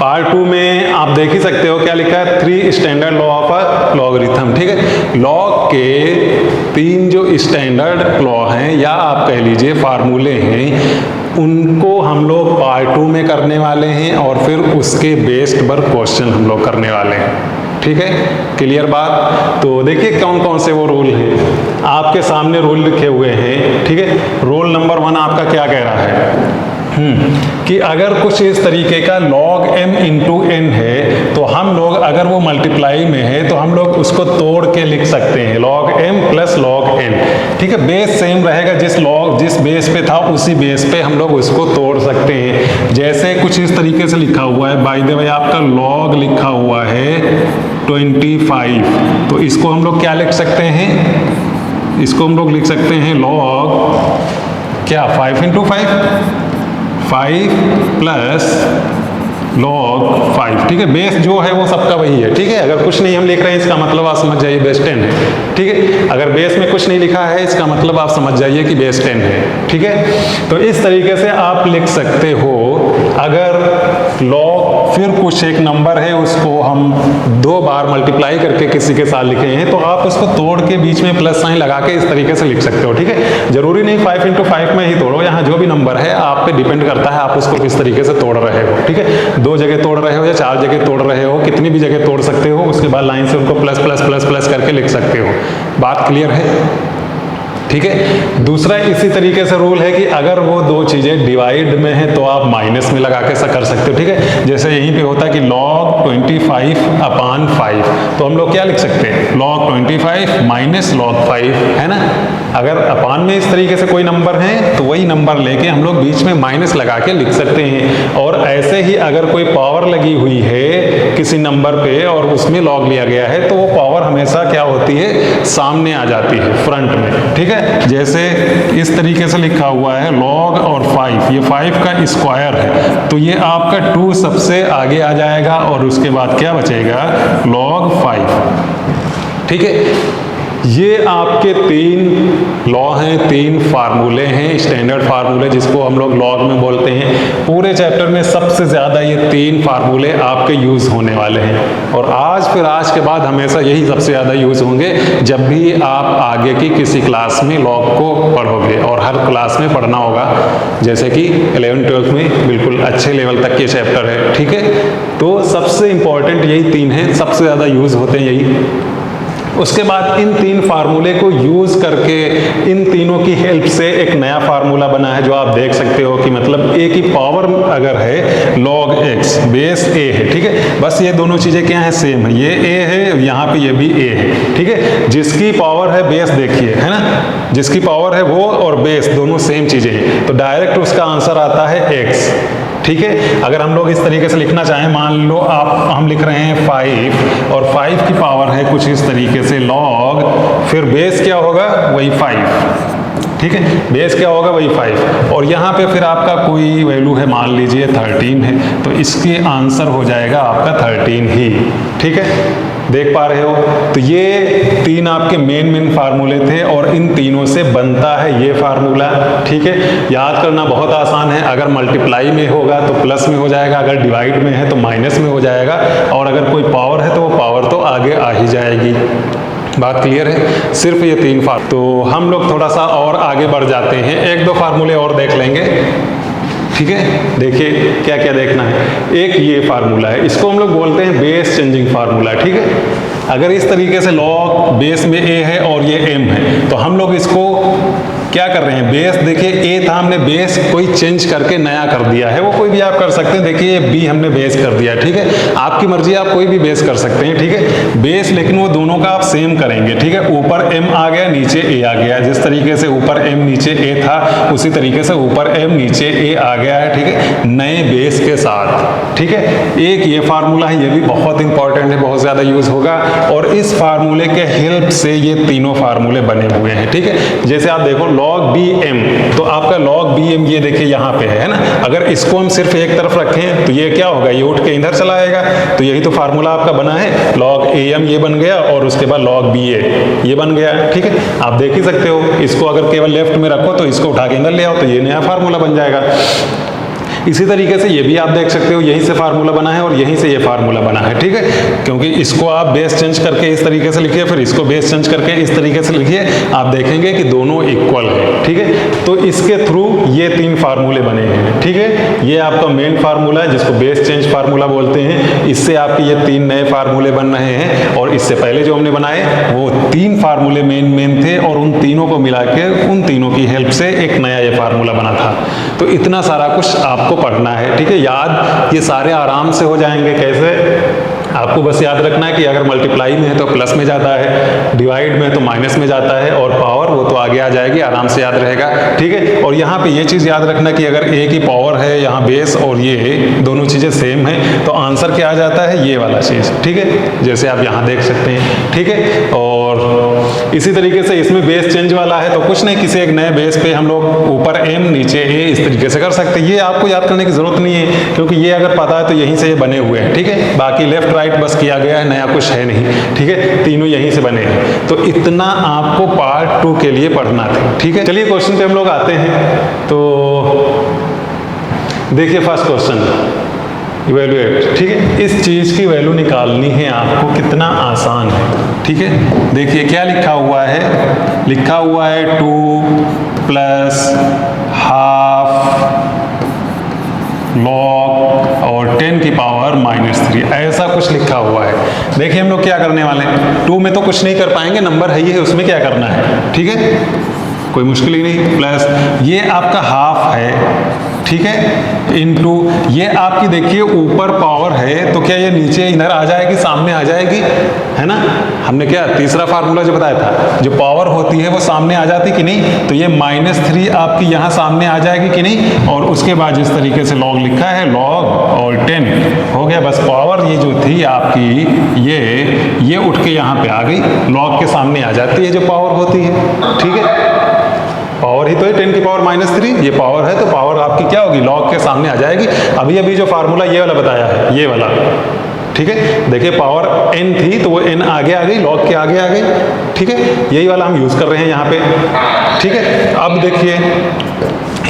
Part 2 में आप देख ही सकते हो क्या लिखा है, 3 standard law of a logarithm. ठीक है, लॉग के 3 जो स्टैंडर्ड लॉ हैं या आप कह लीजिए फार्मूले हैं, उनको हम लोग पार्ट 2 में करने वाले हैं और फिर उसके बेस्ड पर क्वेश्चन हम लोग करने वाले हैं। ठीक है, क्लियर बात। तो देखिए कौन कौन से वो रूल हैं, आपके सामने रूल लिखे हुए हैं। ठीक है, रूल नंबर 1 आपका क्या कह रहा है कि अगर कुछ इस तरीके का log m इंटू n है तो हम लोग, अगर वो मल्टीप्लाई में है तो हम लोग उसको तोड़ के लिख सकते हैं log m plus log n। ठीक है, बेस सेम रहेगा, जिस बेस पे था उसी बेस पे हम लोग उसको तोड़ सकते हैं। जैसे कुछ इस तरीके से लिखा हुआ है, बाय द वे आपका log लिखा हुआ है 25, तो इसको हम लोग क्या लिख सकते हैं, इसको हम लोग लिख सकते हैं log क्या 5 इंटू 5 प्लस log 5। ठीक है, बेस जो है वो सबका वही है। ठीक है, अगर कुछ नहीं हम लिख रहे हैं इसका मतलब आप समझ जाइए बेस 10 है। ठीक है, अगर बेस में कुछ नहीं लिखा है इसका मतलब आप समझ जाइए कि बेस 10 है। ठीक है, तो इस तरीके से आप लिख सकते हो। अगर log फिर कुछ एक नंबर है उसको हम 2 बार मल्टीप्लाई करके किसी के साथ लिखे हैं तो आप उसको तोड़ के बीच में प्लस साइन लगा के इस तरीके से लिख सकते हो। ठीक है, जरूरी नहीं 5 इंटू 5 में ही तोड़ो, यहाँ जो भी नंबर है आप पे डिपेंड करता है आप उसको किस तरीके से तोड़ रहे हो। ठीक है, 2 जगह तोड़ रहे हो या 4 जगह तोड़ रहे हो, कितनी भी जगह तोड़ सकते हो, उसके बाद लाइन से उनको प्लस प्लस प्लस प्लस करके लिख सकते हो। बात क्लियर है? ठीक है, दूसरा इसी तरीके से रूल है कि अगर वो 2 चीजें डिवाइड में है तो आप माइनस में लगा के कर सकते हो। ठीक है, जैसे यहीं पे होता है कि log 25 अपान 5, तो हम लोग क्या लिख सकते हैं log 25 माइनस log 5, है ना। अगर अपान में इस तरीके से कोई नंबर है तो वही नंबर लेके हम लोग बीच में माइनस लगा के लिख सकते हैं। और ऐसे ही अगर कोई पावर लगी हुई है किसी नंबर पे और उसमें log लिया गया है तो वो पावर हमेशा क्या होती है, सामने आ जाती है, फ्रंट में। ठीक है, जैसे इस तरीके से लिखा हुआ है log और 5, ये 5 का स्क्वायर है तो ये आपका 2 सबसे आगे आ जाएगा और उसके बाद क्या बचेगा log 5। ठीक है, ये आपके 3 लॉ हैं, 3 फार्मूले हैं, स्टैंडर्ड फार्मूले जिसको हम लोग लॉग में बोलते हैं। पूरे चैप्टर में सबसे ज़्यादा ये 3 फार्मूले आपके यूज़ होने वाले हैं और आज के बाद हमेशा यही सबसे ज़्यादा यूज़ होंगे जब भी आप आगे की किसी क्लास में लॉग को पढ़ोगे, और हर क्लास में पढ़ना होगा। जैसे कि 11th-12th में बिल्कुल अच्छे लेवल तक के चैप्टर है। ठीक है, तो सबसे इंपॉर्टेंट यही 3 हैं, सबसे ज़्यादा यूज़ होते हैं यही। उसके बाद इन 3 फार्मूले को यूज करके इन तीनों की हेल्प से एक नया फार्मूला बना है जो आप देख सकते हो कि मतलब a की पावर अगर है log x, बेस a है। ठीक है, बस ये दोनों चीजें क्या है, सेम है, ये a है, यहाँ पे ये भी a है। ठीक है, जिसकी पावर है बेस देखिए, है ना, जिसकी पावर है वो और बेस दोनों सेम चीजें हैं तो डायरेक्ट उसका आंसर आता है x। ठीक है, अगर हम लोग इस तरीके से लिखना चाहें, मान लो हम लिख रहे हैं 5 और 5 की पावर है कुछ इस तरीके से log, फिर बेस क्या होगा वही 5। ठीक है, बेस क्या होगा वही 5 और यहाँ पे फिर आपका कोई वैल्यू है, मान लीजिए 13 है तो इसके आंसर हो जाएगा आपका 13 ही। ठीक है, देख पा रहे हो। तो ये 3 आपके मेन फार्मूले थे और इन तीनों से बनता है ये फार्मूला। ठीक है, याद करना बहुत आसान है, अगर मल्टीप्लाई में होगा तो प्लस में हो जाएगा, अगर डिवाइड में है तो माइनस में हो जाएगा, और अगर कोई पावर है तो वो पावर तो आगे आ ही जाएगी। बात क्लियर है? सिर्फ ये 3 फार्मूले। तो हम लोग थोड़ा सा और आगे बढ़ जाते हैं, 1-2 फार्मूले और देख लेंगे। ठीक है, देखिए क्या क्या देखना है। एक ये फार्मूला है, इसको हम लोग बोलते हैं बेस चेंजिंग फार्मूला। ठीक है, अगर इस तरीके से log बेस में a है और ये m है तो हम लोग इसको क्या कर रहे हैं, बेस देखिए a था, हमने बेस कोई चेंज करके नया कर दिया है, वो कोई भी आप कर सकते हैं। देखिए b हमने बेस कर दिया। ठीक है, आपकी मर्जी, आप कोई भी बेस कर सकते हैं। ठीक है, बेस लेकिन वो दोनों का आप सेम करेंगे। ठीक है, ऊपर m आ गया, नीचे a आ गया, जिस तरीके से ऊपर m नीचे a था उसी तरीके से ऊपर m नीचे a आ गया है। ठीक है, नए बेस के साथ। ठीक है, एक ये फार्मूला है, ये भी बहुत इंपॉर्टेंट है, बहुत ज्यादा यूज होगा और इस फार्मूले के हेल्प से ये तीनों फार्मूले बने हुए हैं। ठीक है, जैसे आप देखो log bm, तो आपका log bm ये देखिए यहाँ पे है ना, अगर इसको हम सिर्फ एक तरफ रखें तो ये क्या होगा, ये उठ के इधर चला आएगा, तो यही तो फार्मूला आपका बना है, log am ये बन गया और उसके बाद log ba ये बन गया। ठीक है, आप देख ही सकते हो, इसको अगर केवल लेफ्ट में रखो तो इसको उठा के अंदर ले आओ तो ये नया फार्मूला बन जाएगा। इसी तरीके से ये भी आप देख सकते हो, यहीं से फार्मूला बना है और यहीं से ये फार्मूला बना है, ठीक है, क्योंकि इसको आप बेस चेंज करके इस तरीके से लिखिए, फिर इसको बेस चेंज करके इस तरीके से लिखिए, आप देखेंगे कि दोनों इक्वल है, ठीक है। तो इसके थ्रू ये 3 फार्मूले बने हैं, ठीक है। ये आपका मेन फार्मूला है जिसको बेस चेंज फार्मूला बोलते हैं, इससे आपके ये 3 नए फार्मूले बन रहे हैं, और इससे पहले जो हमने बनाए वो 3 फार्मूले मेन थे, और उन तीनों को मिला के उन तीनों की हेल्प से एक नया ये फार्मूला बना था। तो इतना सारा कुछ आपको पढ़ना है, ठीक है। याद ये सारे आराम से हो जाएंगे। कैसे? आपको बस याद रखना है कि अगर मल्टीप्लाई में है तो प्लस में जाता है, डिवाइड में है तो माइनस में जाता है, और पावर वो तो आगे आ जाएगी, आराम से याद रहेगा, ठीक है। और यहाँ पे ये चीज़ याद रखना कि अगर ए की पावर है यहाँ बेस और ये दोनों चीज़ें सेम हैं तो आंसर क्या आ जाता है, ये वाला चीज़, ठीक है, जैसे आप यहाँ देख सकते हैं, ठीक है। और इसी तरीके से इसमें बेस चेंज वाला है तो कुछ नहीं, किसी एक नए बेस पे हम लोग ऊपर m नीचे a इस तरीके से कर सकते हैं। ये आपको याद करने की जरूरत नहीं है, क्योंकि ये अगर पता है तो यहीं से ये बने हुए हैं, ठीक है। बाकी लेफ्ट राइट बस किया गया है, नया कुछ है नहीं, ठीक है, तीनों यहीं से बने हैं। तो इतना आपको पार्ट 2 के लिए पढ़ना था, ठीक है। चलिए क्वेश्चन पे हम लोग आते हैं। तो देखिए फर्स्ट क्वेश्चन, इवेल्युएट, ठीक है। इस चीज की वैल्यू निकालनी है आपको, कितना आसान है, ठीक है। देखिए क्या लिखा हुआ है, लिखा हुआ है 2 प्लस हाफ लॉग और 10 की पावर -3, ऐसा कुछ लिखा हुआ है। देखिए हम लोग क्या करने वाले हैं, 2 में तो कुछ नहीं कर पाएंगे, नंबर है ही है, उसमें क्या करना है, ठीक है, कोई मुश्किल ही नहीं। प्लस ये आपका हाफ है, ठीक है, इनटू ये आपकी देखिए ऊपर पावर है, तो क्या ये नीचे इधर आ जाएगी, सामने आ जाएगी, है ना। हमने क्या तीसरा फार्मूला जो बताया था, जो पावर होती है वो सामने आ जाती कि नहीं, तो ये -3 आपकी यहाँ सामने आ जाएगी कि नहीं। और उसके बाद जिस तरीके से लॉग लिखा है, लॉग और 10 हो गया, बस पावर ये जो थी आपकी ये उठ के यहाँ पे आ गई, लॉग के सामने आ जाती है जो पावर होती है, ठीक है। पावर ही तो है 10 की पावर -3, ये पावर है तो पावर आपकी क्या होगी, लॉग के सामने आ जाएगी। अभी जो फार्मूला ये वाला बताया है, ये वाला, ठीक है। देखिए पावर n थी तो वो n आगे आ गई, लॉग के आगे आ गई, ठीक है। यही वाला हम यूज कर रहे हैं यहाँ पे, ठीक है। अब देखिए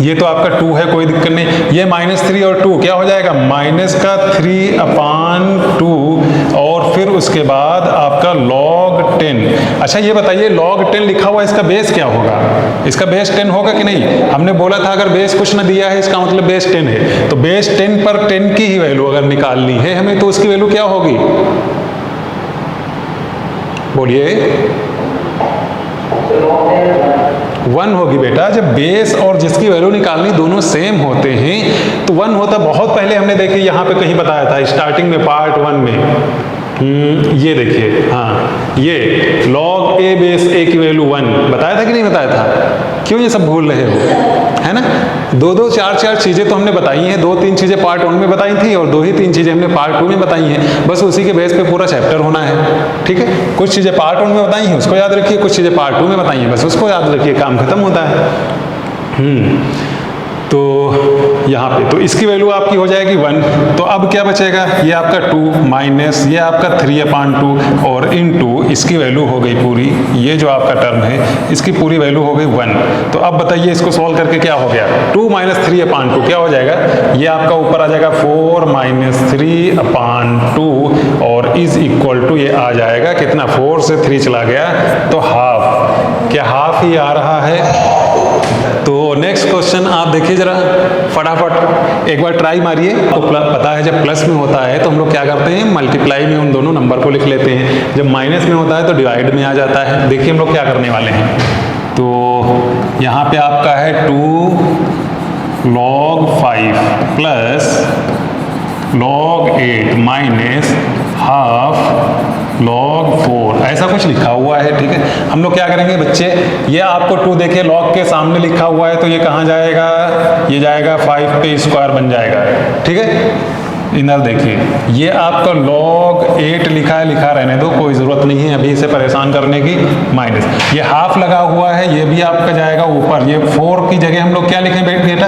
ये तो आपका 2 है, कोई दिक्कत नहीं, ये -3 और 2 क्या हो जाएगा, -3/2, और फिर उसके बाद आपका log 10। अच्छा ये बताइए log 10 लिखा हुआ है, इसका बेस क्या होगा, इसका बेस 10 होगा कि नहीं। हमने बोला था अगर बेस कुछ ना दिया है इसका मतलब बेस 10 है, तो बेस 10 पर 10 की ही वैल्यू अगर निकालनी है हमें, तो उसकी वैल्यू क्या होगी, बोलिए। 1 होगी बेटा। जब बेस और जिसकी वैल्यू निकालनी दोनों सेम होते हैं तो 1 होता। बहुत पहले हमने देखिए यहाँ पे कहीं बताया था स्टार्टिंग में पार्ट 1 में, ये देखिए, हाँ ये log a बेस a की वैल्यू 1 बताया था कि नहीं बताया था। क्यों ये सब भूल रहे हो, है ना। 2-2 4-4 चीजें तो हमने बताई हैं, 2-3 चीजें पार्ट 1 में बताई थी और 2-3 चीजें हमने पार्ट 2 में बताई हैं। बस उसी के बेस पे पूरा चैप्टर होना है, ठीक है। कुछ चीजें पार्ट 1 में बताई हैं उसको याद रखिए, कुछ चीजें पार्ट 2 में बताई हैं बस उसको याद रखिए, काम खत्म होता है। तो यहाँ पे तो इसकी वैल्यू आपकी हो जाएगी 1। तो अब क्या बचेगा, ये आपका 2 माइनस ये आपका 3/2 और इनटू इसकी वैल्यू हो गई पूरी, ये जो आपका टर्म है इसकी पूरी वैल्यू हो गई 1। तो अब बताइए इसको सॉल्व करके क्या हो गया, 2 - 3/2 क्या हो जाएगा, ये आपका ऊपर आ जाएगा 4 - 3/2 और इज इक्वल टू ये आ जाएगा कितना, 4 से 3 चला गया तो हाफ। क्या हाफ ही आ रहा है। तो नेक्स्ट क्वेश्चन आप देखिए जरा फटाफट एक बार ट्राई मारिए। तो पता है जब प्लस में होता है तो हम लोग क्या करते हैं, मल्टीप्लाई में उन दोनों नंबर को लिख लेते हैं, जब माइनस में होता है तो डिवाइड में आ जाता है। देखिए हम लोग क्या करने वाले हैं, तो यहाँ पे आपका है 2 log 5 plus log 8 minus half log 4, ऐसा कुछ लिखा हुआ है, ठीक है। हम लोग क्या करेंगे बच्चे, ये आपको 2 देखिए log के सामने लिखा हुआ है तो ये कहाँ जाएगा, ये जाएगा 5 पे स्क्वायर बन जाएगा, ठीक है। इधर देखिए ये आपका log 8 लिखा है, लिखा रहने दो, कोई ज़रूरत नहीं है अभी इसे परेशान करने की। माइनस ये हाफ लगा हुआ है, ये भी आपका जाएगा ऊपर, ये 4 की जगह हम लोग क्या लिखें बेटा,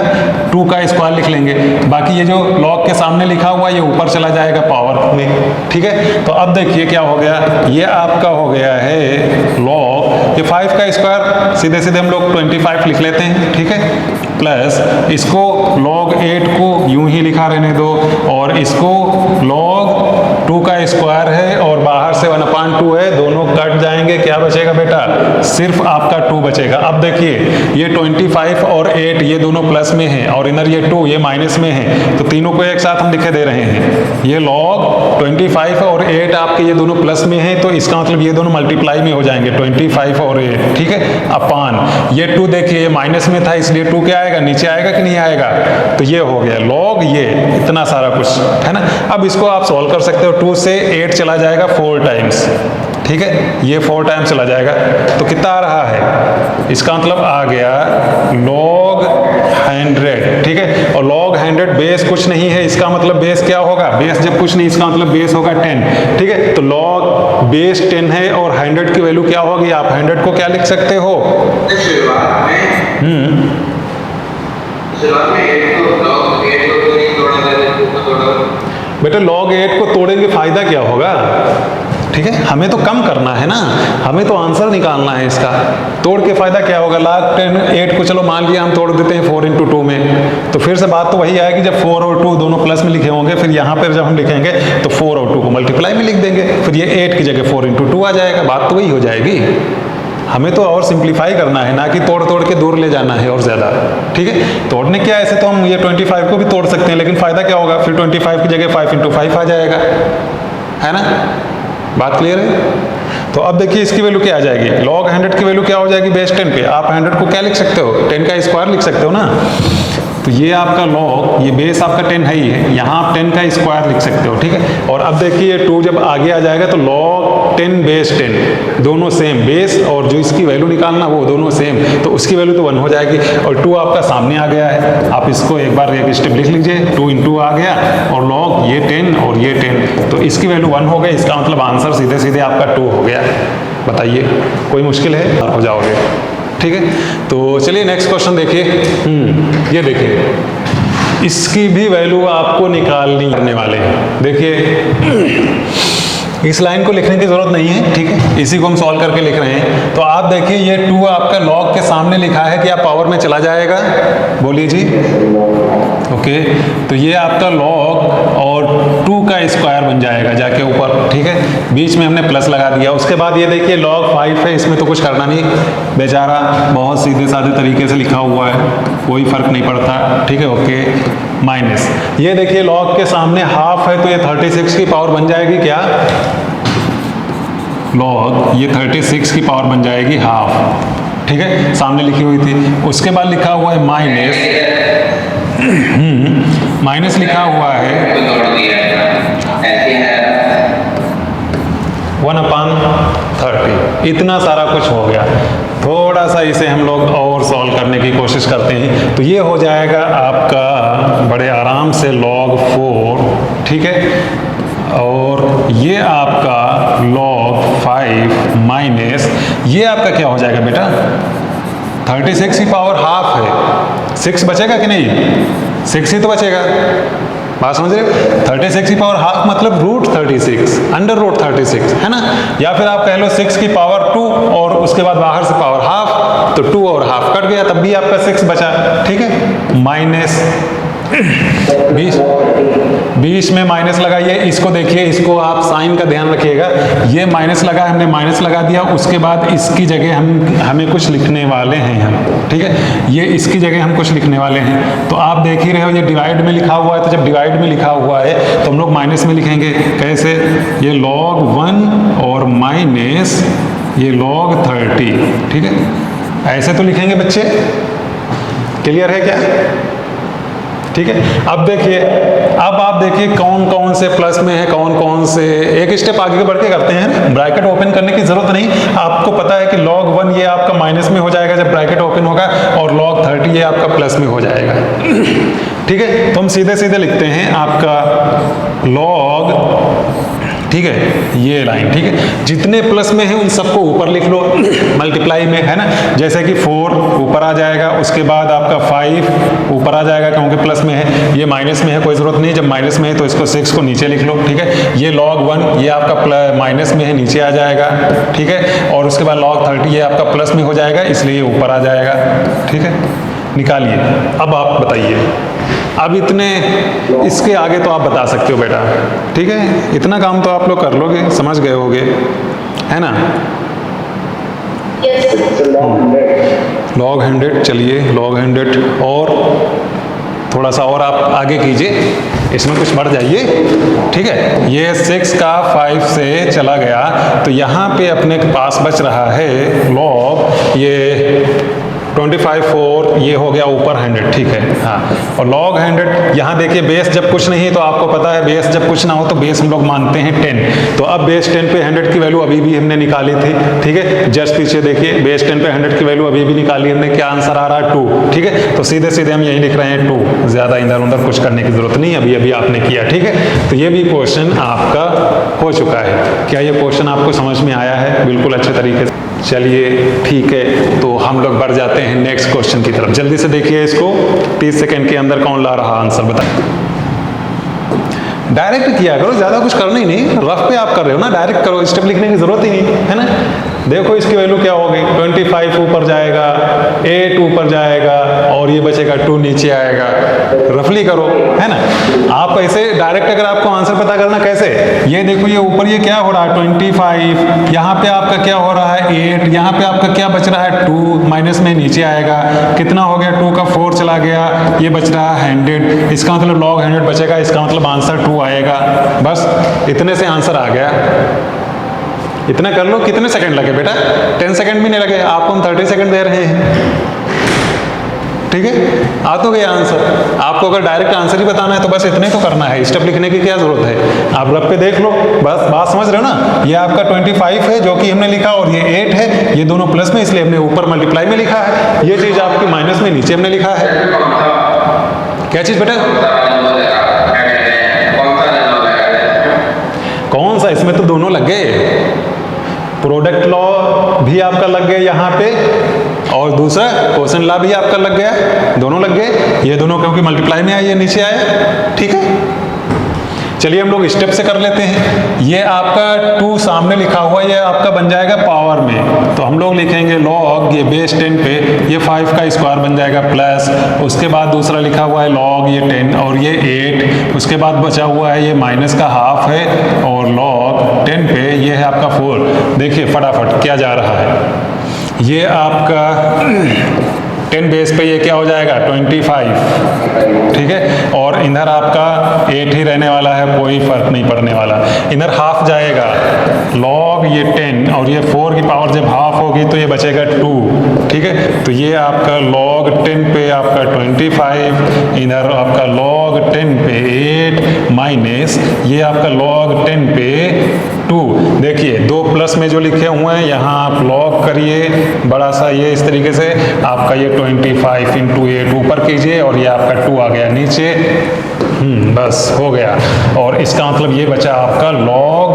2 का स्क्वायर लिख लेंगे। बाकी ये जो log के सामने लिखा हुआ है ये ऊपर चला जाएगा पावर में, ठीक है। तो अब देखिए क्या हो गया, ये आपका हो गया है log ये 5 का स्क्वायर सीधे सीधे हम लोग 25 लिख लेते हैं, ठीक है, प्लस इसको log 8 को यूं ही लिखा रहने दो, और इसको log 2 का स्क्वायर है और बाहर से 1/2 है, दोनों कट जाएंगे, क्या बचेगा बेटा, सिर्फ आपका 2 बचेगा। अब देखिए ये 25 और 8 ये दोनों प्लस में है और इधर ये 2 ये माइनस में है, तो तीनों को एक साथ हम लिखे दे रहे हैं। ये log 25 और 8 आपके ये दोनों प्लस में है, तो इसका मतलब ये दोनों मल्टीप्लाई में हो जाएंगे, 25 और 8, ठीक है, अपान ये 2 देखिए ये माइनस में था इसलिए 2 क्या आएगा, नीचे आएगा कि नहीं आएगा, तो ये हो गया log ये इतना सारा कुछ है ना। अब इसको आप सॉल्व कर सकते हो, 2 से 8 चला जाएगा 4 टाइम्स, ठीक है, ये 4 टाइम्स चला जाएगा, तो कितना आ रहा है, इसका मतलब आ गया log 100, ठीक है, और log 100 बेस कुछ नहीं है, इसका मतलब बेस क्या होगा, बेस जब कुछ नहीं इसका मतलब बेस होगा 10, ठीक है, तो log बेस 10 है और 100 की वैल्यू क्या होगी, आप 100 को क्या लिख सकते हो, बेटा log 8 को तोड़ेंगे फायदा क्या होगा, ठीक है, हमें तो कम करना है ना, हमें तो आंसर निकालना है इसका, तोड़ के फायदा क्या होगा, log 8 को चलो मान लिया हम तोड़ देते हैं 4 × 2 में, तो फिर से बात तो वही आएगी, जब 4 और 2 दोनों प्लस में लिखे होंगे, फिर यहाँ पर जब हम लिखेंगे तो 4 और 2 को मल्टीप्लाई में लिख देंगे, फिर ये 8 की जगह 4 × 2 आ जाएगा, बात तो वही हो जाएगी। हमें तो और सिंप्लीफाई करना है ना कि तोड़ तोड़ के दूर ले जाना है और ज़्यादा, ठीक है, तोड़ने क्या ऐसे तो हम ये 25 को भी तोड़ सकते हैं, लेकिन फ़ायदा क्या होगा, फिर 25 की जगह 5 × 5 आ जाएगा, है ना, बात क्लियर है। तो अब देखिए इसकी वैल्यू क्या आ जाएगी, log 100 की वैल्यू क्या हो जाएगी बेस 10 पे, आप 100 को क्या लिख सकते हो, 10 का स्क्वायर लिख सकते हो ना, तो ये आपका log, ये बेस आपका 10 है ही है, यहाँ आप 10 का स्क्वायर लिख सकते हो, ठीक है, और अब देखिए 2 जब आगे आ जाएगा तो log 10 बेस 10 दोनों सेम, बेस और जो इसकी वैल्यू निकालना वो दोनों सेम, तो उसकी वैल्यू तो 1 हो जाएगी, और 2 आपका सामने आ गया है, आप इसको एक बार एक स्टेप लिख लीजिए, 2 × 2 आ गया, और log ये 10 और ये 10, तो इसकी वैल्यू 1 हो गई, इसका मतलब आंसर सीधे सीधे आपका 2 हो गया। बताइए कोई मुश्किल है, आप हो जाओगे, ठीक है। तो चलिए नेक्स्ट क्वेश्चन देखिए, ये देखिए इसकी भी वैल्यू आपको निकालनी करने वाले हैं। देखिए इस लाइन को लिखने की जरूरत नहीं है, ठीक है, इसी को हम सॉल्व करके लिख रहे हैं। तो आप देखिए ये 2 आपका log के सामने लिखा है, क्या पावर में चला जाएगा, बोलिए जी, ओके, तो ये आपका log और 2 का स्क्वायर बन जाएगा जाके ऊपर, ठीक है, बीच में हमने प्लस लगा दिया। उसके बाद ये देखिए log 5 है, इसमें तो कुछ करना नहीं, बेचारा बहुत सीधे साधे तरीके से लिखा हुआ है, कोई फर्क नहीं पड़ता, ठीक है, ओके, माइनस ये देखिए log के सामने हाफ है, तो ये 36 की पावर बन जाएगी क्या, log ये 36 की पावर बन जाएगी हाफ, ठीक है, सामने लिखी हुई थी। उसके बाद लिखा हुआ है माइनस, माइनस लिखा हुआ है 1/30, इतना सारा कुछ हो गया। थोड़ा सा इसे हम लोग और सॉल्व करने की कोशिश करते हैं, तो ये हो जाएगा आपका बड़े आराम से log 4, ठीक है, और ये आपका log 5 माइनस ये आपका क्या हो जाएगा बेटा, 36 की पावर हाफ है, 6 बचेगा कि नहीं, 6 ही तो बचेगा, बात समझ रहे हो, 36 की पावर हाफ मतलब √36 √36 है ना, या फिर आप कह लो 6 की पावर 2 और उसके बाद बाहर से पावर हाफ, तो 2 और हाफ कट गया, तब भी आपका 6 बचा, ठीक है, माइनस 20 में माइनस लगाइए, इसको देखिए, इसको आप साइन का ध्यान रखिएगा, ये माइनस लगा, हमने माइनस लगा दिया, उसके बाद इसकी जगह हमें कुछ लिखने वाले हैं हम, ठीक है, ये इसकी जगह हम कुछ लिखने वाले हैं। तो आप देख ही रहे हो ये डिवाइड में लिखा हुआ है, तो जब डिवाइड में लिखा हुआ है तो हम लोग माइनस में लिखेंगे, कैसे, ये log 1 और माइनस ये log 30, ठीक है, ऐसे तो लिखेंगे बच्चे, क्लियर है क्या, ठीक है। अब देखिए, अब आप देखिए कौन कौन से प्लस में है, कौन कौन से, एक स्टेप आगे बढ़ के करते हैं, ब्रैकेट ओपन करने की जरूरत नहीं, आपको पता है कि log 1 ये आपका माइनस में हो जाएगा जब ब्रैकेट ओपन होगा, और log 30 ये आपका प्लस में हो जाएगा, ठीक है। तो हम सीधे सीधे लिखते हैं आपका log, ठीक है, ये लाइन, ठीक है। जितने प्लस में है उन सबको ऊपर लिख लो मल्टीप्लाई में, है ना। जैसे कि 4 ऊपर आ जाएगा, उसके बाद आपका 5 ऊपर आ जाएगा क्योंकि प्लस में है, ये माइनस में है, कोई ज़रूरत नहीं, जब माइनस में है तो इसको 6 को नीचे लिख लो, ठीक है। ये log 1 ये आपका माइनस में है, नीचे आ जाएगा, ठीक है। और उसके बाद log 30 ये आपका प्लस में हो जाएगा, इसलिए ये ऊपर आ जाएगा, ठीक है। निकालिए। अब आप बताइए, अब इतने, इसके आगे तो आप बता सकते हो बेटा, ठीक है। इतना काम तो आप लोग कर लोगे, समझ गए होगे, है ना। log 100, चलिए log 100 और थोड़ा सा और आप आगे कीजिए, इसमें कुछ बढ़ जाइए, ठीक है। ये 6 का 5 से चला गया तो यहाँ पे अपने के पास बच रहा है log ये 25 4, ये हो गया ऊपर 100, ठीक है। हाँ, और log 100 यहाँ देखिए, बेस जब कुछ नहीं तो आपको पता है बेस जब कुछ ना हो तो बेस हम लोग मानते हैं 10। तो अब बेस 10 पे 100 की वैल्यू अभी भी हमने निकाली थी, ठीक है। जस्ट पीछे देखिए, बेस 10 पे 100 की वैल्यू अभी भी निकाली हमने, क्या आंसर आ रहा है 2, ठीक है। तो सीधे सीधे हम यही लिख रहे हैं 2, ज़्यादा इधर उधर कुछ करने की जरूरत नहीं, अभी अभी आपने किया, ठीक है। तो ये भी क्वेश्चन आपका हो चुका है। क्या ये क्वेश्चन आपको समझ में आया है बिल्कुल अच्छे तरीके से? चलिए ठीक है, तो हम लोग बढ़ जाते हैं नेक्स्ट क्वेश्चन की तरफ। जल्दी से देखिए इसको, 30 सेकंड के अंदर कौन ला रहा आंसर बताइए। डायरेक्ट किया करो, ज़्यादा कुछ करना ही नहीं, रफ पे आप कर रहे हो ना, डायरेक्ट करो, स्टेप लिखने की जरूरत ही नहीं है ना। देखो इसकी वैल्यू क्या होगी, 25 ऊपर जाएगा, 8 ऊपर जाएगा और ये बचेगा 2 नीचे आएगा। रफली करो, है ना। आप ऐसे डायरेक्ट अगर आपको आंसर पता करना कैसे, ये देखो ये ऊपर ये क्या हो रहा है 25, यहाँ पे आपका क्या हो रहा है 8, यहाँ पे आपका क्या बच रहा है 2, माइनस में नीचे आएगा, कितना हो गया 2 का 4 चला गया, ये बच रहा है 100, इसका मतलब log 100 बचेगा, इसका मतलब आंसर 2 आएगा। बस इतने से आंसर आ गया। इतना कर लो। कितने सेकंड लगे बेटा? 10 सेकंड भी नहीं लगे, आपको हम 30 सेकंड दे रहे हैं, ठीक है। आ तो गया आंसर। आपको अगर डायरेक्ट आंसर ही बताना है तो बस इतने तो करना है, स्टेप लिखने की क्या जरूरत है। आप रफ पे देख लो, बस बात समझ रहे हो ना। ये आपका 25 है जो कि हमने लिखा, और ये 8 है, ये दोनों प्लस में इसलिए हमने ऊपर मल्टीप्लाई में लिखा है। ये चीज आपकी माइनस में नीचे हमने लिखा है। क्या चीज बेटा? कौन सा? इसमें तो दोनों लग गए, प्रोडक्ट लॉ भी आपका लग गया यहाँ पे, और दूसरा क्वेश्चन लॉ भी आपका लग गया, दोनों लग गए। ये दोनों क्योंकि मल्टीप्लाई में आए, ये नीचे आया, ठीक है। चलिए हम लोग स्टेप से कर लेते हैं। ये आपका 2 सामने लिखा हुआ, ये आपका बन जाएगा पावर में, तो हम लोग लिखेंगे log, ये बेस 10 पे ये 5 का स्क्वायर बन जाएगा प्लस, उसके बाद दूसरा लिखा हुआ है log ये 10 और ये 8, उसके बाद बचा हुआ है ये माइनस का हाफ है, और log 10 पे ये है आपका 4। देखिए फटाफट क्या जा रहा है, ये आपका 10 बेस पे ये क्या हो जाएगा 25, ठीक है। और इधर आपका 8 ही रहने वाला है, कोई फर्क नहीं पड़ने वाला। इधर हाफ जाएगा, log ये 10 और ये 4 की पावर जब हाफ होगी तो ये बचेगा 2, ठीक है। तो ये आपका log 10 पे आपका 25, इधर आपका log 10 पे 8 माइनस ये आपका log 10 पे 2। देखिए 2 प्लस में जो लिखे हुए हैं यहाँ आप लॉग करिए बड़ा सा, ये इस तरीके से आपका ये 25 इंटू 8 ऊपर कीजिए और ये आपका 2 आ गया नीचे। बस हो गया। और इसका मतलब ये बचा आपका log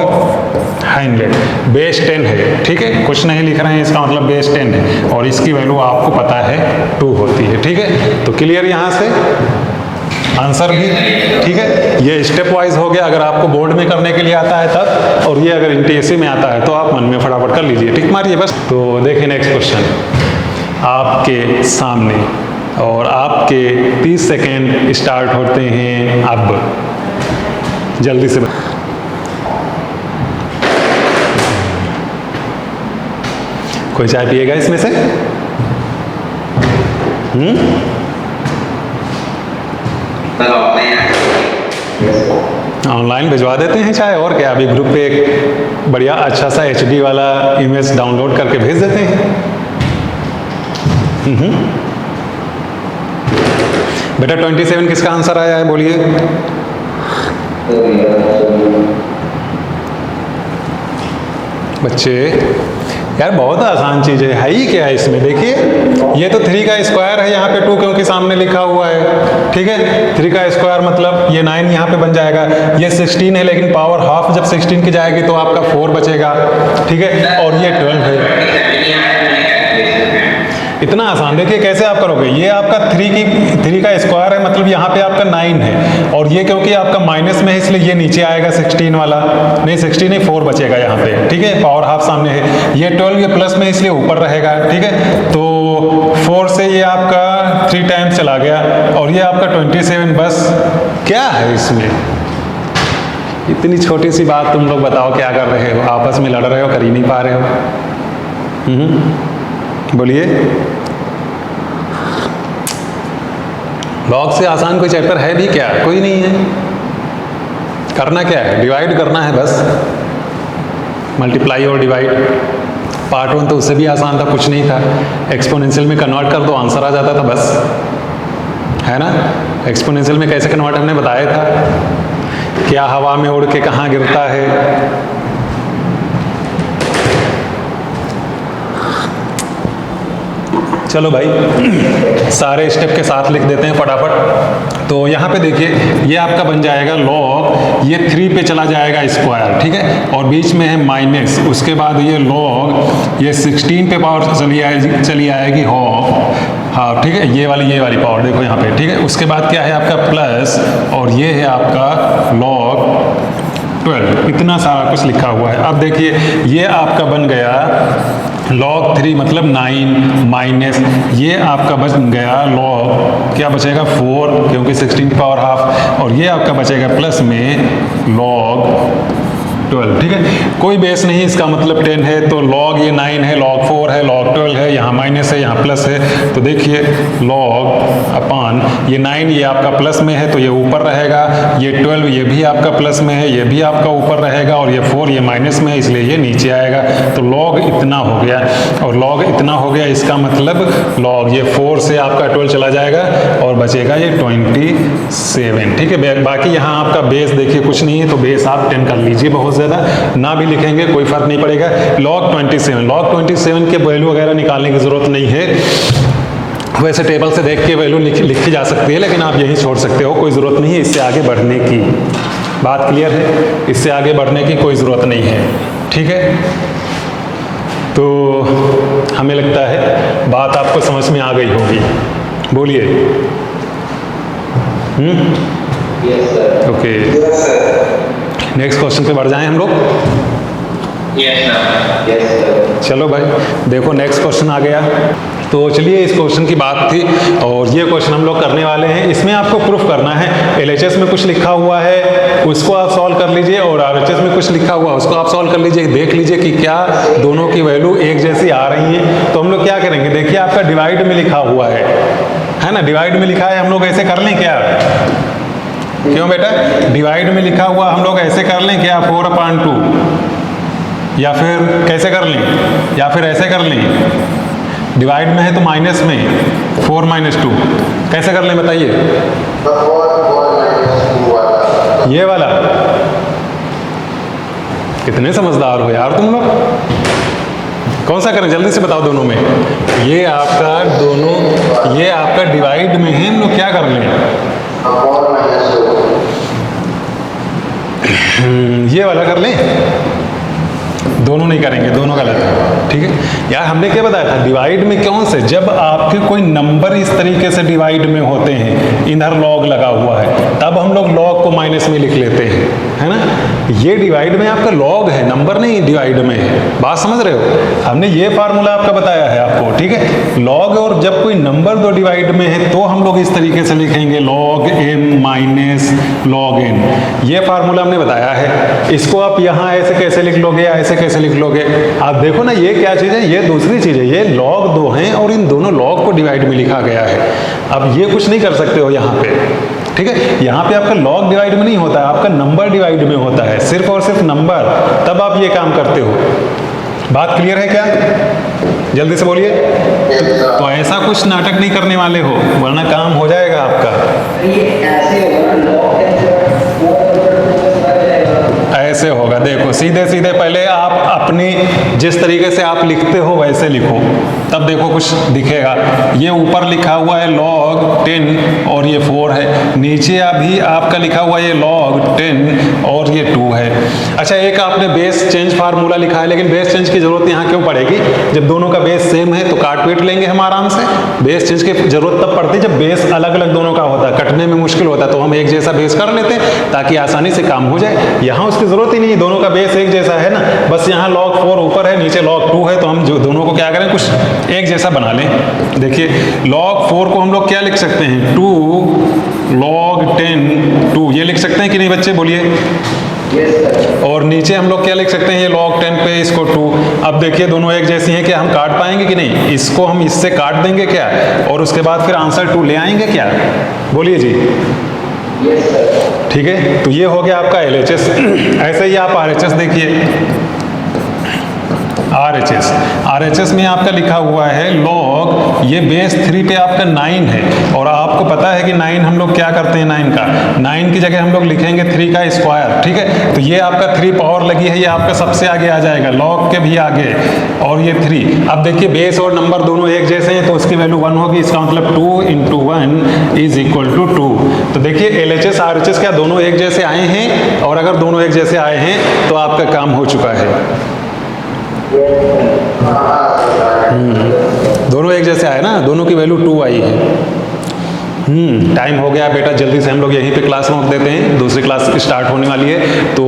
100, बेस 10 है, ठीक है। कुछ नहीं लिख रहे हैं, इसका मतलब बेस 10 है और इसकी वैल्यू आपको पता है 2 होती है, ठीक है। तो क्लियर यहाँ से आंसर भी, ठीक है। ये स्टेप वाइज हो गया, अगर आपको बोर्ड में करने के लिए आता है तब, और ये अगर NTSC में आता है तो आप मन में फटाफट कर लीजिए, ठीक मारिए बस। तो देखिए नेक्स्ट क्वेश्चन आपके सामने, और आपके 30 सेकेंड स्टार्ट होते हैं अब। जल्दी से कोई चाय पिएगा इसमें से? ऑनलाइन भिजवा देते हैं चाहे, और क्या। अभी ग्रुप पे एक बढ़िया अच्छा सा HD वाला इमेज डाउनलोड करके भेज देते हैं। बेटा 27 किसका आंसर आया है बोलिए? बच्चे यार बहुत आसान चीज़ है ही क्या है इसमें, देखिए ये तो 3 का स्क्वायर है, यहाँ पे 2 क्योंकि सामने लिखा हुआ है, ठीक है। 3 का स्क्वायर मतलब ये 9 यहाँ पे बन जाएगा। ये 16 है लेकिन पावर हाफ जब 16 की जाएगी तो आपका 4 बचेगा, ठीक है। और ये 12 है। इतना आसान, देखिए कैसे आप करोगे। ये आपका 3 का स्क्वायर है मतलब यहाँ पे आपका 9 है, और ये क्योंकि आपका माइनस में है इसलिए ये नीचे आएगा 16 वाला, नहीं 16 नहीं 4 बचेगा यहाँ पे, ठीक है। पावर हाफ सामने है। ये 12 ये प्लस में इसलिए ऊपर रहेगा, ठीक है। तो 4 से ये आपका 3 टाइम्स चला गया, और ये आपका 27। बस क्या है इसमें, इतनी छोटी सी बात तुम लोग बताओ क्या कर रहे हो, आपस में लड़ रहे हो, कर ही नहीं पा रहे हो। बोलिए, लॉग से आसान कोई चैप्टर है भी क्या? कोई नहीं है। करना क्या है, डिवाइड करना है बस, मल्टीप्लाई और डिवाइड। पार्ट 1 तो उससे भी आसान था, कुछ नहीं था। एक्सपोनेंशियल में कन्वर्ट कर दो आंसर आ जाता था बस, है ना। एक्सपोनेंशियल में कैसे कन्वर्ट हमने बताया था, क्या हवा में उड़ के कहाँ गिरता है। चलो भाई सारे स्टेप के साथ लिख देते हैं फटाफट। तो यहाँ पे देखिए ये आपका बन जाएगा लॉग, ये 3 पे चला जाएगा स्क्वायर, ठीक है, और बीच में है माइनस। उसके बाद ये लॉग, ये 16 पे पावर चली आएगी हाफ, हाँ ठीक है, ये वाली पावर देखो यहाँ पे, ठीक है। उसके बाद क्या है आपका प्लस, और ये है आपका लॉग 12। इतना सारा कुछ लिखा हुआ है। अब देखिए ये आपका बन गया log 3 मतलब 9 माइनस, ये आपका बन गया log, क्या बचेगा 4 क्योंकि 16 पावर हाफ, और ये आपका बचेगा प्लस में log 12, ठीक है। कोई बेस नहीं, इसका मतलब 10 है तो log ये 9 है, log 4 है, log 12 है, यहाँ माइनस है, यहाँ प्लस है। तो देखिए log अपान ये 9 ये आपका प्लस में है तो ये ऊपर रहेगा, ये 12 ये भी आपका प्लस में है, ये भी आपका ऊपर रहेगा, और ये 4 ये माइनस में है इसलिए ये नीचे आएगा। तो log इतना हो गया, और log इतना हो गया इसका मतलब log ये 4 से आपका 12 चला जाएगा और बचेगा ये 27, ठीक है। बाकी यहाँ आपका बेस देखिए कुछ नहीं है, तो बेस आप 10 कर लीजिए, बहुत ज़्यादा ना भी लिखेंगे कोई फर्क नहीं पड़ेगा। log 27 के वैल्यू वगैरह निकालने की ज़रूरत नहीं है, वैसे टेबल से देख के वैल्यू लिखी जा सकती है, लेकिन आप यही छोड़ सकते हो, कोई ज़रूरत नहीं है इससे आगे बढ़ने की। बात क्लियर है, इससे आगे बढ़ने की कोई ज़रूरत नहीं है, ठीक है। तो हमें लगता है बात आपको समझ में आ गई होगी, बोलिए। ओके, नेक्स्ट क्वेश्चन पे बढ़ जाएं हम लोग। चलो भाई देखो नेक्स्ट क्वेश्चन आ गया। तो चलिए इस क्वेश्चन की बात थी, और ये क्वेश्चन हम लोग करने वाले हैं। इसमें आपको प्रूफ करना है, LHS में कुछ लिखा हुआ है उसको आप सॉल्व कर लीजिए, और RHS में कुछ लिखा हुआ है उसको आप सॉल्व कर लीजिए, देख लीजिए कि क्या दोनों की वैल्यू एक जैसी आ रही है। तो हम लोग क्या करेंगे, देखिए आपका डिवाइड में लिखा हुआ है ना, डिवाइड में लिखा है, हम लोग ऐसे कर लें क्या? क्यों बेटा, डिवाइड में लिखा हुआ हम लोग ऐसे कर लें क्या, 4/2, या फिर कैसे कर लें, या फिर ऐसे कर लें। डिवाइड में है तो माइनस में 4 - 2, कैसे कर लें बताइए? ये वाला, कितने समझदार हो यार तुम लोग। कौन सा करें जल्दी से बताओ दोनों में। ये आपका डिवाइड में है, हम लोग क्या कर लें, ये वाला कर लें। दोनों नहीं करेंगे, दोनों गलत है, ठीक है। यार हमने क्या बताया था, डिवाइड में कौन से, जब आपके कोई नंबर इस तरीके से डिवाइड में होते हैं, इधर लॉग लगा हुआ है, तब हम लोग लॉग को माइनस में लिख लेते हैं, है ना। ये डिवाइड में आपका लॉग है, नंबर नहीं डिवाइड में है, बात समझ रहे हो। हमने ये फार्मूला आपका बताया है आपको, ठीक है। लॉग और जब कोई नंबर दो डिवाइड में है तो हम लोग इस तरीके से लिखेंगे log m minus log n, ये फार्मूला हमने बताया है। इसको आप यहाँ ऐसे कैसे लिख लोगे, ऐसे कैसे लिख लोगे, आप देखो ना ये क्या चीज़ है, ये दूसरी चीज़ है। ये log 2 हैं और इन दोनों log को डिवाइड में लिखा गया है। अब ये कुछ नहीं कर सकते हो यहाँ पे, ठीक है। यहाँ पे आपका log डिवाइड में नहीं होता है, आपका नंबर डिवाइड में होता है, सिर्फ और सिर्फ नंबर, तब आप ये काम करते हो। बात क्लियर है क्या? जल्दी से बोलिए। तो ऐसा कुछ नाटक नहीं करने वाले हो, वरना काम हो जाएगा आपका। ऐसे होगा देखो सीधे सीधे पहले आप अपनी जिस तरीके से आप लिखते हो वैसे लिखो, तब देखो कुछ दिखेगा। ये ऊपर लिखा हुआ है log 10 और ये 4 है, नीचे अभी आपका लिखा हुआ ये log 10 और ये 2 है। अच्छा, एक आपने बेस चेंज फार्मूला लिखा है, लेकिन बेस चेंज की जरूरत यहाँ क्यों पड़ेगी? जब दोनों का बेस सेम है तो काट पीट लेंगे हम आराम से। बेस चेंज की जरूरत तब पड़ती है जब बेस अलग अलग दोनों का होता है, कटने में मुश्किल होता है, तो हम एक जैसा बेस कर लेते हैं ताकि आसानी से काम हो जाए। यहाँ उसकी जरूरत ही नहीं, दोनों का बेस एक जैसा है ना, बस यहाँ log 4 ऊपर है, नीचे log 2 है, तो हम जो दोनों को क्या करें, कुछ एक जैसा बना लें। देखिए log 4 को हम लोग क्या लिख सकते हैं, 2 log 10 2, ये लिख सकते हैं कि नहीं बच्चे, बोलिए। और नीचे हम लोग क्या लिख सकते हैं, ये log 10 पे इसको 2। अब देखिए दोनों एक जैसी हैं, क्या हम काट पाएंगे कि नहीं? इसको हम इससे काट देंगे क्या, और उसके बाद फिर आंसर 2 ले आएंगे क्या, बोलिए जी। ठीक है, तो ये हो गया आपका LHS। ऐसे ही आप RHS देखिए, RHS में आपका लिखा हुआ है log, ये बेस 3 पे आपका 9 है, और आपको पता है कि 9 हम लोग क्या करते हैं, 9 की जगह हम लोग लिखेंगे 3 का स्क्वायर। ठीक है, तो ये आपका 3 पावर लगी है, ये आपका सबसे आगे आ जाएगा, log के भी आगे, और ये 3। अब देखिए बेस और नंबर दोनों एक जैसे हैं तो उसकी वैल्यू 1 होगी, इसका मतलब 2 × 1 = 2। तो देखिए LHS RHS क्या दोनों एक जैसे आए हैं, और अगर दोनों एक जैसे आए हैं तो आपका काम हो चुका है। दोनों एक जैसे आए ना, दोनों की वैल्यू 2 आई है। टाइम हो गया बेटा, जल्दी से हम लोग यहीं पे क्लास रोक देते हैं, दूसरी क्लास स्टार्ट होने वाली है, तो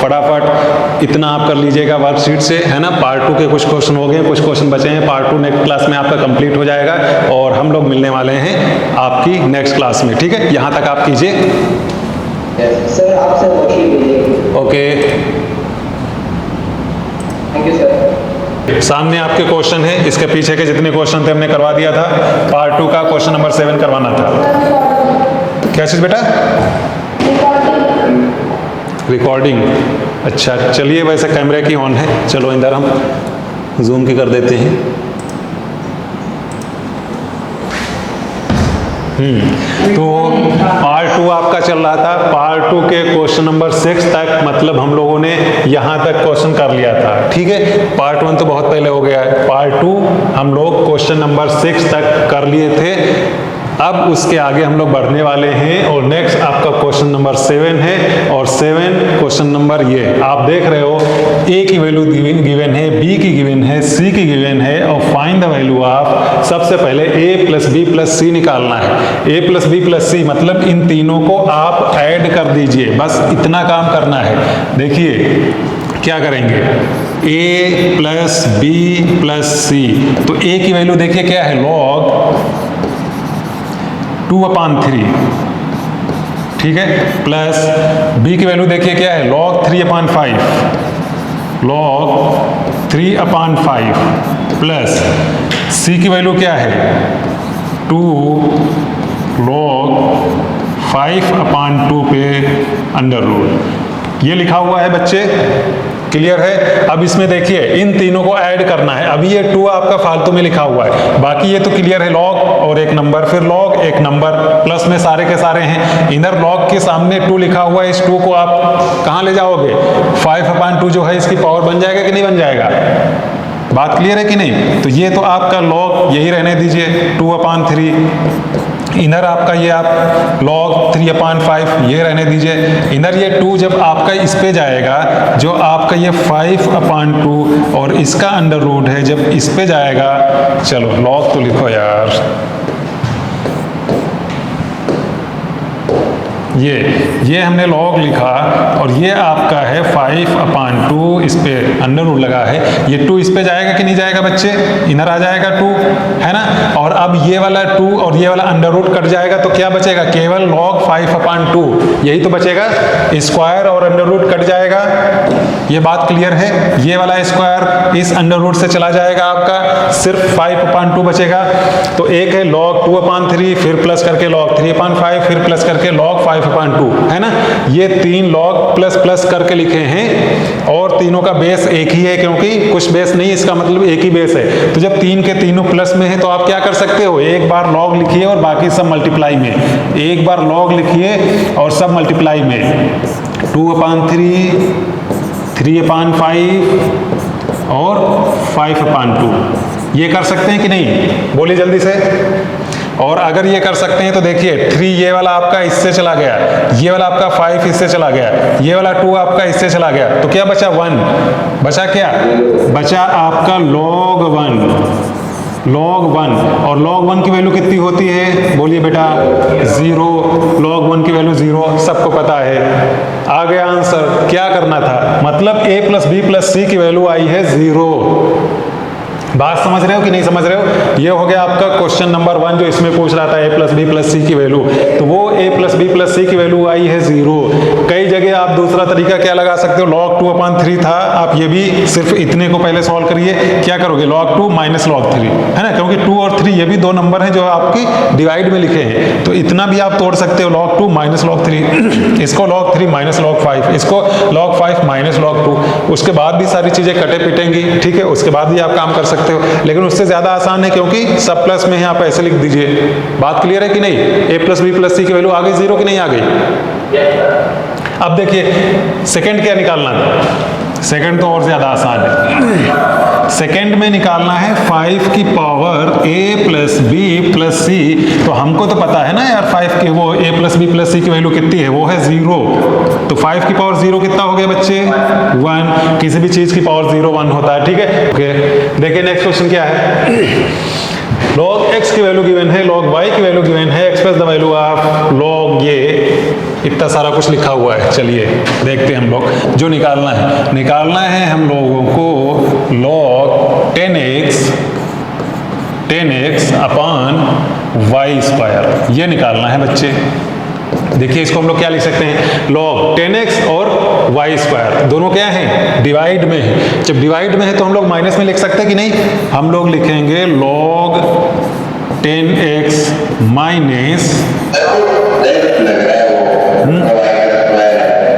फटाफट इतना आप कर लीजिएगा वर्कशीट से, है ना। पार्ट 2 के कुछ क्वेश्चन हो गए, कुछ क्वेश्चन बचे हैं, पार्ट 2 नेक्स्ट क्लास में आपका कंप्लीट हो जाएगा, और हम लोग मिलने वाले हैं आपकी नेक्स्ट क्लास में। ठीक है, यहाँ तक आप कीजिए। सर आपसे ओके, थैंक यू सर। सामने आपके क्वेश्चन है, इसके पीछे के जितने क्वेश्चन थे हमने करवा दिया था। पार्ट 2 का क्वेश्चन नंबर 7 करवाना था। क्या चीज बेटा? रिकॉर्डिंग। अच्छा चलिए, वैसे कैमरे की ऑन है, चलो इधर हम जूम की कर देते हैं। तो पार्ट 2 आपका चल रहा था, पार्ट 2 के क्वेश्चन नंबर 6 तक, मतलब हम लोगों ने यहाँ तक क्वेश्चन कर लिया था। ठीक है, पार्ट 1 तो बहुत पहले हो गया है, पार्ट 2 हम लोग क्वेश्चन नंबर 6 तक कर लिए थे। अब उसके आगे हम लोग बढ़ने वाले हैं, और नेक्स्ट आपका क्वेश्चन नंबर 7 है, और 7 क्वेश्चन नंबर ये आप देख रहे हो, ए की वैल्यू गिवन है, बी की गिवन है, सी की गिवन है, और फाइंड द वैल्यू ऑफ, सबसे पहले a + b + c निकालना है। a + b + c मतलब इन तीनों को आप ऐड कर दीजिए, बस इतना काम करना है। देखिए क्या करेंगे, a + b + c, तो a की वैल्यू देखिए क्या है, log 2/3, ठीक है, प्लस b की वैल्यू देखिए क्या है, log 3/5, log 3/5, प्लस c की वैल्यू क्या है, 2 log 5/2 पे √ ये लिखा हुआ है बच्चे, क्लियर है। अब इसमें देखिए इन तीनों को ऐड करना है। अभी ये 2 आपका फालतू में लिखा हुआ है, बाकी ये तो क्लियर है, लॉग और एक नंबर, फिर लॉग एक नंबर, प्लस में सारे के सारे हैं। इधर लॉग के सामने 2 लिखा हुआ है, इस 2 को आप कहाँ ले जाओगे, 5/2 जो है इसकी पावर बन जाएगा कि नहीं बन जाएगा, बात क्लियर है कि नहीं। तो ये तो आपका लॉग यही रहने दीजिए 2/3, इधर आपका ये आप log 3/5 ये रहने दीजिए, इधर ये 2 जब आपका इस पे जाएगा, जो आपका ये 5/2 और इसका √ है, जब इस पे जाएगा, चलो log तो लिखो यार, ये हमने log लिखा, और ये आपका है 5/2, इस पे √ लगा है, ये 2 इस पे जाएगा कि नहीं जाएगा बच्चे, इधर आ जाएगा 2, है ना। और अब ये वाला 2 और ये वाला √ कट जाएगा, तो क्या बचेगा, केवल log 5/2 यही तो बचेगा, स्क्वायर और √ कट जाएगा, ये बात क्लियर है। ये वाला स्क्वायर इस √ से चला जाएगा, आपका सिर्फ 5/2 बचेगा। तो एक है log 2/3, फिर प्लस करके log 3/5, फिर प्लस करके log 5/2, है ना। ये 3 log प्लस करके लिखे हैं, और तीनों का बेस एक ही है, क्योंकि कुछ बेस नहीं, इसका मतलब एक ही बेस है। तो जब 3 के तीनों प्लस में है, तो आप क्या कर सकते हो, एक बार log लिखिए और बाकी सब मल्टीप्लाई में, एक बार log लिखिए और सब मल्टीप्लाई में, 2/3 3/5 और 5/2। ये कर सकते हैं कि नहीं, बोलिए जल्दी से। और अगर ये कर सकते हैं तो देखिए 3 ये वाला आपका इससे चला गया, ये वाला आपका 5 इससे चला गया, ये वाला 2 आपका इससे चला गया, तो क्या बचा 1, बचा क्या, बचा आपका log 1, log 1। और log 1 की वैल्यू कितनी होती है, बोलिए बेटा 0, log 1 की वैल्यू 0, सबको पता है। आ गया आंसर, क्या करना था, मतलब a + b + c की वैल्यू आई है 0। बात समझ रहे हो कि नहीं समझ रहे हो? ये हो गया आपका क्वेश्चन नंबर 1 जो इसमें पूछ रहा था a + b + c की वैल्यू, तो वो a + b + c की वैल्यू आई है 0। कई जगह आप दूसरा तरीका क्या लगा सकते हो, log 2/3 था, आप ये भी सिर्फ इतने को पहले सॉल्व करिए। क्या करोगे, log 2 - log 3, है ना, क्योंकि 2 और 3 ये भी 2 नंबर हैं जो आपकी डिवाइड में लिखे हैं, तो इतना भी आप तोड़ सकते हो, log 2 - log 3, इसको log 3 - log 5, इसको log 5 - log 2। उसके बाद भी सारी चीजें कटे पिटेंगी, ठीक है, उसके बाद भी आप काम कर सकते हो, लेकिन उससे ज्यादा आसान है क्योंकि सब प्लस में है, आप ऐसे लिख दीजिए। बात क्लियर है कि नहीं, a + b + c की वैल्यू आ गई 0 कि नहीं आ गई। अब देखिए सेकंड क्या निकालना था, सेकंड तो और ज्यादा आसान है। सेकंड में निकालना है 5 की पावर a + b + c, तो हमको तो पता है ना यार 5 की वो a + b + c की वैल्यू कितनी है, वो है 0। तो 5 की पावर 0 कितना हो गया बच्चे, 1। किसी भी चीज की पावर 0 1 होता है, ठीक है। ओके, देखिए नेक्स्ट क्वेश्चन क्या है। log x की वैल्यू गिवन है, log y की वैल्यू गिवन है, express the value of log, ये इतना सारा कुछ लिखा हुआ है। चलिए देखते हैं हम लोग जो निकालना है हम लोगों को log 10x/y², ये निकालना है बच्चे। देखिए इसको हम लोग क्या लिख सकते हैं, log 10x और y² दोनों क्या हैं, डिवाइड में है। जब डिवाइड में है तो हम लोग माइनस में लिख सकते हैं कि नहीं, हम लोग लिखेंगे log 10x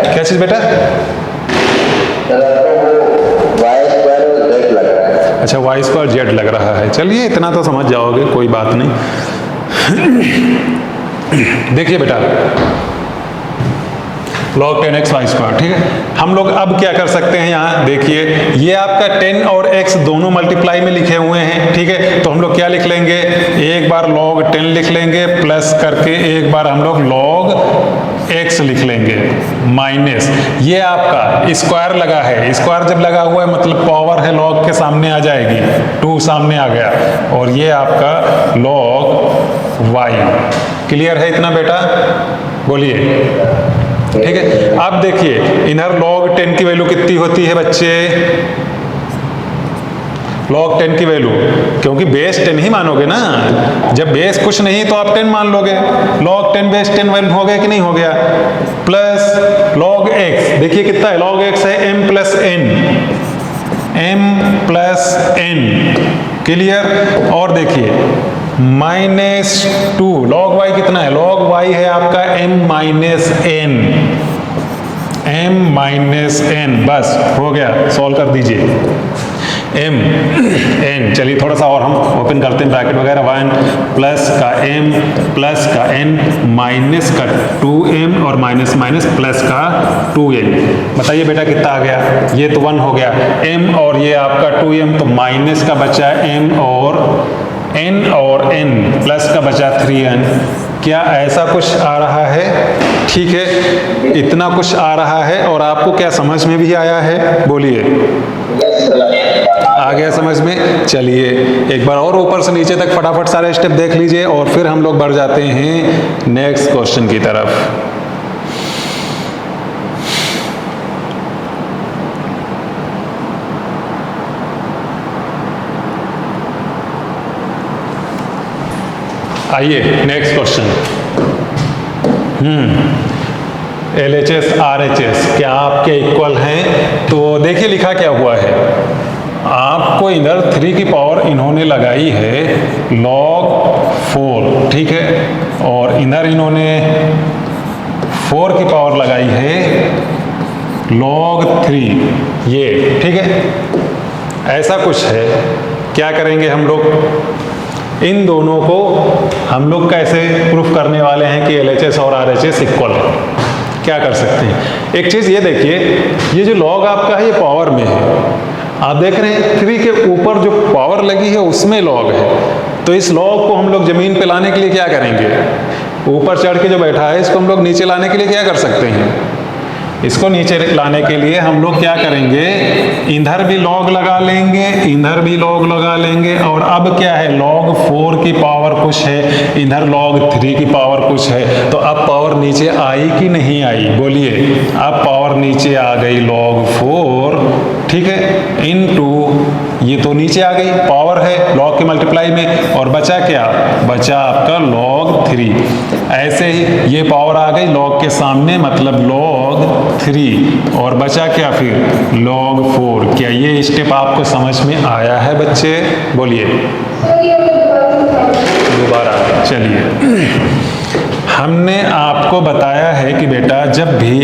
क्या चीज बेटा, अच्छा y² z लग रहा है, चलिए इतना तो समझ जाओगे, कोई बात नहीं। देखिए बेटा log 10x y², ठीक है। हम लोग अब क्या कर सकते हैं, यहाँ देखिए ये आपका 10 और x दोनों मल्टीप्लाई में लिखे हुए हैं, ठीक है, तो हम लोग क्या लिख लेंगे, एक बार log 10 लिख लेंगे, प्लस करके एक बार हम लोग log x लिख लेंगे, माइनस ये आपका स्क्वायर लगा है, स्क्वायर जब लगा हुआ है मतलब पावर है log के सामने आ जाएगी, 2 सामने आ गया, और ये आपका log y। क्लियर है इतना बेटा, बोलिए, ठीक है। अब देखिए इधर log 10 की वैल्यू कितनी होती है बच्चे, log 10 की वैल्यू, क्योंकि बेस 10 ही मानोगे ना, जब बेस कुछ नहीं तो आप 10 मान लोगे, log 10 बेस 10 वैल्यू हो गया कि नहीं हो गया, प्लस log x, देखिए कितना है, log x है m + n, क्लियर। और देखिए -2 log y कितना है, log y है आपका m - n, बस हो गया, सॉल्व कर दीजिए m n। चलिए थोड़ा सा और हम ओपन करते हैं ब्रैकेट वगैरह, 1 प्लस का m प्लस का n माइनस का 2m और माइनस माइनस प्लस का 2n। बताइए बेटा कितना आ गया, ये तो 1 हो गया, m और ये आपका 2m, तो माइनस का बचा m और n और n प्लस का बचा 3n। क्या ऐसा कुछ आ रहा है, ठीक है, इतना कुछ आ रहा है, और आपको क्या समझ में भी आया है, बोलिए, आ गया समझ में। चलिए एक बार और ऊपर से नीचे तक फटाफट सारे स्टेप देख लीजिए और फिर हम लोग बढ़ जाते हैं नेक्स्ट क्वेश्चन की तरफ। आइए नेक्स्ट क्वेश्चन। LHS RHS क्या आपके इक्वल हैं, तो देखिए लिखा क्या हुआ है, आपको इधर 3 की पावर इन्होंने लगाई है log 4, ठीक है, और इधर इन्होंने 4 की पावर लगाई है log 3, ये ठीक है, ऐसा कुछ है। क्या करेंगे हम लोग, इन दोनों को हम लोग कैसे प्रूफ करने वाले हैं कि LHS और RHS इक्वल है। क्या कर सकते हैं। एक चीज़ ये देखिए, ये जो लॉग आपका है ये पावर में है, आप देख रहे हैं 3 के ऊपर जो पावर लगी है उसमें लॉग है। तो इस लॉग को हम लोग ज़मीन पे लाने के लिए क्या करेंगे, ऊपर चढ़ के जो बैठा है इसको हम लोग नीचे लाने के लिए क्या कर सकते हैं, इसको नीचे लाने के लिए हम लोग क्या करेंगे, इधर भी लॉग लगा लेंगे, इधर भी लॉग लगा लेंगे, और अब क्या है log 4 की पावर कुछ है, इधर log 3 की पावर कुछ है, तो अब पावर नीचे आई कि नहीं आई, बोलिए। अब पावर नीचे आ गई log 4, ठीक है, इनटू ये तो नीचे आ गई, पावर है log के मल्टीप्लाई में, और बचा क्या, बचा आपका log 3। ऐसे ही ये पावर आ गई log के सामने, मतलब log 3, और बचा क्या फिर log 4। क्या ये स्टेप आपको समझ में आया है बच्चे, बोलिए। दोबारा चलिए, हमने आपको बताया है कि बेटा जब भी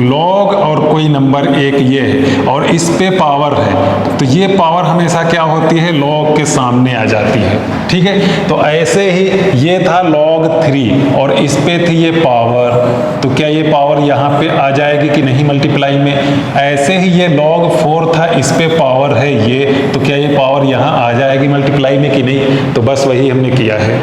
log और कोई नंबर एक ये है और इस पे पावर है तो ये पावर हमेशा क्या होती है, log के सामने आ जाती है, ठीक है। तो ऐसे ही ये था log 3 और इस पे थी ये पावर, तो क्या ये पावर यहाँ पे आ जाएगी कि नहीं मल्टीप्लाई में। ऐसे ही ये log 4 था, इस पे पावर है ये, तो क्या ये पावर यहाँ आ जाएगी मल्टीप्लाई में कि नहीं। तो बस वही हमने किया है,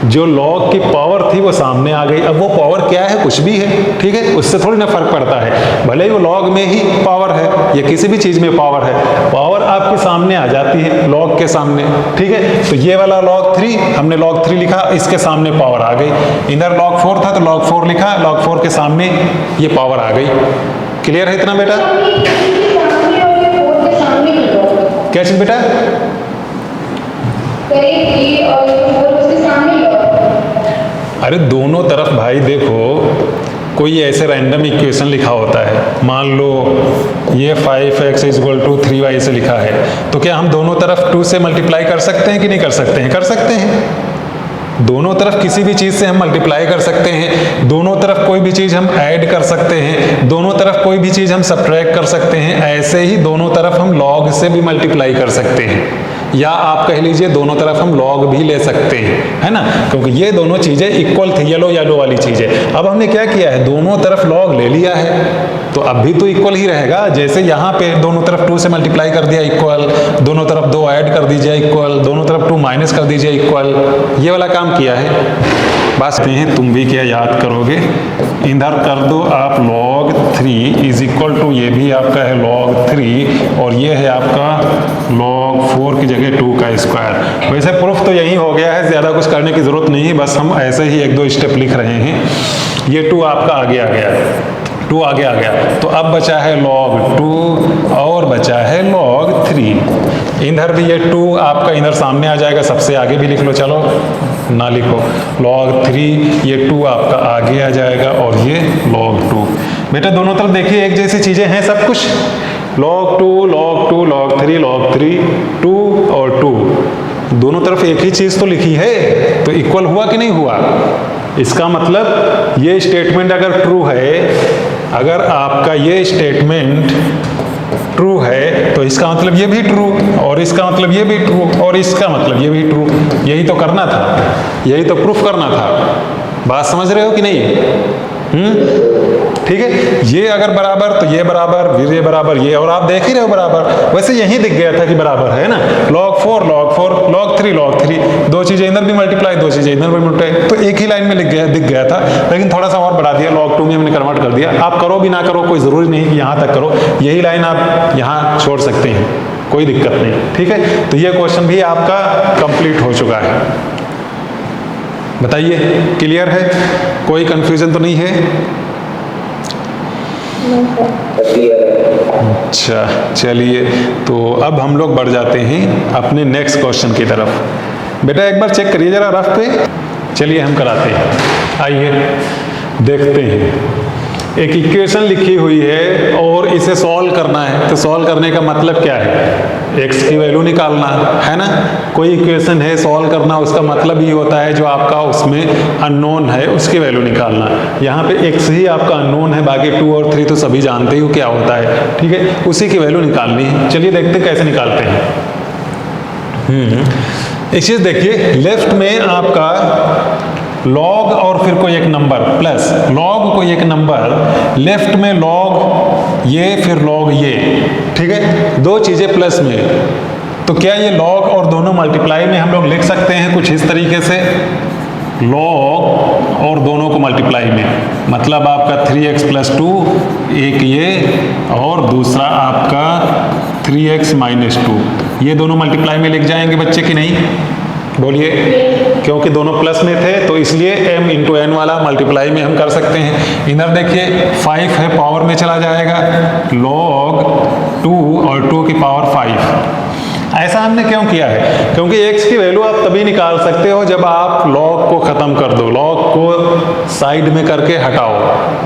जो log की पावर थी वो सामने आ गई। अब वो पावर क्या है, कुछ भी है, ठीक है, उससे थोड़ी ना फर्क पड़ता है, भले ही वो log में ही पावर है या किसी भी चीज में पावर है, पावर आपके सामने आ जाती है log के सामने, ठीक है। तो ये वाला log 3 हमने log 3 लिखा, इसके सामने पावर आ गई। इधर log 4 था तो log 4 लिखा, log 4 के सामने ये पावर आ गई। क्लियर है इतना बेटा? क्या चीज बेटा? अरे दोनों तरफ भाई देखो, कोई ऐसे रैंडम इक्वेशन लिखा होता है, मान लो ये 5x = 3y से लिखा है, तो क्या हम दोनों तरफ 2 से मल्टीप्लाई कर सकते हैं कि नहीं कर सकते हैं? कर सकते हैं। दोनों तरफ किसी भी चीज से हम मल्टीप्लाई कर सकते हैं, दोनों तरफ कोई भी चीज हम ऐड कर सकते हैं, दोनों तरफ कोई भी चीज हम सब्ट्रैक्ट कर सकते हैं। ऐसे ही दोनों तरफ हम log से भी मल्टीप्लाई कर सकते हैं, या आप कह लीजिए दोनों तरफ हम log भी ले सकते हैं, है ना, क्योंकि ये दोनों चीजें इक्वल थी, येलो वाली चीजें। अब हमने क्या किया है, दोनों तरफ log ले लिया है, तो अब भी तो इक्वल ही रहेगा। जैसे यहाँ पे दोनों तरफ 2 से मल्टीप्लाई कर दिया इक्वल, दोनों तरफ 2 ऐड कर दीजिए इक्वल, दोनों तरफ 2 माइनस कर दीजिए इक्वल, ये वाला काम किया है। बात हैं, तुम भी क्या याद करोगे, इधर कर दो आप log 3 = ये भी आपका है log 3 और ये है आपका log 4 की जगह 2 का स्क्वायर। वैसे प्रूफ तो यही हो गया है, ज़्यादा कुछ करने की ज़रूरत नहीं है, बस हम ऐसे ही 1-2 स्टेप लिख रहे हैं। ये 2 आपका आगे आ गया, 2 आगे आ गया, तो अब बचा है log 2 और बचा है log 3। इधर भी ये 2 आपका इधर सामने आ जाएगा, सबसे आगे भी लिख लो, चलो ना लिखो, log 3, ये 2 आपका आगे आ जाएगा और ये log 2। बेटा दोनों तरफ देखिए एक जैसी चीजें हैं सब कुछ, log 2 log 2 log 3 log 3, 2 और 2, दोनों तरफ एक ही चीज तो लिखी है, तो इक्वल हुआ कि नहीं हुआ। इसका मतलब ये स्टेटमेंट अगर ट्रू है, अगर आपका ये स्टेटमेंट ट्रू है तो इसका मतलब ये भी ट्रू, और इसका मतलब ये भी ट्रू, और इसका मतलब ये भी ट्रू। यही तो करना था, यही तो प्रूफ करना था। बात समझ रहे हो कि नहीं? ठीक है, ये अगर बराबर तो ये बराबर, फिर ये बराबर ये, और आप देख ही रहे हो बराबर। वैसे यही दिख गया था कि बराबर है ना, log 4 log 4 log 3 log 3, 2 चीजें इधर भी मल्टीप्लाई, 2 चीजें इधर भी मल्टीप्लाई, तो एक ही लाइन में दिख गया था, लेकिन थोड़ा सा और बढ़ा दिया, log 2 में हमने कन्वर्ट कर दिया। आप करो भी ना करो, कोई जरूरी नहीं कि यहाँ तक करो, यही लाइन आप यहाँ छोड़ सकते हैं, कोई दिक्कत नहीं, ठीक है। तो ये क्वेश्चन भी आपका कंप्लीट हो चुका है। बताइए, क्लियर है, कोई कंफ्यूजन तो नहीं है? अच्छा चलिए, तो अब हम लोग बढ़ जाते हैं अपने नेक्स्ट क्वेश्चन की तरफ। बेटा एक बार चेक करिए जरा रफ पे, चलिए हम कराते हैं। आइए देखते हैं, एक इक्वेशन लिखी हुई है और इसे सॉल्व करना है। तो सॉल्व करने का मतलब क्या है, x की वैल्यू निकालना है ना। कोई इक्वेशन है, सॉल्व करना, उसका मतलब ये होता है जो आपका उसमें अननोन है उसकी वैल्यू निकालना। यहाँ पे x ही आपका अननोन है, बाकी 2 और 3 तो सभी जानते ही हो क्या होता है, ठीक है, उसी की वैल्यू निकालनी है। चलिए देखते हैं कैसे निकालते हैं। एक चीज देखिए, लेफ्ट में आपका लॉग और फिर कोई एक नंबर प्लस लॉग कोई एक नंबर, लेफ्ट में लॉग ये फिर लॉग ये, ठीक है, दो चीज़ें प्लस में। तो क्या ये लॉग और दोनों मल्टीप्लाई में हम लोग लिख सकते हैं कुछ इस तरीके से, लॉग और दोनों को मल्टीप्लाई में, मतलब आपका 3x + 2 एक ये और दूसरा आपका 3x - 2, ये दोनों मल्टीप्लाई में लिख जाएंगे बच्चे कि नहीं? बोलिए, क्योंकि दोनों प्लस में थे तो इसलिए m × n वाला मल्टीप्लाई में हम कर सकते हैं। इधर देखिए 5 है, पावर में चला जाएगा, log 2 और 2 की पावर 5। ऐसा हमने क्यों किया है? क्योंकि x की वैल्यू आप तभी निकाल सकते हो जब आप log को ख़त्म कर दो, log को साइड में करके हटाओ,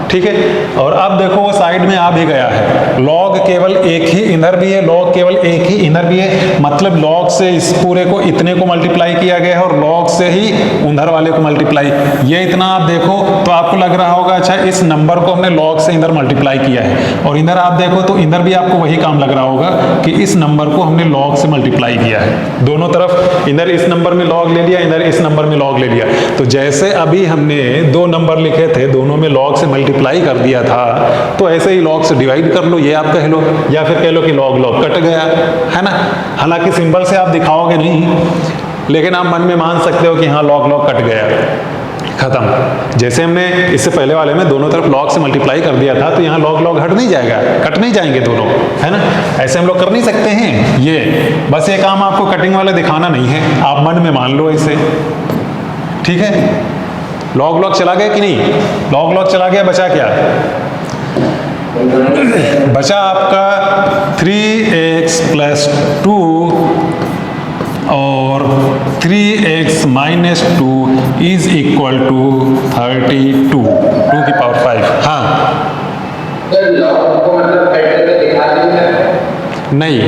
ठीक है। और अब देखो वो साइड में आ भी गया है, log केवल एक ही इधर भी है, log केवल एक ही इधर भी है, मतलब log से इस पूरे को इतने को मल्टीप्लाई किया गया है और log से ही उधर वाले को मल्टीप्लाई, ये इतना आप देखो तो आपको लग रहा होगा अच्छा इस नंबर को हमने log से इधर मल्टीप्लाई किया है, और इधर आप देखो तो इधर भी आपको वही काम लग रहा होगा कि इस नंबर को हमने log से मल्टीप्लाई किया है। दोनों तरफ इधर इस नंबर में log ले लिया, इधर इस नंबर में log ले लिया। तो जैसे अभी हमने दो नंबर लिखे थे, दोनों में log से मल्टीप्लाई कर दिया था, तो ऐसे ही log से डिवाइड कर लो, ये आप कह लो, या फिर कह लो कि log log कट गया, है ना। हालांकि सिंबल से आप दिखाओगे नहीं, लेकिन आप मन में मान सकते हो कि हाँ log log कट गया, खत्म। जैसे हमने इससे पहले वाले में दोनों तरफ log से मल्टीप्लाई कर दिया था, तो यहाँ log log हट नहीं जाएगा, कट नहीं जाएंगे दोनों, है ना। ऐसे हम लोग कर नहीं सकते हैं ये, बस ये काम आपको कटिंग वाले दिखाना नहीं है, आप मन में मान लो इसे, ठीक है। log log चला गया कि नहीं? log log चला गया, बचा क्या? बचा आपका 3x + 2 और 3x - 2 इज इक्वल टू 32, 2 की पावर 5। हाँ सर log को मतलब कट करके दिखा देंगे? नहीं,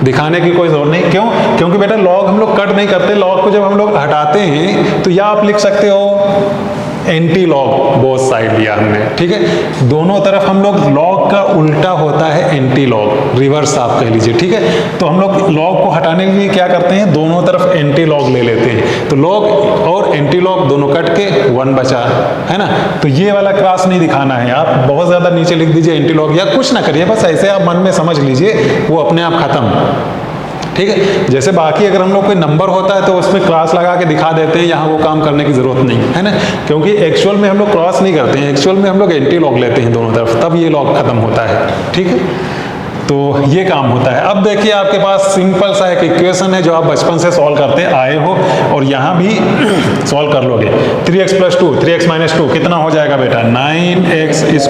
दिखाने की कोई जरूरत नहीं। क्यों? क्योंकि बेटा log हम लोग कट नहीं करते, log को जब हम लोग हटाते हैं तो या आप लिख सकते हो एंटी लॉग, बोथ साइड लिया हमने, ठीक है। दोनों तरफ हम लोग log का उल्टा होता है एंटी लॉग, रिवर्स आप कह लीजिए, ठीक है। तो हम लोग log को हटाने के लिए क्या करते हैं, दोनों तरफ एंटी लॉग ले लेते हैं, तो log और एंटी लॉग दोनों कट के 1 बचा, है ना। तो ये वाला क्रॉस नहीं दिखाना है, आप बहुत ज़्यादा नीचे लिख दीजिए एंटी लॉग, या कुछ ना करिए, बस ऐसे आप मन में समझ लीजिए, वो अपने आप खत्म, ठीक है। जैसे बाकी अगर हम लोग कोई नंबर होता है तो उसमें क्रॉस लगा के दिखा देते हैं, यहाँ वो काम करने की जरूरत नहीं है ना, क्योंकि एक्चुअल में हम लोग क्रॉस नहीं करते हैं, एक्चुअल में हम लोग एंटी लॉग लेते हैं दोनों तरफ, तब ये लॉग खत्म होता है, ठीक है। तो ये काम होता है। अब देखिए आपके पास सिंपल सा एक इक्वेशन है जो आप बचपन से सॉल्व करते आए हो और यहाँ भी सॉल्व कर लोगे। 3x + 2, 3x - 2 कितना हो जाएगा बेटा? 9x²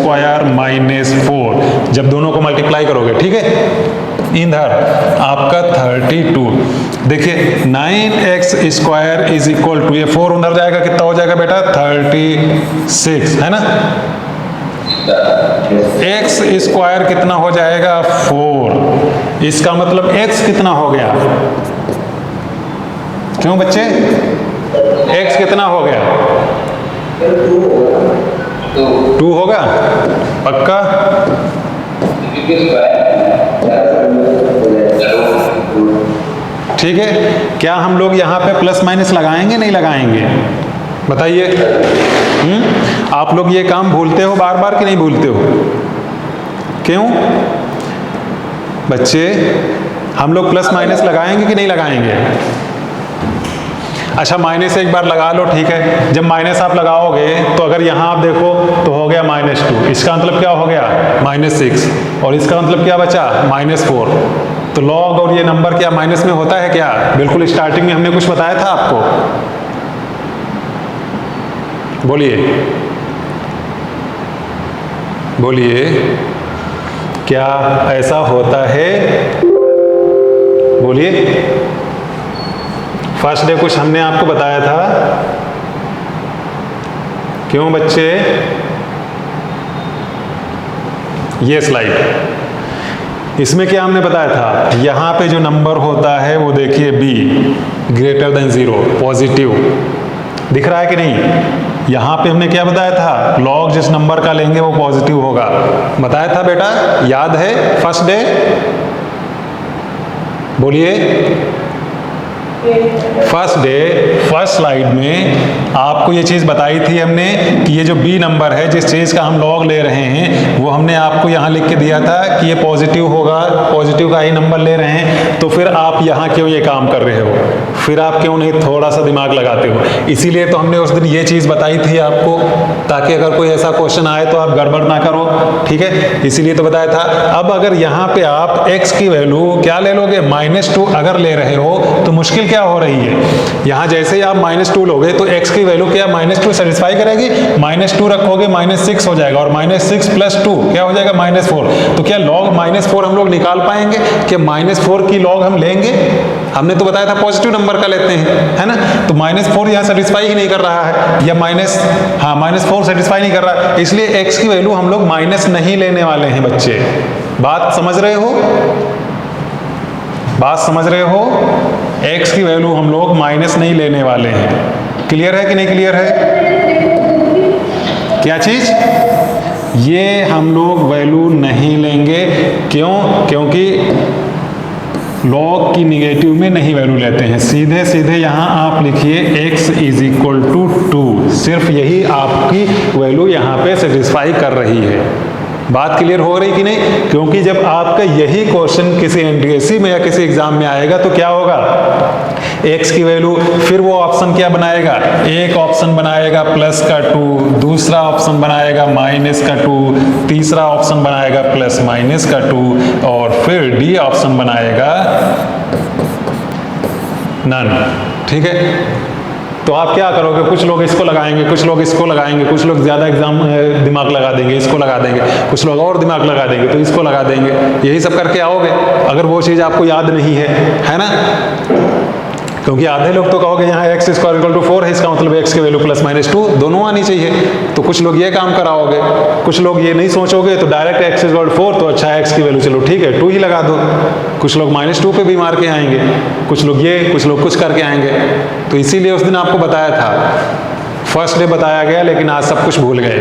- 4, जब दोनों को मल्टीप्लाई करोगे, ठीक है। इधर आपका 32, देखिए 9x² इज इक्वल टू, ये 4 उधर जाएगा, कितना हो जाएगा बेटा? 36, है ना। x² कितना हो जाएगा? 4। इसका मतलब x कितना हो गया? क्यों बच्चे? x कितना हो गया? 2 होगा पक्का? ठीक है। क्या हम लोग यहाँ पे प्लस माइनस लगाएंगे नहीं लगाएंगे? बताइए। आप लोग ये काम भूलते हो बार बार कि नहीं भूलते हो? क्यों बच्चे? हम लोग प्लस माइनस लगाएंगे कि नहीं लगाएंगे? अच्छा माइनस एक बार लगा लो, ठीक है। जब माइनस आप लगाओगे तो अगर यहाँ आप देखो तो हो गया -2, इसका मतलब क्या हो गया? -6, और इसका मतलब क्या बचा? -4। तो लॉग और ये नंबर क्या माइनस में होता है क्या? बिल्कुल स्टार्टिंग में हमने कुछ बताया था आपको, बोलिए बोलिए, क्या ऐसा होता है? बोलिए। फर्स्ट डे कुछ हमने आपको बताया था, क्यों बच्चे? ये स्लाइड, इसमें क्या हमने बताया था? यहां पे जो नंबर होता है वो देखिए b > 0, पॉजिटिव, दिख रहा है कि नहीं? यहां पे हमने क्या बताया था? लॉग जिस नंबर का लेंगे वो पॉजिटिव होगा, बताया था बेटा, याद है फर्स्ट डे? बोलिए। फर्स्ट स्लाइड में आपको ये चीज़ बताई थी हमने कि ये जो बी नंबर है जिस चीज़ का हम लॉग ले रहे हैं वो हमने आपको यहाँ लिख के दिया था कि ये पॉजिटिव होगा, पॉजिटिव का ही नंबर ले रहे हैं। तो फिर आप यहाँ क्यों ये काम कर रहे हो, फिर आप क्यों नहीं थोड़ा सा दिमाग लगाते हो? इसीलिए तो हमने उस दिन ये चीज़ बताई थी आपको, ताकि अगर कोई ऐसा क्वेश्चन आए तो आप गड़बड़ ना करो, ठीक है, इसीलिए तो बताया था। अब अगर यहाँ पे आप x की वैल्यू क्या ले लोगे, -2 अगर ले रहे हो तो मुश्किल क्या हो रही है, यहाँ जैसे ही आप -2 लोगे तो x की वैल्यू क्या -2 सेटिस्फाई करेगी, -2 रखोगे -6 हो जाएगा, और -6 + 2 क्या हो जाएगा -4। तो क्या log -4 हम लोग निकाल पाएंगे, क्या -4 की log हम लेंगे? हमने तो बताया था पॉजिटिव नंबर का लेते हैं, है ना। तो -4 यहाँ सेटिस्फाई ही नहीं कर रहा है, या -4 सेटिस्फाई नहीं कर रहा है, इसलिए x की वैल्यू हम लोग माइनस नहीं लेने वाले हैं बच्चे। बात समझ रहे हो, बात समझ रहे हो? x की वैल्यू हम लोग माइनस नहीं लेने वाले हैं। क्लियर है कि नहीं क्लियर है? क्या चीज? ये हम लोग वैल्यू नहीं लेंगे, क्यों? क्योंकि लॉग की निगेटिव में नहीं वैल्यू लेते हैं। सीधे सीधे यहाँ आप लिखिए x = 2, सिर्फ यही आपकी वैल्यू यहाँ पे सेटिस्फाई कर रही है। बात क्लियर हो रही कि नहीं? क्योंकि जब आपका यही क्वेश्चन किसी एनटीएससी में या किसी एग्जाम में आएगा तो क्या होगा, x की वैल्यू, फिर वो ऑप्शन क्या बनाएगा, एक ऑप्शन बनाएगा +2, दूसरा ऑप्शन बनाएगा -2, तीसरा ऑप्शन बनाएगा +-2, और फिर डी ऑप्शन बनाएगा नन। ठीक है, तो आप क्या करोगे, कुछ लोग इसको लगाएंगे, कुछ लोग इसको लगाएंगे, कुछ लोग ज़्यादा दिमाग लगा देंगे, इसको लगा देंगे, कुछ लोग और दिमाग लगा देंगे तो इसको लगा देंगे, यही सब करके आओगे अगर वो चीज़ आपको याद नहीं है ना। क्योंकि आधे लोग तो कहोगे यहाँ x² = 4 है, इसका मतलब x की वैल्यू +-2 दोनों आनी चाहिए, तो कुछ लोग ये काम कराओगे, कुछ लोग ये नहीं सोचोगे तो डायरेक्ट x = 4, तो अच्छा x की वैल्यू चलो ठीक है 2 ही लगा दो। कुछ लोग -2 पे भी मार के आएंगे, कुछ लोग ये, कुछ लोग कुछ करके आएंगे। तो इसीलिए उस दिन आपको बताया था, फर्स्ट डे बताया गया, लेकिन आज सब कुछ भूल गए।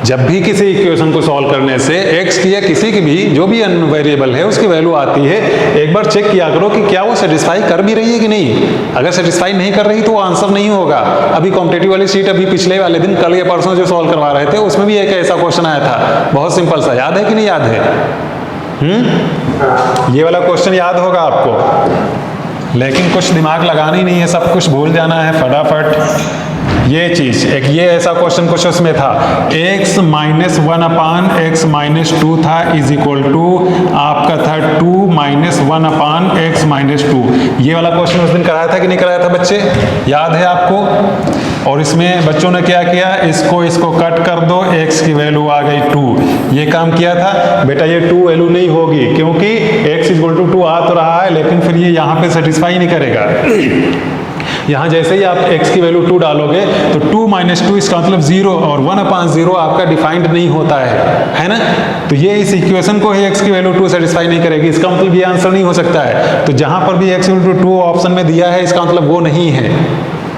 जब भी किसी इक्वेशन को सॉल्व करने से x की या किसी की भी जो भी वेरिएबल है उसकी वैल्यू आती है, एक बार चेक किया करो कि क्या वो सेटिस्फाई कर भी रही है कि नहीं। अगर सेटिस्फाई नहीं कर रही तो वो आंसर नहीं होगा। अभी कॉम्पिटिटिव वाली शीट अभी पिछले वाले दिन, कल या परसों जो सॉल्व करवा रहे थे, उसमें भी एक ऐसा क्वेश्चन आया था, बहुत सिंपल सा, याद है कि नहीं याद है? ये वाला क्वेश्चन याद होगा आपको, लेकिन कुछ दिमाग लगाना ही नहीं है, सब कुछ भूल जाना है फटाफट। ये चीज एक, ये ऐसा क्वेश्चन कुछ उसमें था, x - 1/x - 2 था = आपका था 2 - 1/x - 2। ये वाला क्वेश्चन उस दिन कराया था कि नहीं कराया था बच्चे, याद है आपको? और इसमें बच्चों ने क्या किया, इसको कट कर दो, x की वैल्यू आ गई 2, ये काम किया था। बेटा ये 2 वैल्यू नहीं होगी, क्योंकि x = 2 आ तो रहा है, लेकिन फिर ये यहाँ पे सेटिस्फाई नहीं करेगा। यहाँ जैसे ही आप x की वैल्यू 2 डालोगे तो 2 - 2 इसका मतलब 0, और 1/0 आपका डिफाइंड नहीं होता है ना। तो ये इस इक्वेशन को ही x की वैल्यू 2 सेटिस्फाई नहीं करेगी, इसका मतलब ये आंसर नहीं हो सकता है। तो जहां पर भी x = 2 ऑप्शन में दिया है, इसका मतलब वो नहीं है।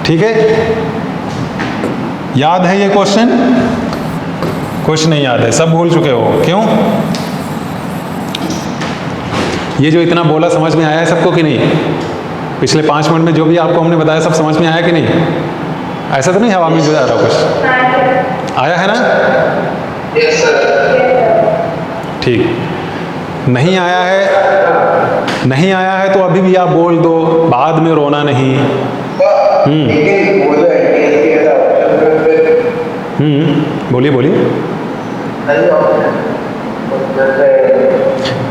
ठीक है, याद है ये क्वेश्चन? कुछ नहीं याद है, सब भूल चुके हो, क्यों? ये जो इतना बोला समझ में आया है सबको कि नहीं? पिछले 5 मिनट में जो भी आपको हमने बताया सब समझ में आया कि नहीं? ऐसा तो नहीं हवा में जो आ रहा कुछ आया है ना? Yes sir. ठीक, नहीं आया है, नहीं आया है तो अभी भी आप बोल दो, बाद में रोना नहीं। बोलिए बोलिए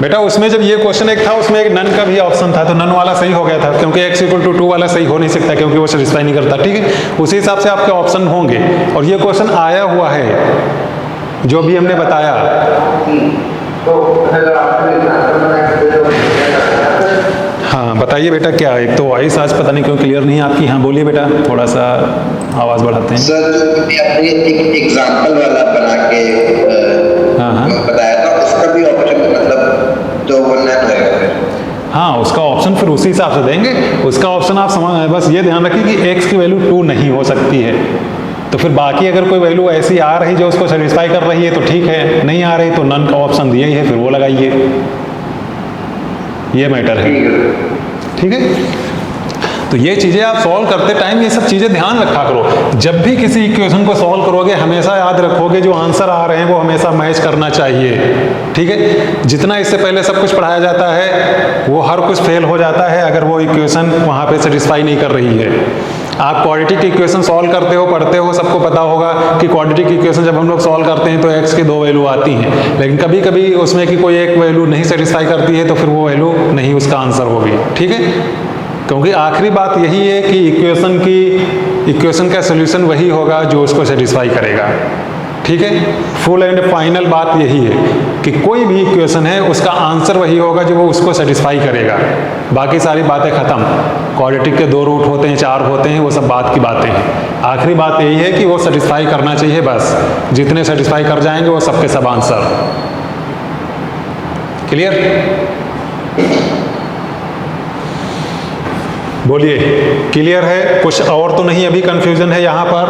बेटा, उसमें जब ये क्वेश्चन एक था उसमें एक नन का भी ऑप्शन था, तो नन वाला सही हो गया था, क्योंकि x = 2 वाला सही हो नहीं सकता, क्योंकि वो सेटिस्फाई नहीं करता। ठीक है, उसी हिसाब से आपके ऑप्शन होंगे, और ये क्वेश्चन आया हुआ है जो भी हमने बताया। हाँ बताइए बेटा, क्या एक तो वॉइस आज पता नहीं क्यों क्लियर नहीं आपकी। हाँ बोलिए बेटा, थोड़ा सा आवाज़ बढ़ाते हैं। सर आपने एक एग्जाम्पल वाला बना के बताया था, उसका भी ऑप्शन मतलब जो बनना है। हाँ, उसका ऑप्शन फिर उसी हिसाब से देंगे। उसका ऑप्शन आप समझ, बस ये ध्यान रखिए कि x की वैल्यू 2 नहीं हो सकती है, तो फिर बाकी अगर कोई वैल्यू ऐसी आ रही जो उसको सेटिस्फाई कर रही है तो ठीक है, नहीं आ रही तो नन का ऑप्शन दिया ही है, फिर वो लगाइए। ये मैटर है। ठीक है। तो ये चीज़ें आप सॉल्व करते टाइम ये सब चीज़ें ध्यान रखा करो। जब भी किसी इक्वेशन को सॉल्व करोगे हमेशा याद रखोगे जो आंसर आ रहे हैं वो हमेशा मैच करना चाहिए, ठीक है। जितना इससे पहले सब कुछ पढ़ाया जाता है वो हर कुछ फेल हो जाता है अगर वो इक्वेशन वहाँ पे सेटिस्फाई नहीं कर रही है। आप क्वाड्रेटिक इक्वेशन सॉल्व करते हो, पढ़ते हो, सबको पता होगा कि क्वाड्रेटिक इक्वेशन जब हम लोग सॉल्व करते हैं तो x की 2 वैल्यू आती हैं, लेकिन कभी कभी उसमें की कोई एक वैल्यू नहीं सेटिस्फाई करती है तो फिर वो वैल्यू नहीं उसका आंसर होगी, ठीक है। क्योंकि आखिरी बात यही है कि इक्वेशन का सोल्यूशन वही होगा जो उसको सेटिस्फाई करेगा, ठीक है। फुल एंड फाइनल बात यही है कि कोई भी इक्वेशन है उसका आंसर वही होगा जो वो उसको सेटिस्फाई करेगा। बाकी सारी बातें खत्म। क्वाड्रेटिक के 2 रूट होते हैं, 4 होते हैं, वो सब बात की बातें हैं। आखिरी बात यही है कि वो सेटिस्फाई करना चाहिए, बस। जितने सेटिस्फाई कर जाएंगे वो सबके सब आंसर। क्लियर? बोलिए, क्लियर है? कुछ और तो नहीं अभी कंफ्यूजन है यहाँ पर?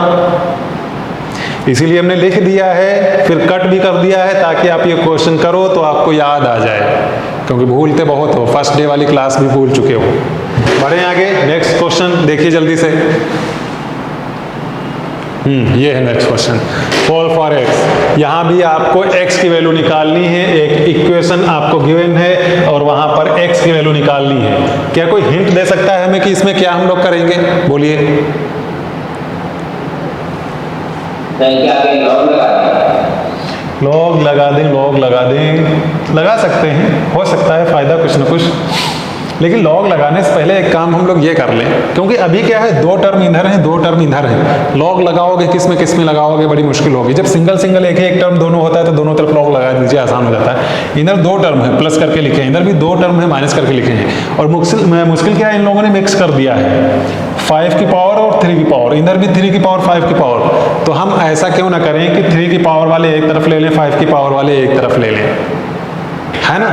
इसीलिए हमने लिख दिया है, फिर कट भी कर दिया है ताकि आप ये क्वेश्चन करो तो आपको याद आ जाए, क्योंकि भूलते बहुत हो। फर्स्ट डे वाली क्लास भी भूल चुके हो। बढ़े आगे, नेक्स्ट क्वेश्चन देखिए जल्दी से। ये है next question. Solve for x। यहाँ भी आपको x की वैल्यू निकालनी है। एक इक्वेशन आपको गिवन है और वहां पर x की वैल्यू निकालनी है। क्या कोई हिंट दे सकता है हमें कि इसमें क्या हम लोग करेंगे? बोलिए। लॉग लगा दें, लॉग लगा दें, लगा सकते हैं, हो सकता है फायदा कुछ ना कुछ। लेकिन लॉग लगाने से पहले एक काम हम लोग ये कर लें, क्योंकि अभी क्या है 2 टर्म इधर हैं, 2 टर्म इधर हैं। लॉग लगाओगे किस में लगाओगे, बड़ी मुश्किल होगी। जब सिंगल सिंगल एक टर्म दोनों होता है तो दोनों तरफ लॉग लगा दीजिए, आसान हो जाता है। इधर 2 टर्म है, प्लस करके लिखे हैं, इधर भी 2 टर्म है, माइनस करके लिखे हैं। और मुश्किल क्या है, इन लोगों ने मिक्स कर दिया है 5 की पावर और 3 की पावर। इधर भी 3 की पावर 5 की पावर। तो हम ऐसा क्यों ना करें कि 3 की पावर वाले एक तरफ ले लें, 5 की पावर वाले एक तरफ ले लें, है ना।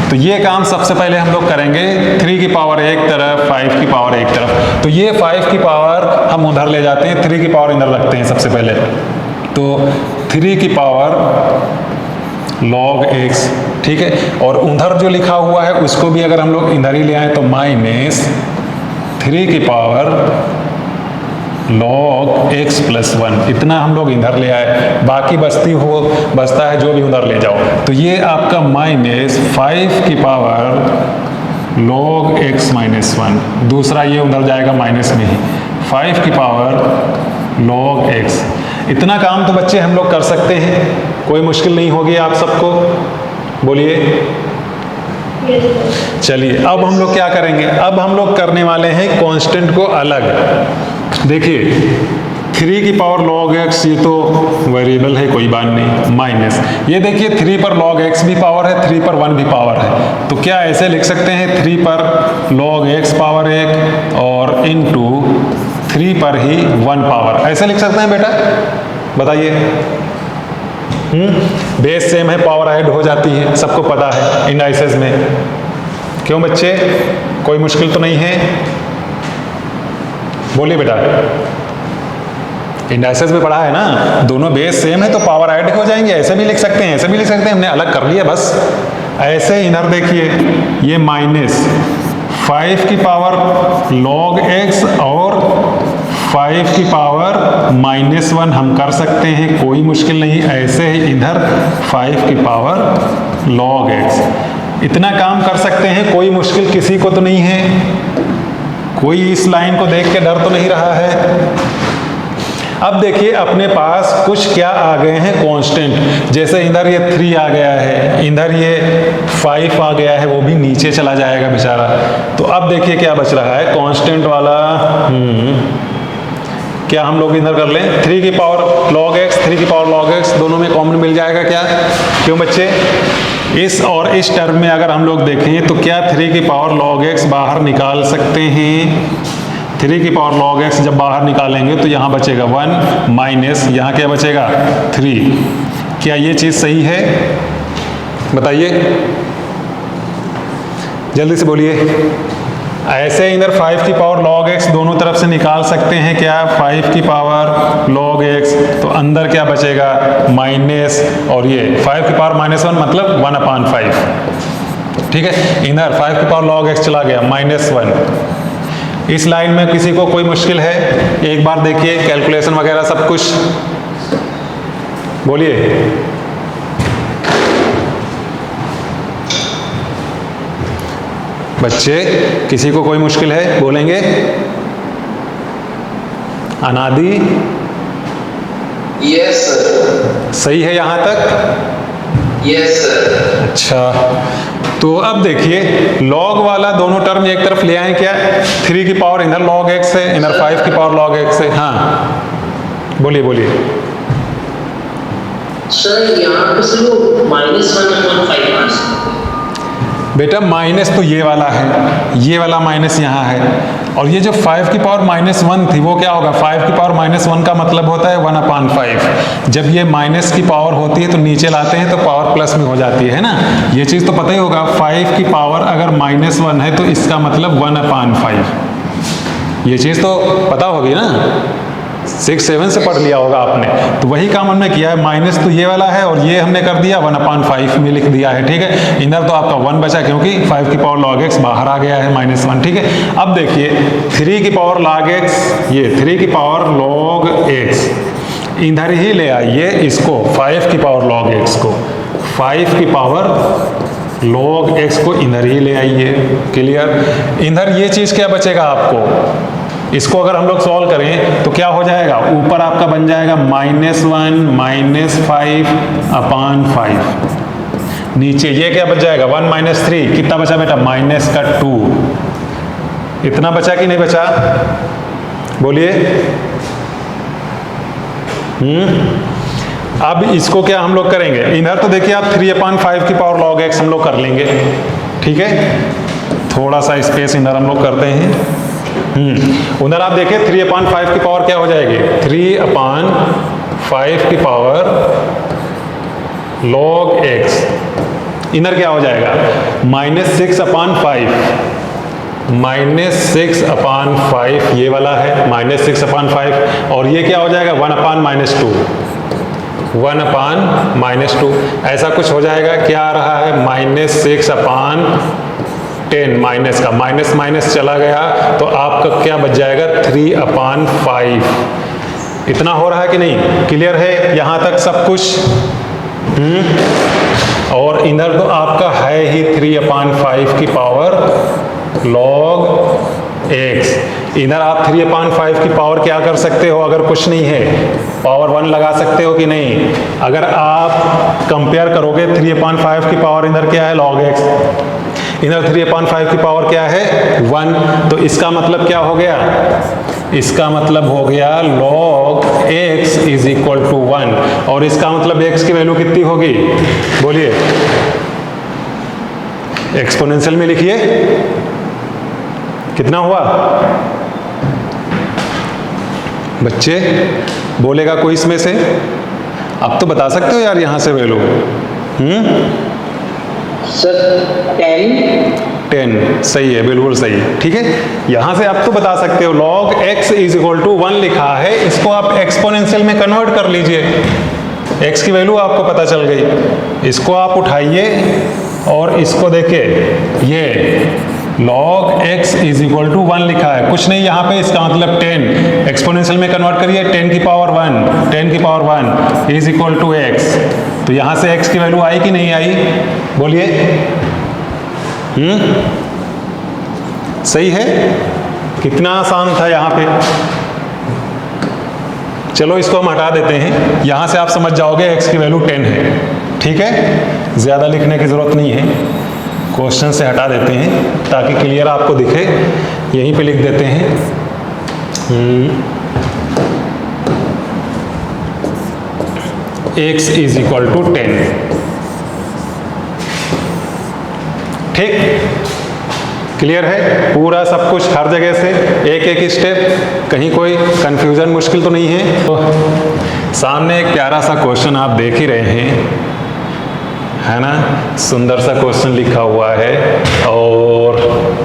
तो ये काम सबसे पहले हम लोग करेंगे। 3 की पावर एक तरफ, 5 की पावर एक तरफ। तो ये 5 की पावर हम उधर ले जाते हैं, 3 की पावर इधर रखते हैं सबसे पहले। तो 3 की पावर log x, ठीक है। और उधर जो लिखा हुआ है उसको भी अगर हम लोग इधर ही ले आए तो माइनस 3 की पावर log x प्लस 1, इतना हम लोग इधर ले आए। बाकी बचता है जो भी उधर ले जाओ। तो ये आपका माइनस 5 की पावर log x माइनस 1, दूसरा ये उधर जाएगा माइनस में ही 5 की पावर log x। इतना काम तो बच्चे हम लोग कर सकते हैं, कोई मुश्किल नहीं होगी आप सबको। बोलिए। चलिए अब हम लोग क्या करेंगे, अब हम लोग करने वाले हैं कांस्टेंट को अलग। देखिए 3 की पावर log x, ये तो वेरिएबल है, कोई बात नहीं, माइनस ये देखिए 3 पर log x भी पावर है, 3 पर 1 भी पावर है। तो क्या ऐसे लिख सकते हैं 3 पर log x पावर 1 और इनटू 3 पर ही 1 पावर, ऐसे लिख सकते हैं बेटा? बताइए। बेस सेम है, पावर ऐड हो जाती है, सबको पता है इंडाइसेस में। क्यों बच्चे, कोई मुश्किल तो नहीं है? बोलिए बेटा। इंडाइसेस में पढ़ा है ना, दोनों बेस सेम है तो पावर ऐड हो जाएंगे। ऐसे भी लिख सकते हैं, ऐसे भी लिख सकते हैं, हमने अलग कर लिया बस। ऐसे इधर देखिए ये माइनस 5 की पावर log x और 5 की पावर माइनस 1 हम कर सकते हैं, कोई मुश्किल नहीं। ऐसे ही इधर 5 की पावर log x, इतना काम कर सकते हैं, कोई मुश्किल किसी को तो नहीं है। कोई इस लाइन को देख के डर तो नहीं रहा है। अब देखिए अपने पास कुछ क्या आ गए हैं कांस्टेंट, जैसे इधर ये 3 आ गया है, इधर ये 5 आ गया है, वो भी नीचे चला जाएगा बेचारा। तो अब देखिए क्या बच रहा है कांस्टेंट वाला। क्या हम लोग इधर कर लें 3 की पावर log x, 3 की पावर log x, दोनों में कॉमन मिल जाएगा क्या? क्यों बच्चे? इस और इस टर्म में अगर हम लोग देखें तो क्या 3 की पावर log x बाहर निकाल सकते हैं? 3 की पावर log x जब बाहर निकालेंगे तो यहाँ बचेगा 1 माइनस यहाँ क्या बचेगा 3। क्या ये चीज़ सही है? बताइए जल्दी से बोलिए। ऐसे इधर 5 की पावर log x दोनों तरफ से निकाल सकते हैं क्या? 5 की पावर log x, तो अंदर क्या बचेगा माइनस, और ये 5 की पावर -1 मतलब 1/5। ठीक है। इधर 5 की पावर log x चला गया -1। इस लाइन में किसी को कोई मुश्किल है? एक बार देखिए कैलकुलेशन वगैरह सब कुछ, बोलिए। बच्चे किसी को कोई मुश्किल है? बोलेंगे। अनादि? Yes sir. सही है यहाँ तक? Yes sir. अच्छा, तो अब देखिए log वाला दोनों टर्म एक तरफ ले आए क्या? 3 की पावर इधर log x है, इधर 5 की पावर log x है। हाँ बोलिए बोलिए। सर यहाँ पे सिर्फ -1/5 बेटा माइनस तो ये वाला है, ये वाला माइनस यहाँ है, और ये जो 5 की पावर -1 थी वो क्या होगा? 5 की पावर -1 का मतलब होता है 1/5। जब ये माइनस की पावर होती है तो नीचे लाते हैं तो पावर प्लस में हो जाती है ना। ये चीज़ तो पता ही होगा, 5 की पावर अगर -1 है तो इसका मतलब 1/5। ये चीज़ तो पता होगी ना, 6-7 से पढ़ लिया होगा आपने। तो वही काम हमने किया है, माइनस तो ये वाला है और ये हमने कर दिया 1/5 में लिख दिया है। ठीक है, इधर तो आपका 1 बचा क्योंकि 5 की पावर log x बाहर आ गया है -1। ठीक है, अब देखिए 3 की पावर log x, ये 3 की पावर log x इधर ही ले आइए इसको, 5 की पावर log x को, 5 की पावर log x को इधर ही ले आइए। क्लियर? इधर ये चीज़ क्या बचेगा आपको? इसको अगर हम लोग सॉल्व करें तो क्या हो जाएगा? ऊपर आपका बन जाएगा -1 -5/5। नीचे ये क्या बच जाएगा? 1 - 3 कितना बचा बेटा? -2। इतना बचा कि नहीं बचा? बोलिए। अब इसको क्या हम लोग करेंगे? इधर तो देखिए आप 3/5 की पावर log x हम लोग कर लेंगे। ठीक है, थोड़ा सा स्पेस इधर हम लोग करते हैं। उधर आप देखिए 3/5 की पावर क्या हो जाएगी? 3/5 की पावर log x, इधर क्या हो जाएगा? -6/5। -6/5 ये वाला है, -6/5, और ये क्या हो जाएगा? 1/-2। 1/-2 ऐसा कुछ हो जाएगा। क्या आ रहा है? -6/10, माइनस का माइनस माइनस चला गया तो आपका क्या बच जाएगा? 3/5। इतना हो रहा है कि नहीं? क्लियर है यहाँ तक सब कुछ? और इधर तो आपका है ही 3/5 की पावर log x। इधर आप 3/5 की पावर क्या कर सकते हो? अगर कुछ नहीं है पावर 1 लगा सकते हो कि नहीं? अगर आप कंपेयर करोगे 3/5 की पावर इधर क्या है? log x। इधर 3/5 की पावर क्या है? 1। तो इसका मतलब क्या हो गया? इसका मतलब हो गया log x = 1। और इसका मतलब x की वैल्यू कितनी होगी? बोलिए। एक्सपोनेंशियल में लिखिए, कितना हुआ? बच्चे बोलेगा कोई इसमें से? अब तो बता सकते हो यार यहाँ से वैल्यू। सर 10 सही है, बिल्कुल सही। ठीक है, यहां से आप तो बता सकते हो log x = 1 लिखा है, इसको आप एक्सपोनेंशियल में कन्वर्ट कर लीजिए, x की वैल्यू आपको पता चल गई। इसको आप उठाइए और इसको देखिए, ये log x = 1 लिखा है, कुछ नहीं यहाँ पे, इसका मतलब 10 एक्सपोनेंशियल में कन्वर्ट करिए, 10 की पावर 1 = x। तो यहाँ से x की वैल्यू आई कि नहीं आई? बोलिए। सही है? कितना आसान था यहाँ पे। चलो इसको हम हटा देते हैं, यहाँ से आप समझ जाओगे x की वैल्यू 10 है। ठीक है, ज़्यादा लिखने की ज़रूरत नहीं है, क्वेश्चन से हटा देते हैं ताकि क्लियर आपको दिखे। यहीं पे लिख देते हैं x = 10। ठीक, क्लियर है पूरा सब कुछ, हर जगह से एक एक स्टेप, कहीं कोई कंफ्यूजन मुश्किल तो नहीं है। तो सामने एक प्यारा सा क्वेश्चन आप देख ही रहे हैं, है ना? सुंदर सा क्वेश्चन लिखा हुआ है, और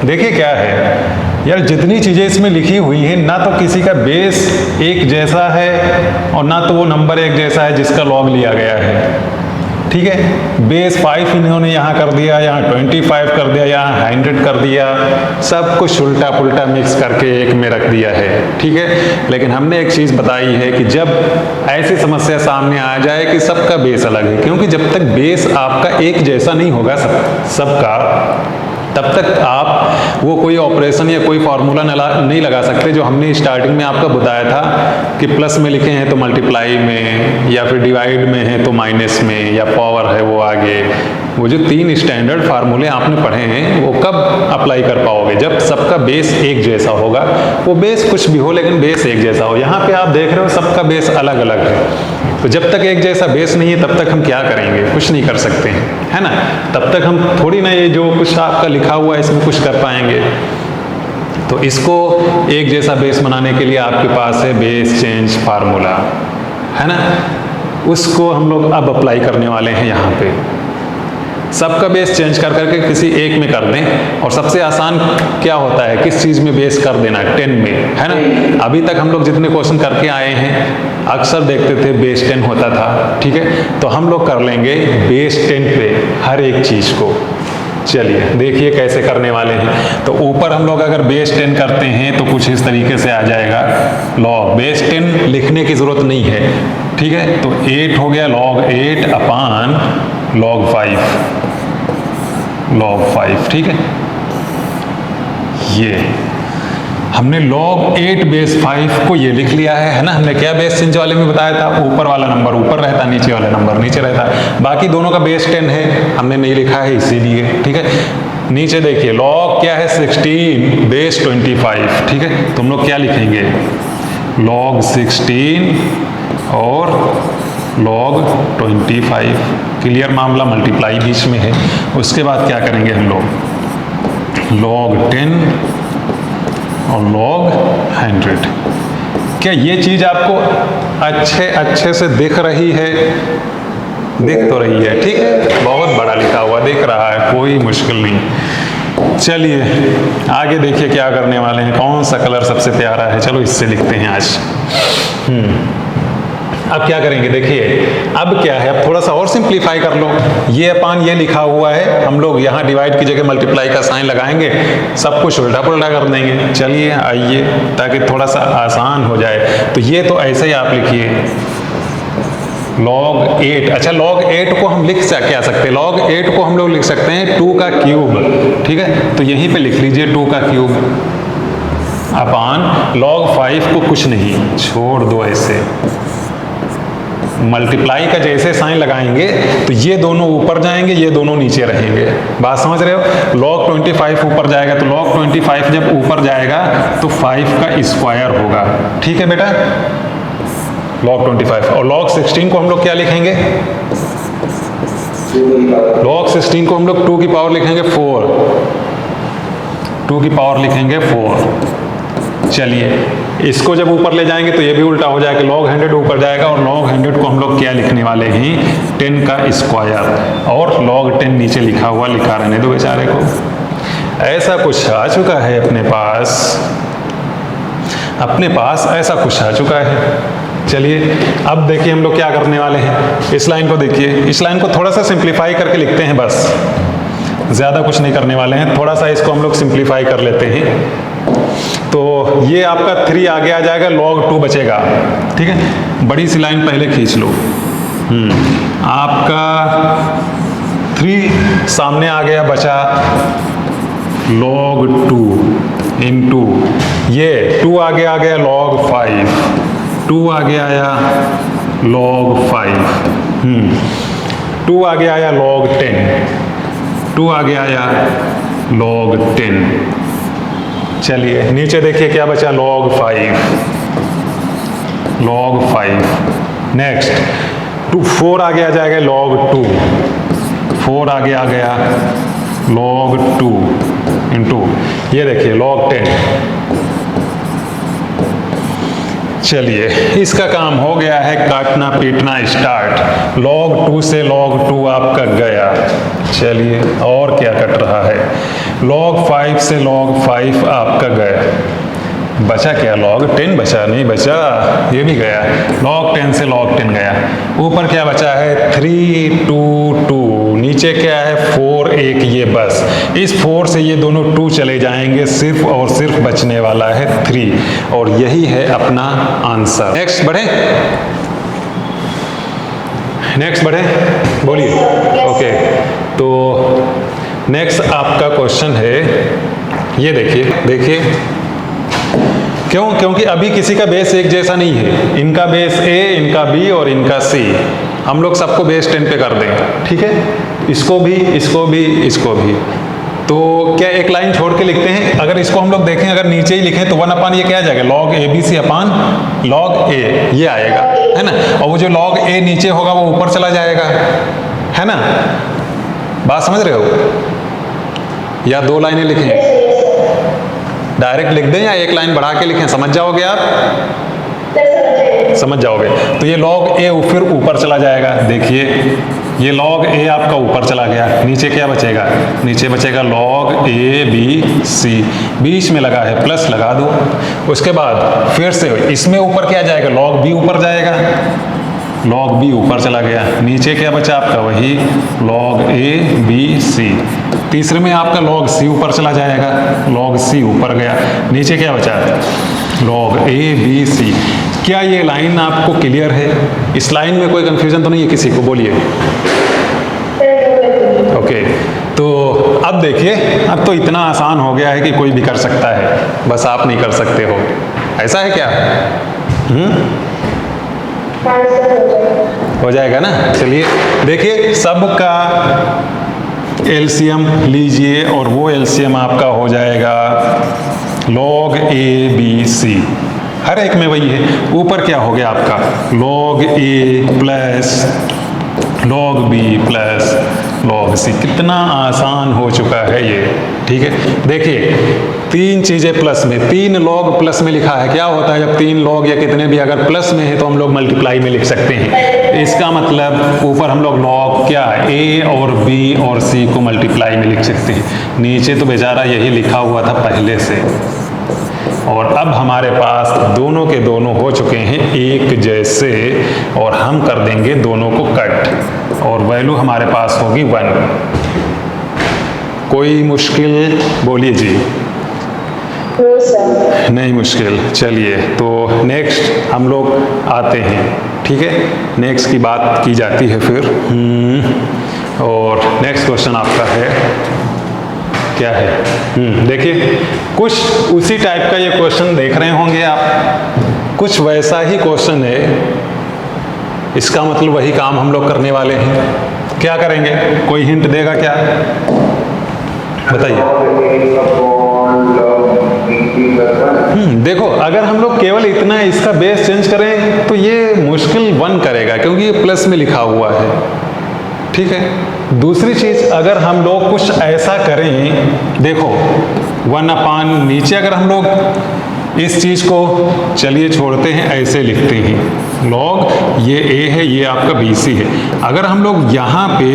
देखिए क्या है यार, जितनी चीज़ें इसमें लिखी हुई हैं ना तो किसी का बेस एक जैसा है और ना तो वो नंबर एक जैसा है जिसका लॉग लिया गया है। ठीक है। बेस 5 इन्होंने यहाँ कर दिया, यहाँ 25 कर दिया, यहाँ 100 कर दिया, सब कुछ उल्टा पुल्टा मिक्स करके एक में रख दिया है, ठीक है। लेकिन हमने एक चीज़ बताई है कि जब ऐसी समस्या सामने आ जाए कि सबका बेस अलग है, क्योंकि जब तक बेस आपका एक जैसा नहीं होगा सबका, तब तक आप वो कोई ऑपरेशन या कोई फार्मूला नहीं लगा सकते जो हमने स्टार्टिंग में आपका बताया था कि प्लस में लिखे हैं तो मल्टीप्लाई में, या फिर डिवाइड में है तो माइनस में, या पावर है वो आगे। वो जो 3 स्टैंडर्ड फार्मूले आपने पढ़े हैं वो कब अप्लाई कर पाओगे? जब सबका बेस एक जैसा होगा। वो बेस कुछ भी हो लेकिन बेस एक जैसा हो। यहाँ पे आप देख रहे हो सबका बेस अलग अलग है, तो जब तक एक जैसा बेस नहीं है तब तक हम क्या करेंगे? कुछ नहीं कर सकते हैं, है ना। तब तक हम थोड़ी ना ये जो कुछ आपका लिखा हुआ है इसमें कुछ कर पाएंगे। तो इसको एक जैसा बेस बनाने के लिए आपके पास है बेस चेंज फार्मूला, है ना। उसको हम लोग अब अप्लाई करने वाले हैं यहाँ पे। सबका बेस चेंज कर करके किसी एक में कर दें। और सबसे आसान क्या होता है, किस चीज़ में बेस कर देना? 10 में, है ना। अभी तक हम लोग जितने क्वेश्चन करके आए हैं अक्सर देखते थे बेस 10 होता था, ठीक है। तो हम लोग कर लेंगे बेस 10 पे हर एक चीज़ को। चलिए देखिए कैसे करने वाले हैं। तो ऊपर हम लोग अगर बेस 10 करते हैं तो कुछ इस तरीके से आ जाएगा लॉग। बेस 10 लिखने की ज़रूरत नहीं है, ठीक है। तो 8 हो गया log 8 अपान log 5, ठीक है। ये हमने log 8 बेस 5 को ये लिख लिया है ना। हमने क्या बेस चेंज वाले में बताया था? ऊपर वाला नंबर ऊपर रहता, नीचे वाला नंबर नीचे रहता। बाकी दोनों का बेस 10 है, हमने नहीं लिखा है इसीलिए, ठीक है। नीचे देखिए log क्या है? 16 बेस 25, ठीक है। तुम लोग क्या लिखेंगे? log 16 और log 25। क्लियर मामला, मल्टीप्लाई बीच में है। उसके बाद क्या करेंगे हम लोग? log 10 और log 100। क्या ये चीज़ आपको अच्छे से दिख रही है? दिख तो रही है, ठीक है। बहुत बड़ा लिखा हुआ दिख रहा है, कोई मुश्किल नहीं। चलिए आगे देखिए क्या करने वाले हैं। कौन सा कलर सबसे प्यारा है? चलो इससे लिखते हैं आज। अब क्या करेंगे? देखिए अब क्या है, अब थोड़ा सा और सिंप्लीफाई कर लो। ये अपान ये लिखा हुआ है, हम लोग यहाँ डिवाइड की जगह मल्टीप्लाई का साइन लगाएंगे, सब कुछ उल्टा पुल्टा कर देंगे। चलिए आइए, ताकि थोड़ा सा आसान हो जाए। तो ये तो ऐसे ही आप लिखिए log 8। अच्छा log 8 को हम लिख क्या सकते हैं? log 8 को हम लोग लिख सकते हैं 2 का क्यूब, ठीक है। तो यहीं पे लिख लीजिए 2 का क्यूब अपान log 5 को कुछ नहीं, छोड़ दो ऐसे। मल्टीप्लाई का जैसे साइन लगाएंगे तो ये दोनों ऊपर जाएंगे, ये दोनों नीचे रहेंगे। बात समझ रहे हो? log 25 ऊपर जाएगा, तो log 25 जब ऊपर जाएगा तो 5 का स्क्वायर होगा, ठीक है बेटा। log 25 और log 16 को हम लोग क्या लिखेंगे? log 16 को हम लोग 2 की पावर लिखेंगे 4, 2 की पावर लिखेंगे 4। चलिए इसको जब ऊपर ले जाएंगे तो ये भी उल्टा हो जाएगा, log 100 ऊपर जाएगा और log 100 को हम लोग क्या लिखने वाले हैं? 10 का स्क्वायर। और log 10 नीचे लिखा हुआ लिखा रहने दो बेचारे को। ऐसा कुछ आ चुका है अपने पास ऐसा कुछ आ चुका है। चलिए अब देखिए हम लोग क्या करने वाले हैं। इस लाइन को देखिए, इस लाइन को थोड़ा सा सिंप्लीफाई करके लिखते हैं, बस ज़्यादा कुछ नहीं करने वाले हैं। थोड़ा सा इसको हम लोग सिंप्लीफाई कर लेते हैं। तो ये आपका 3 आगे आ जाएगा, log 2 बचेगा, ठीक है। बड़ी सी लाइन पहले खींच लो। आपका 3 सामने आ गया, बचा log 2 इंटू ये 2 आगे आ गया log 5, 2 आगे आया log 5, 2 आगे आया log 10, 2 आगे आया log 10। चलिए नीचे देखिए क्या बचा? log 5। नेक्स्ट 4 आगे आ जाएगा log 2, 4 आगे आ गया log 2 इंटू ये देखिए log 10। चलिए इसका काम हो गया है, काटना पीटना स्टार्ट। log 2 से log 2 आपका गया। चलिए और क्या कट रहा है? log 5 से log 5 आपका गया। बचा क्या, log 10 बचा, नहीं बचा, ये भी गया, log 10 से log 10 गया। ऊपर क्या बचा है, 3 2 2, नीचे क्या है 4 1, ये बस इस 4 से ये दोनों 2 चले जाएंगे, सिर्फ और सिर्फ बचने वाला है 3, और यही है अपना आंसर। नेक्स्ट बढ़े, नेक्स्ट बढ़े, बोलिए। ओके, तो नेक्स्ट आपका क्वेश्चन है, ये देखिए, देखिए क्यों, क्योंकि अभी किसी का बेस एक जैसा नहीं है, इनका बेस A, इनका B और इनका C, हम लोग सबको बेस 10 पे कर दें, ठीक है, इसको भी, इसको भी, इसको भी। तो क्या एक लाइन छोड़ के लिखते हैं, अगर इसको हम लोग देखें, अगर नीचे ही लिखें तो 1 अपान ये क्या आ जाएगा, log ABC upon log A, ये आएगा, है ना, और वो जो log A नीचे होगा वो ऊपर चला जाएगा, है ना, बात समझ रहे हो, या 2 लाइनें लिखें, डायरेक्ट लिख दें या एक लाइन बढ़ा के लिखें, समझ जाओगे आप, समझ जाओगे। तो ये log A फिर ऊपर चला जाएगा, देखिए ये log A आपका ऊपर चला गया, नीचे क्या बचेगा, नीचे बचेगा log ABC, बीच में लगा है प्लस, लगा दो। उसके बाद फिर से इसमें ऊपर क्या जाएगा, log B ऊपर जाएगा, log B ऊपर चला गया, नीचे क्या बचा आपका, वही log ABC। तीसरे में आपका log C ऊपर चला जाएगा, log C ऊपर गया, नीचे क्या बचा, log ABC। क्या ये लाइन आपको क्लियर है, इस लाइन में कोई कंफ्यूजन तो नहीं है किसी को, बोलिए। ओके, तो अब देखिए, अब तो इतना आसान हो गया है कि कोई भी कर सकता है, बस आप नहीं कर सकते हो, ऐसा है क्या? हो जाएगा ना, चलिए देखिए, सबका एलसीएम लीजिए और वो एलसीएम आपका हो जाएगा log ABC, हर एक में वही है। ऊपर क्या हो गया आपका, log A plus log B plus log C, कितना आसान हो चुका है ये, ठीक है। देखिए 3 चीजें प्लस में, 3 log प्लस में लिखा है, क्या होता है जब 3 log या कितने भी अगर प्लस में है तो हम लोग मल्टीप्लाई में लिख सकते हैं, इसका मतलब ऊपर हम लोग log क्या A और B और C को मल्टीप्लाई में लिख सकते हैं, नीचे तो बेचारा यही लिखा हुआ था पहले से, और अब हमारे पास दोनों के दोनों हो चुके हैं एक जैसे, और हम कर देंगे दोनों को कट, और वैल्यू हमारे पास होगी 1। कोई मुश्किल, बोलिए जी, नहीं मुश्किल। चलिए तो नेक्स्ट हम लोग आते हैं, ठीक है, नेक्स्ट की बात की जाती है फिर। और नेक्स्ट क्वेश्चन आपका है, क्या है, देखिए कुछ उसी टाइप का ये क्वेश्चन देख रहे होंगे आप, कुछ वैसा ही क्वेश्चन है, इसका मतलब वही काम हम लोग करने वाले हैं। क्या करेंगे, कोई हिंट देगा क्या, बताइए। देखो अगर हम लोग केवल इतना इसका बेस चेंज करें तो ये मुश्किल 1 करेगा, क्योंकि ये प्लस में लिखा हुआ है, ठीक है। दूसरी चीज, अगर हम लोग कुछ ऐसा करें, देखो 1 अपान नीचे अगर हम लोग इस चीज को चलिए छोड़ते हैं, ऐसे लिखते हैं log ये A है, ये आपका BC है, अगर हम लोग यहाँ पे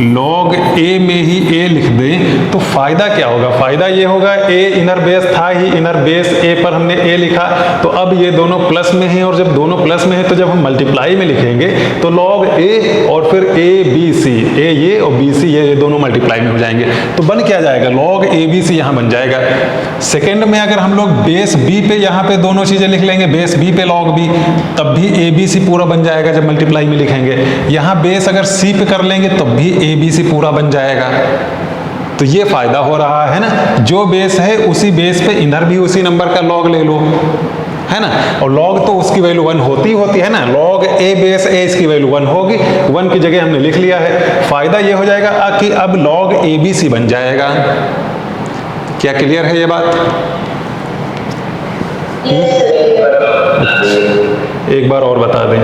log A में ही A लिख दें तो फायदा क्या होगा, फायदा ये होगा A इनर बेस था ही, इनर बेस A पर हमने A लिखा, तो अब ये दोनों प्लस में हैं, और जब दोनों प्लस में है तो जब हम मल्टीप्लाई में लिखेंगे तो log A और फिर ABC, A ये और BC ये दोनों मल्टीप्लाई में हो जाएंगे, तो बन क्या जाएगा, log ABC यहाँ बन जाएगा। सेकेंड में अगर हम लोग बेस B पे यहाँ पे दोनों चीजें लिख लेंगे, बेस B पे log B, तब भी ABC पूरा बन जाएगा जब मल्टीप्लाई में लिखेंगे। यहाँ बेस अगर C पे कर लेंगे तब भी ABC पूरा बन जाएगा। तो ये फायदा हो रहा है ना, जो बेस है उसी बेस पे इनर भी उसी नंबर का log ले लो, है ना, और log तो उसकी वैल्यू 1 होती है ना, log A बेस A इसकी वैल्यू 1 होगी, 1 की जगह हमने लिख लिया है। फायदा ये हो जाएगा कि अब log ABC बन जाएगा। क्या क्लियर है ये बात? एक बार और बता दें,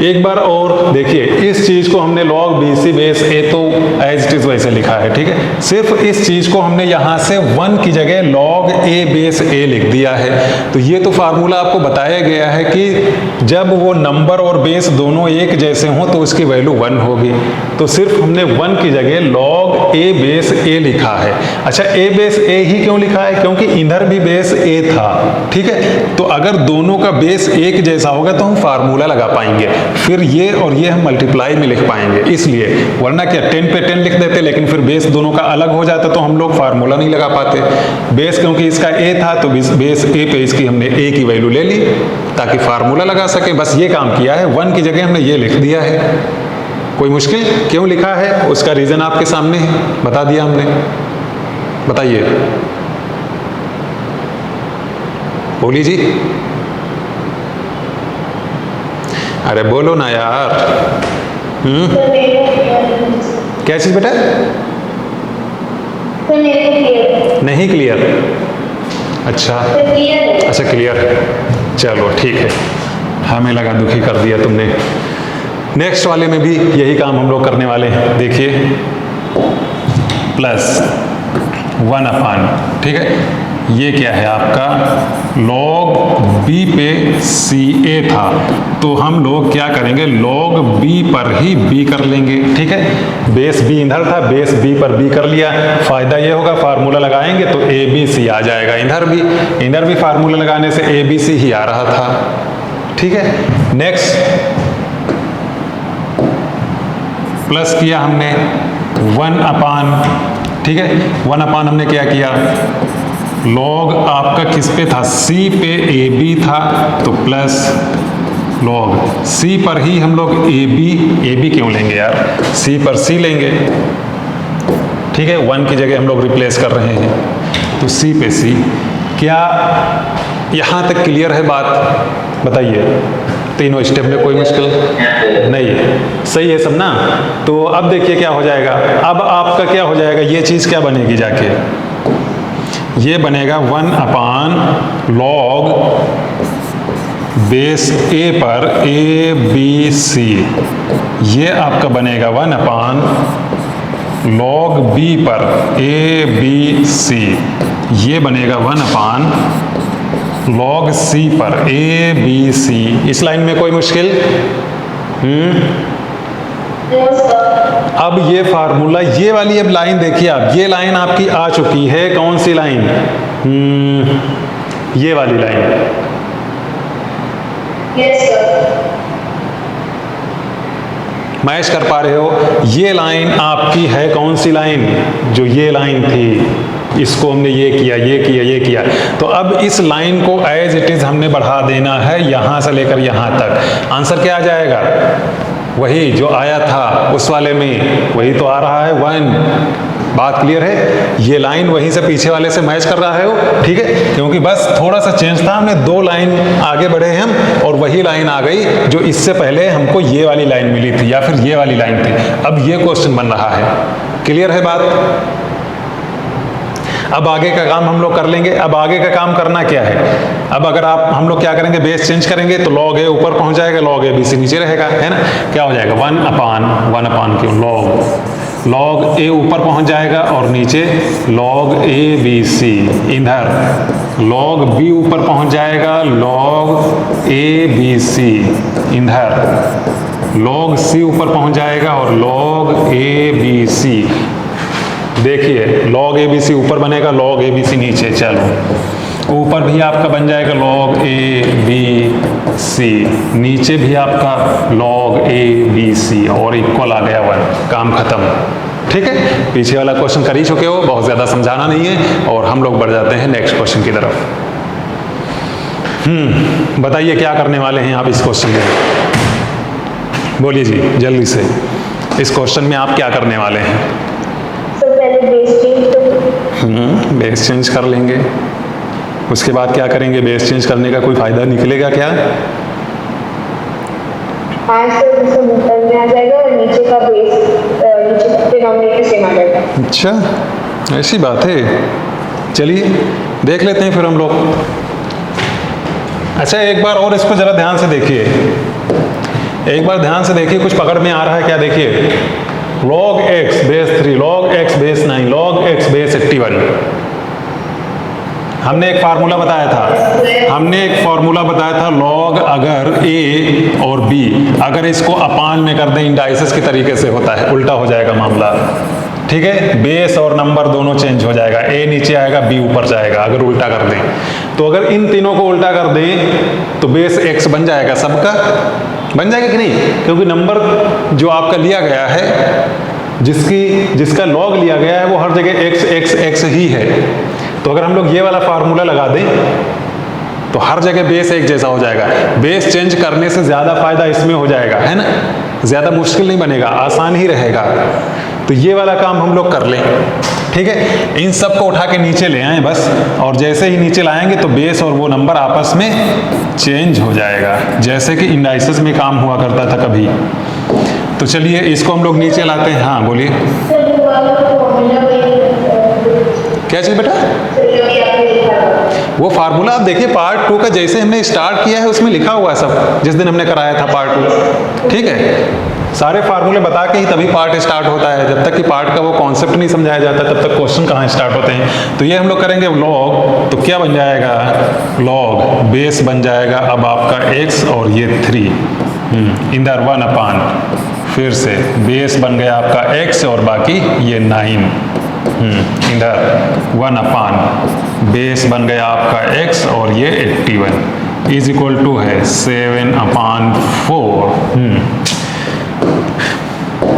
एक बार और देखिए, इस चीज को हमने log BC बेस A तो एज इट इज वैसे लिखा है, ठीक है। सिर्फ इस चीज को हमने यहां से 1 की जगह log A बेस A लिख दिया है। तो ये तो फार्मूला आपको बताया गया है कि जब वो नंबर और बेस दोनों एक जैसे हों तो उसकी वैल्यू 1 होगी। तो सिर्फ हमने 1 की जगह log A बेस A लिखा है। अच्छा, A बेस A ही क्यों लिखा है? क्योंकि इधर भी बेस A था, ठीक है। तो अगर दोनों का बेस एक जैसा होगा तो हम फार्मूला लगा पाएंगे, फिर ये और ये हम मल्टीप्लाई में लिख पाएंगे, इसलिए। वरना क्या 10 पे 10 लिख देते, लेकिन फिर बेस दोनों का अलग हो जाता तो हम लोग फार्मूला नहीं लगा पाते। बेस क्योंकि इसका A था तो बेस A पे इसकी हमने A की वैल्यू ले ली ताकि फार्मूला लगा सके। बस ये काम किया है, 1 की जगह हमने ये लिख दिया है। कोई मुश्किल? क्यों लिखा है उसका रीजन आपके सामने है, बता दिया हमने। बताइए, बोली जी। अरे बोलो ना यार। क्या चीज बेटा? नहीं क्लियर? अच्छा अच्छा, क्लियर है, चलो ठीक है। हमें लगा दुखी कर दिया तुमने। नेक्स्ट वाले में भी यही काम हम लोग करने वाले हैं। देखिए, प्लस 1 अपान, ठीक है। ये क्या है आपका log B पे CA था, तो हम लोग क्या करेंगे, log B पर ही B कर लेंगे, ठीक है। बेस B इधर था, बेस B पर B कर लिया। फायदा ये होगा, फार्मूला लगाएंगे तो ABC आ जाएगा। इधर भी फार्मूला लगाने से ABC ही आ रहा था, ठीक है। नेक्स्ट, प्लस किया हमने 1 अपान, ठीक है। 1 अपान हमने क्या किया, log आपका किस पे था, C पे AB था, तो प्लस log C पर ही हम लोग AB क्यों लेंगे यार, C पर C लेंगे, ठीक है। 1 की जगह हम लोग रिप्लेस कर रहे हैं, तो C पे C। क्या यहाँ तक क्लियर है बात? बताइए, तीनों स्टेप में कोई मुश्किल नहीं है, सही है सब ना। तो अब देखिए क्या हो जाएगा, अब आपका क्या हो जाएगा, ये चीज़ क्या बनेगी जाके, ये बनेगा 1 अपान log बेस A पर ABC। ये आपका बनेगा 1 अपान log B पर ABC। ये बनेगा 1 अपान log C पर ABC। इस लाइन में कोई मुश्किल? अब ये फार्मूला, ये वाली अब लाइन देखिए आप, ये लाइन आपकी आ चुकी है। कौन सी लाइन? ये वाली लाइन। Yes sir. मैच कर पा रहे हो? ये लाइन आपकी है कौन सी लाइन? जो ये लाइन थी, इसको हमने ये किया, ये किया, ये किया। तो अब इस लाइन को एज इट इज हमने बढ़ा देना है, यहां से लेकर यहां तक। आंसर क्या आ जाएगा? वही जो आया था उस वाले में, वही तो आ रहा है 1। बात क्लियर है? ये लाइन वहीं से पीछे वाले से मैच कर रहा है वो, ठीक है। क्योंकि बस थोड़ा सा चेंज था, हमने 2 लाइन आगे बढ़े हम और वही लाइन आ गई जो इससे पहले हमको ये वाली लाइन मिली थी या फिर ये वाली लाइन थी। अब ये क्वेश्चन बन रहा है। क्लियर है बात? अब आगे का काम हम लोग कर लेंगे। अब आगे का काम करना क्या है? अब अगर हम लोग क्या करेंगे, बेस चेंज करेंगे तो log A ऊपर पहुंच जाएगा, log ABC नीचे रहेगा, है ना। क्या हो जाएगा 1 अपान क्यों log A ऊपर पहुंच जाएगा और नीचे log ABC। इधर log B ऊपर पहुंच जाएगा, log ABC। इधर log C ऊपर पहुंच जाएगा और log ABC। देखिए log ABC ऊपर बनेगा, log ABC नीचे। चलो, ऊपर भी आपका बन जाएगा log ABC, नीचे भी आपका log ABC और इक्वल आ गया 1। काम खत्म, ठीक है। पीछे वाला क्वेश्चन कर ही चुके हो, बहुत ज्यादा समझाना नहीं है और हम लोग बढ़ जाते हैं नेक्स्ट क्वेश्चन की तरफ। बताइए क्या करने वाले हैं आप इस क्वेश्चन में? बोलिए जी जल्दी से, इस क्वेश्चन में आप क्या करने वाले हैं? बेस चेंज कर लेंगे। उसके बाद क्या करेंगे? बेस चेंज करने का कोई फायदा निकलेगा क्या? हाँ सर, ऊपर में आ जाएगा और नीचे का बेस, नीचे का डिनोमिनेटर सेम आ जाएगा। अच्छा, ऐसी बात है। चलिए देख लेते हैं फिर हम लोग। अच्छा, एक बार और इसको जरा ध्यान से देखिए। एक बार ध्यान से देखिए कुछ पकड़ में आ रहा है क्या, देखिए log x base 3, log x base 9, log x base 81। हमने एक फार्मूला बताया था, log अगर a और b अगर इसको अपान में कर दें इंडाइसिस के तरीके से होता है, उल्टा हो जाएगा मामला, ठीक है। बेस और नंबर दोनों चेंज हो जाएगा, a नीचे आएगा b ऊपर जाएगा अगर उल्टा कर दें। तो अगर इन तीनों को उल्टा कर दें तो बेस x बन जाएगा, सबका बन जाएगा कि नहीं, क्योंकि नंबर जो आपका लिया गया है, जिसका लॉग लिया गया है वो हर जगह x ही है। तो अगर हम लोग ये वाला फार्मूला लगा दें तो हर जगह बेस एक जैसा हो जाएगा। बेस चेंज करने से ज़्यादा फायदा इसमें हो जाएगा, है ना, ज़्यादा मुश्किल नहीं बनेगा, आसान ही रहेगा। तो ये वाला काम हम लोग कर लें, ठीक है। इन सब को उठा के नीचे ले आएं बस, और जैसे ही नीचे लाएंगे तो बेस और वो नंबर आपस में चेंज हो जाएगा, जैसे कि इंडाइसिस में काम हुआ करता था कभी। तो चलिए इसको हम लोग नीचे लाते हैं। हाँ बोलिए, क्या चीज़ बेटा? वो फार्मूला आप देखिए पार्ट 2 का जैसे हमने स्टार्ट किया है उसमें लिखा हुआ है सब, जिस दिन हमने कराया था पार्ट 2, ठीक है। सारे फार्मूले बता के ही तभी पार्ट स्टार्ट होता है, जब तक कि पार्ट का वो कॉन्सेप्ट नहीं समझाया जाता तब तक क्वेश्चन कहाँ स्टार्ट होते हैं। तो ये हम लोग करेंगे लॉग, तो क्या बन जाएगा, लॉग बेस बन जाएगा अब आपका x और ये 3 इधर 1 अपान, फिर से बेस बन गया आपका x और बाकी ये 9 इधर 1 अपान, बेस बन गया आपका x और ये 81 इज इक्वल टू है 7 अपान 4।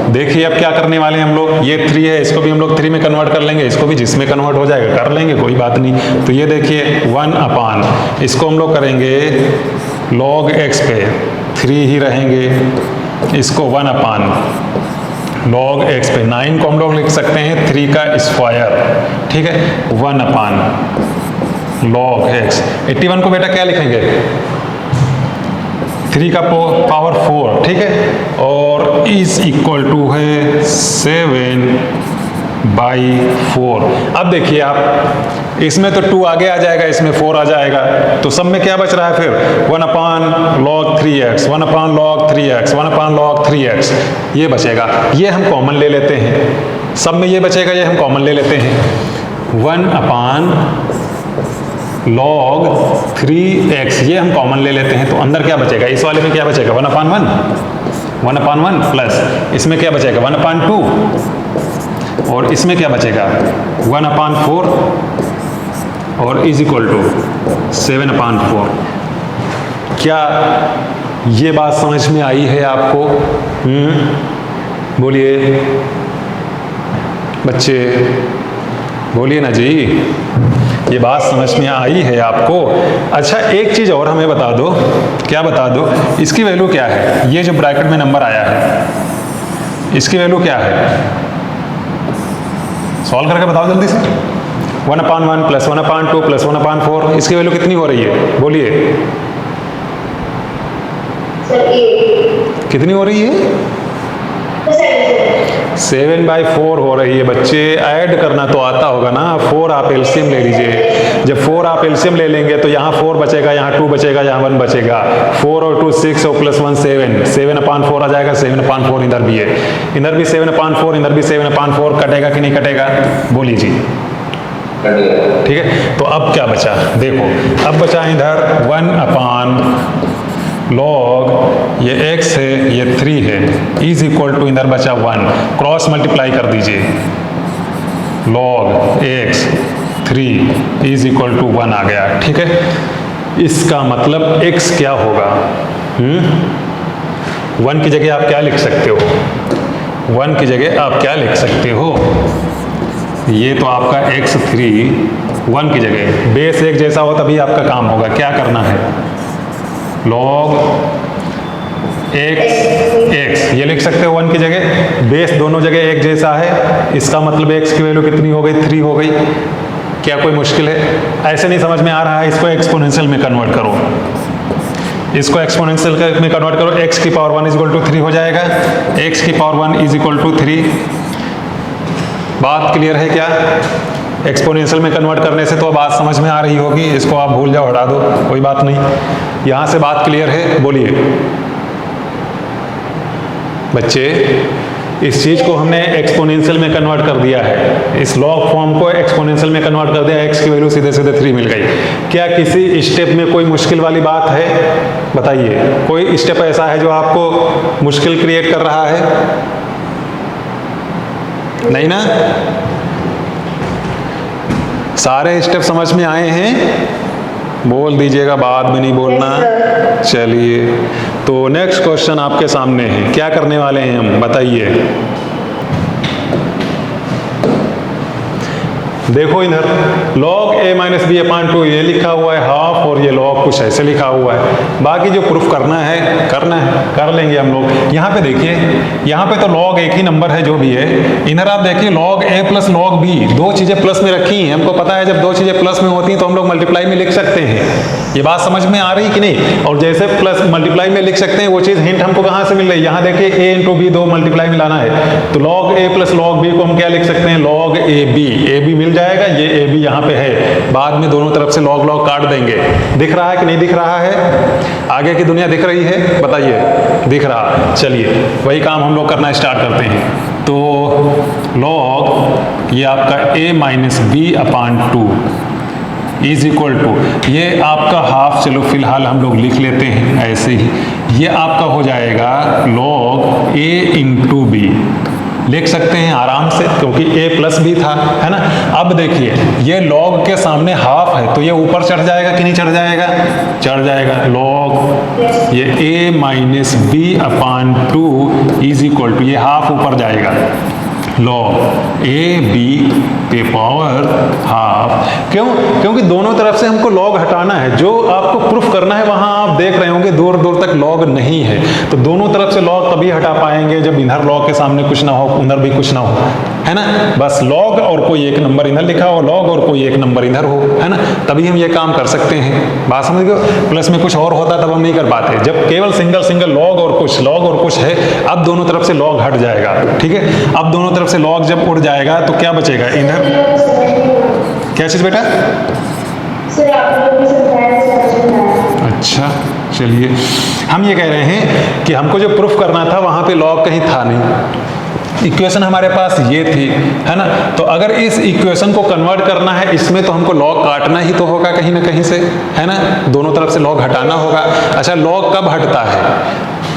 देखिए अब क्या करने वाले हैं हम लोग, ये 3 है, इसको भी हम लोग 3 में कन्वर्ट कर लेंगे, इसको भी जिसमें कन्वर्ट हो जाएगा कर लेंगे, कोई बात नहीं। तो ये देखिए 1 अपान, इसको हम लोग करेंगे log x पे 3 ही रहेंगे, इसको 1 अपान log x पे 9 को हम लोग लिख सकते हैं 3 का स्क्वायर, ठीक है, 1 अपान log x। 81 को बेटा क्या लिखेंगे, 3 का पावर 4, ठीक है, और इज इक्वल टू है 7/4। अब देखिए आप इसमें तो 2 आगे आ जाएगा, इसमें 4 आ जाएगा, तो सब में क्या बच रहा है फिर 1 अपान log 3x, 1 अपान log 3x, 1 अपान log 3x, ये बचेगा। ये हम कॉमन ले लेते हैं, सब में ये बचेगा, ये हम कॉमन ले लेते हैं। 1 अपान log 3x ये हम कॉमन ले लेते हैं, तो अंदर क्या बचेगा, इस वाले में क्या बचेगा 1 अपान 1 अपान 1 प्लस इसमें क्या बचेगा 1 अपान 2, और इसमें क्या बचेगा 1 अपान 4 और इज इक्वल टू 7 अपान 4। क्या ये बात समझ में आई है आपको? बोलिए बच्चे, बोलिए ना जी, ये बात समझ में आई है आपको? अच्छा एक चीज़ और हमें बता दो, क्या बता दो, इसकी वैल्यू क्या है, ये जो ब्रैकेट में नंबर आया है इसकी वैल्यू क्या है, सॉल्व करके बताओ जल्दी से। 1 अपान 1 प्लस 1 अपान 2 प्लस 1 अपान 4, इसकी वैल्यू कितनी हो रही है, बोलिए कितनी हो रही है? 7/4 हो रही है बच्चे। ऐड करना तो आता होगा ना, 4 आप एलसीएम ले लीजिए, जब 4 आप एलसीएम ले लेंगे तो यहाँ 4 बचेगा, यहाँ 2 बचेगा, यहाँ 1 बचेगा, 4 और 2 6 और प्लस 1 7, 7 अपान 4 आ जाएगा, 7 अपान 4 इधर भी है, इधर भी 7 अपान 4, इधर भी 7 अपान 4, कटेगा कि नहीं कटेगा, बोलिए जी, ठीक है। तो अब क्या बचा, देखो अब बचा इधर 1 अपान log ये x है, ये 3 है, इज इक्वल टू इधर बचा 1, क्रॉस मल्टीप्लाई कर दीजिए, log x 3 is equal to 1 आ गया, ठीक है। इसका मतलब x क्या होगा, 1 की जगह आप क्या लिख सकते हो, 1 की जगह आप क्या लिख सकते हो, ये तो आपका x3 1 की जगह, बेस एक जैसा हो तभी आपका काम होगा, क्या करना है, log x ये लिख सकते हो 1 की जगह, बेस दोनों जगह एक जैसा है, इसका मतलब x की वैल्यू कितनी हो गई, 3 हो गई। क्या कोई मुश्किल है? ऐसे नहीं समझ में आ रहा है, इसको एक्सपोनेंशियल में कन्वर्ट करो, इसको एक्सपोनेंशियल में कन्वर्ट करो, x की पावर 1 इज इक्वल टू 3 हो जाएगा, x की पावर 1 इज इक्वल टू 3। बात क्लियर है क्या? एक्सपोनेंशियल में कन्वर्ट करने से तो बात समझ में आ रही होगी, इसको आप भूल जाओ, हटा दो, कोई बात नहीं। यहाँ से बात क्लियर है, बोलिए बच्चे इस चीज़ को हमने एक्सपोनेंशियल में कन्वर्ट कर दिया है, इस लॉग फॉर्म को एक्सपोनेंशियल में कन्वर्ट कर दिया, x की वैल्यू सीधे सीधे 3 मिल गई। क्या किसी स्टेप में कोई मुश्किल वाली बात है? बताइए, कोई स्टेप ऐसा है जो आपको मुश्किल क्रिएट कर रहा है? नहीं ना? सारे स्टेप समझ में आए हैं? बोल दीजिएगा, बाद में नहीं बोलना। चलिए, तो नेक्स्ट क्वेश्चन आपके सामने है, क्या करने वाले हैं हम, बताइए। देखो इधर log a minus b upon 2 ये लिखा हुआ है हाफ, और ये log कुछ ऐसे लिखा हुआ है। बाकी जो प्रूफ करना है कर लेंगे हम लोग। यहाँ पे देखिए, यहाँ पे तो log एक ही नंबर है जो भी है। इधर आप देखिए log a plus log b, दो चीज़ें प्लस में रखी हैं। हमको पता है जब दो चीज़ें प्लस में होती हैं तो हम लोग मल्टीप्लाई में लिख सकते हैं। ये बात समझ में आ रही कि नहीं? और जैसे प्लस मल्टीप्लाई में लिख सकते हैं, वो चीज़ हिंट हमको कहाँ से मिल रही है? यहाँ देखिए a इंटू बी, दो मल्टीप्लाई में लाना है, तो log a plus log b को हम क्या लिख सकते हैं? log a b मिल जाएगा। ये a b यहाँ पे है, बाद में दोनों तरफ से log log काट देंगे। दिख रहा है कि नहीं दिख रहा है? आगे की दुनिया दिख रही है? बताइए, दिख रहा? चलिए वही काम हम लोग करना स्टार्ट करते हैं। तो log ये आपका a minus b upon 2 is equal to, ये आपका हाफ, चलो फिलहाल हम लोग लिख लेते हैं ऐसे ही, ये आपका हो जाएगा log a इंटू बी, लिख सकते हैं आराम से क्योंकि a प्लस बी था, है ना। अब देखिए ये log के सामने हाफ है तो ये ऊपर चढ़ जाएगा कि नहीं चढ़ जाएगा? चढ़ जाएगा। log ये a minus b upon 2 is equal to, ये हाफ ऊपर जाएगा, log a b पे पावर हाफ। क्यों? क्योंकि दोनों तरफ से हमको log हटाना है। जो आपको प्रूफ करना है वहां आप देख रहे होंगे दूर दूर तक log नहीं है, तो दोनों तरफ से log तभी हटा पाएंगे जब इधर log के सामने कुछ ना हो, उधर भी कुछ ना हो, है ना। बस log और कोई एक नंबर इधर लिखा हो, log और कोई एक नंबर इधर हो, है ना, तभी हम ये काम कर सकते हैं। बात समझ गए? प्लस में कुछ और होता तब हम नहीं कर पाते। जब केवल सिंगल log और कुछ है, अब दोनों तरफ से log हट जाएगा, ठीक है। अब दोनों तरफ से log जब उड़ जाएगा तो क्या बचेगा? इधर क्या चीज बेटा? अच्छा, चलिए हम ये कह रहे हैं कि हमको जो प्रूफ करना था वहां पे log कहीं था नहीं, इक्वेशन हमारे पास ये थी, है ना। तो अगर इस इक्वेशन को कन्वर्ट करना है इसमें तो हमको log काटना ही तो होगा कहीं ना कहीं से, है ना, दोनों तरफ से log हटाना होगा। अच्छा, log कब हटता है?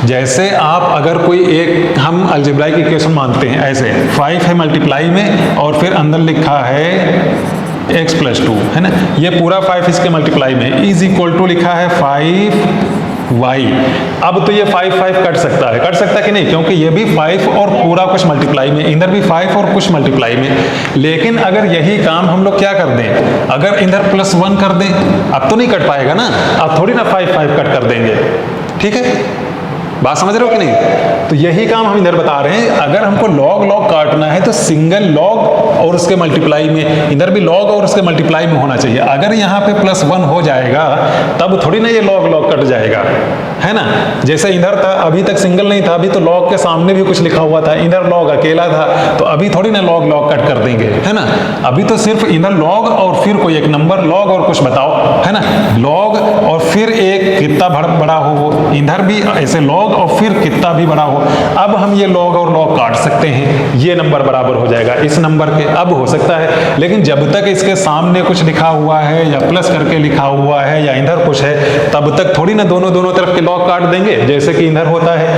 जैसे आप अगर कोई एक, हम अलजेब्राइक इक्वेशन मानते हैं ऐसे, 5 है मल्टीप्लाई में और फिर अंदर लिखा है x प्लस 2, है ना, ये पूरा 5 इसके मल्टीप्लाई में, इज इक्वल टू लिखा है 5y। अब तो ये 5 कट सकता है कि नहीं? क्योंकि ये भी 5 और पूरा कुछ मल्टीप्लाई में, इधर भी 5 और कुछ मल्टीप्लाई में। लेकिन अगर यही काम हम लोग क्या कर दें, अगर इधर +1 कर दें, अब तो नहीं कट पाएगा ना, अब थोड़ी ना 5 कट कर देंगे, ठीक है। बात समझ रहे हो कि नहीं? तो यही काम हम इधर बता रहे हैं। अगर हमको log काटना है तो सिंगल log और उसके मल्टीप्लाई में, इधर भी log और उसके मल्टीप्लाई में होना चाहिए। अगर यहाँ पे +1 हो जाएगा तब थोड़ी ना ये log कट जाएगा, है ना। जैसे इधर था, अभी तक सिंगल नहीं था, अभी तो log के सामने भी कुछ लिखा हुआ था, इधर log अकेला था, तो अभी थोड़ी ना log कट कर देंगे, है ना। अभी तो सिर्फ इधर log और फिर कोई एक नंबर, log और कुछ बताओ, है ना, log और फिर एक कितना बड़ा हो, वो इधर भी ऐसे log और फिर कितना भी बड़ा हो। अब हम ये log और log काट सकते हैं, ये नंबर बराबर हो जाएगा इस नंबर के। अब हो सकता है, लेकिन जब तक इसके सामने कुछ लिखा हुआ है या प्लस करके लिखा हुआ है या इधर कुछ है, तब तक थोड़ी ना दोनों तरफ के log काट देंगे। जैसे कि इधर होता है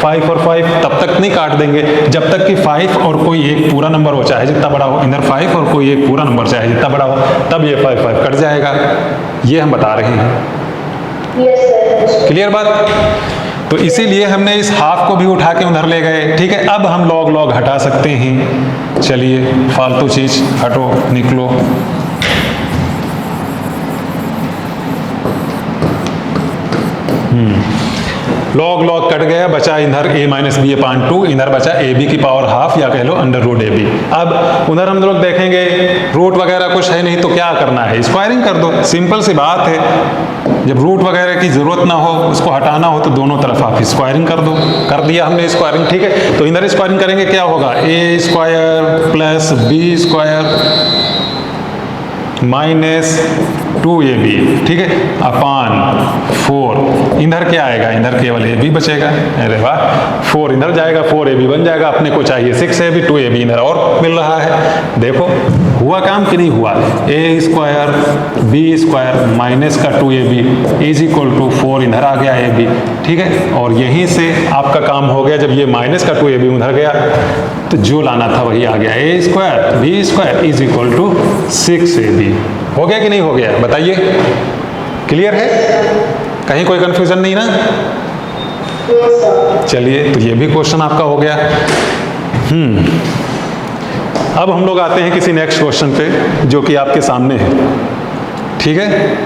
5 और 5, तब तक नहीं काट देंगे जब तक कि 5 और कोई एक पूरा नंबर हो, चाहे जितना बड़ा हो, इधर 5 और कोई एक पूरा नंबर चाहे जितना बड़ा हो, तब ये 5 कट जाएगा। ये हम बता रहे हैं। क्लियर बात? तो इसीलिए हमने इस हाफ को भी उठा के उधर ले गए, ठीक है। अब हम log हटा सकते हैं। चलिए, फालतू चीज हटो, निकलो। log कट गया, बचा इधर a माइनस बी अपान 2, इधर बचा a b की पावर हाफ या कह लो √ab। अब उधर हम लोग देखेंगे रूट वगैरह कुछ है नहीं तो क्या करना है, स्क्वायरिंग कर दो, सिंपल सी बात है। जब रूट वगैरह की जरूरत ना हो, उसको हटाना हो, तो दोनों तरफ आप स्क्वायरिंग कर दो। कर दिया हमने स्क्वायरिंग, ठीक है। तो इधर स्क्वायरिंग करेंगे, क्या होगा, a² + b² - 2ab, ठीक है, अपान 4, इधर क्या आएगा, इधर केवल ab बचेगा। अरे वाह, 4 इधर जाएगा, 4ab बन जाएगा। अपने को चाहिए 6ab, 2ab इधर और मिल रहा है। देखो हुआ काम कि नहीं हुआ, a square b square minus का 2ab इज इक्वल टू 4, इधर आ गया ab, ठीक है। और यहीं से आपका काम हो गया, जब ये माइनस का 2ab उधर गया तो जो लाना था वही आ गया, a square b square is equal to 6ab। हो गया कि नहीं हो गया, बताइए, क्लियर है, कहीं कोई कंफ्यूजन नहीं ना? चलिए, तो ये भी क्वेश्चन आपका हो गया। अब हम लोग आते हैं किसी नेक्स्ट क्वेश्चन पे जो कि आपके सामने है, ठीक है।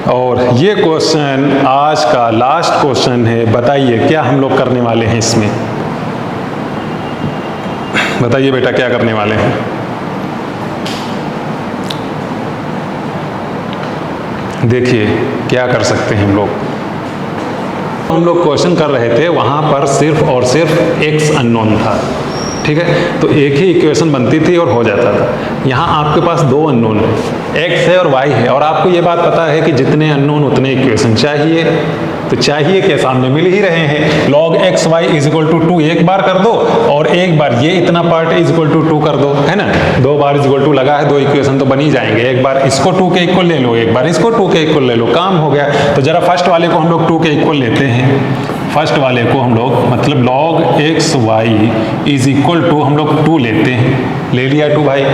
और ये क्वेश्चन आज का लास्ट क्वेश्चन है। बताइए क्या हम लोग करने वाले हैं इसमें, बताइए बेटा क्या करने वाले हैं। देखिए क्या कर सकते हैं हम लोग क्वेश्चन कर रहे थे, वहां पर सिर्फ और सिर्फ x अननोन था, ठीक है। तो एक ही इक्वेशन बनती थी और हो जाता था। यहाँ आपके पास दो अननोन है, x है और y है, और आपको ये बात पता है कि जितने अननोन उतने इक्वेशन चाहिए। तो चाहिए क्या, सामने मिल ही रहे हैं। log x y is equal to 2 एक बार कर दो, और एक बार ये इतना पार्ट इज इक्वल टू 2 कर दो, है ना। 2 बार इज इक्वल टू लगा है, 2 इक्वेशन तो बन ही जाएंगे। एक बार इसको 2 के इक्वल ले लो, एक बार इसको 2 के इक्वल ले लो, काम हो गया। तो जरा फर्स्ट वाले को हम लोग 2 के इक्वल लेते हैं। फर्स्ट वाले को हम लोग मतलब log x y is equal to हम लोग 2 लेते हैं, ले लिया 2 भाई।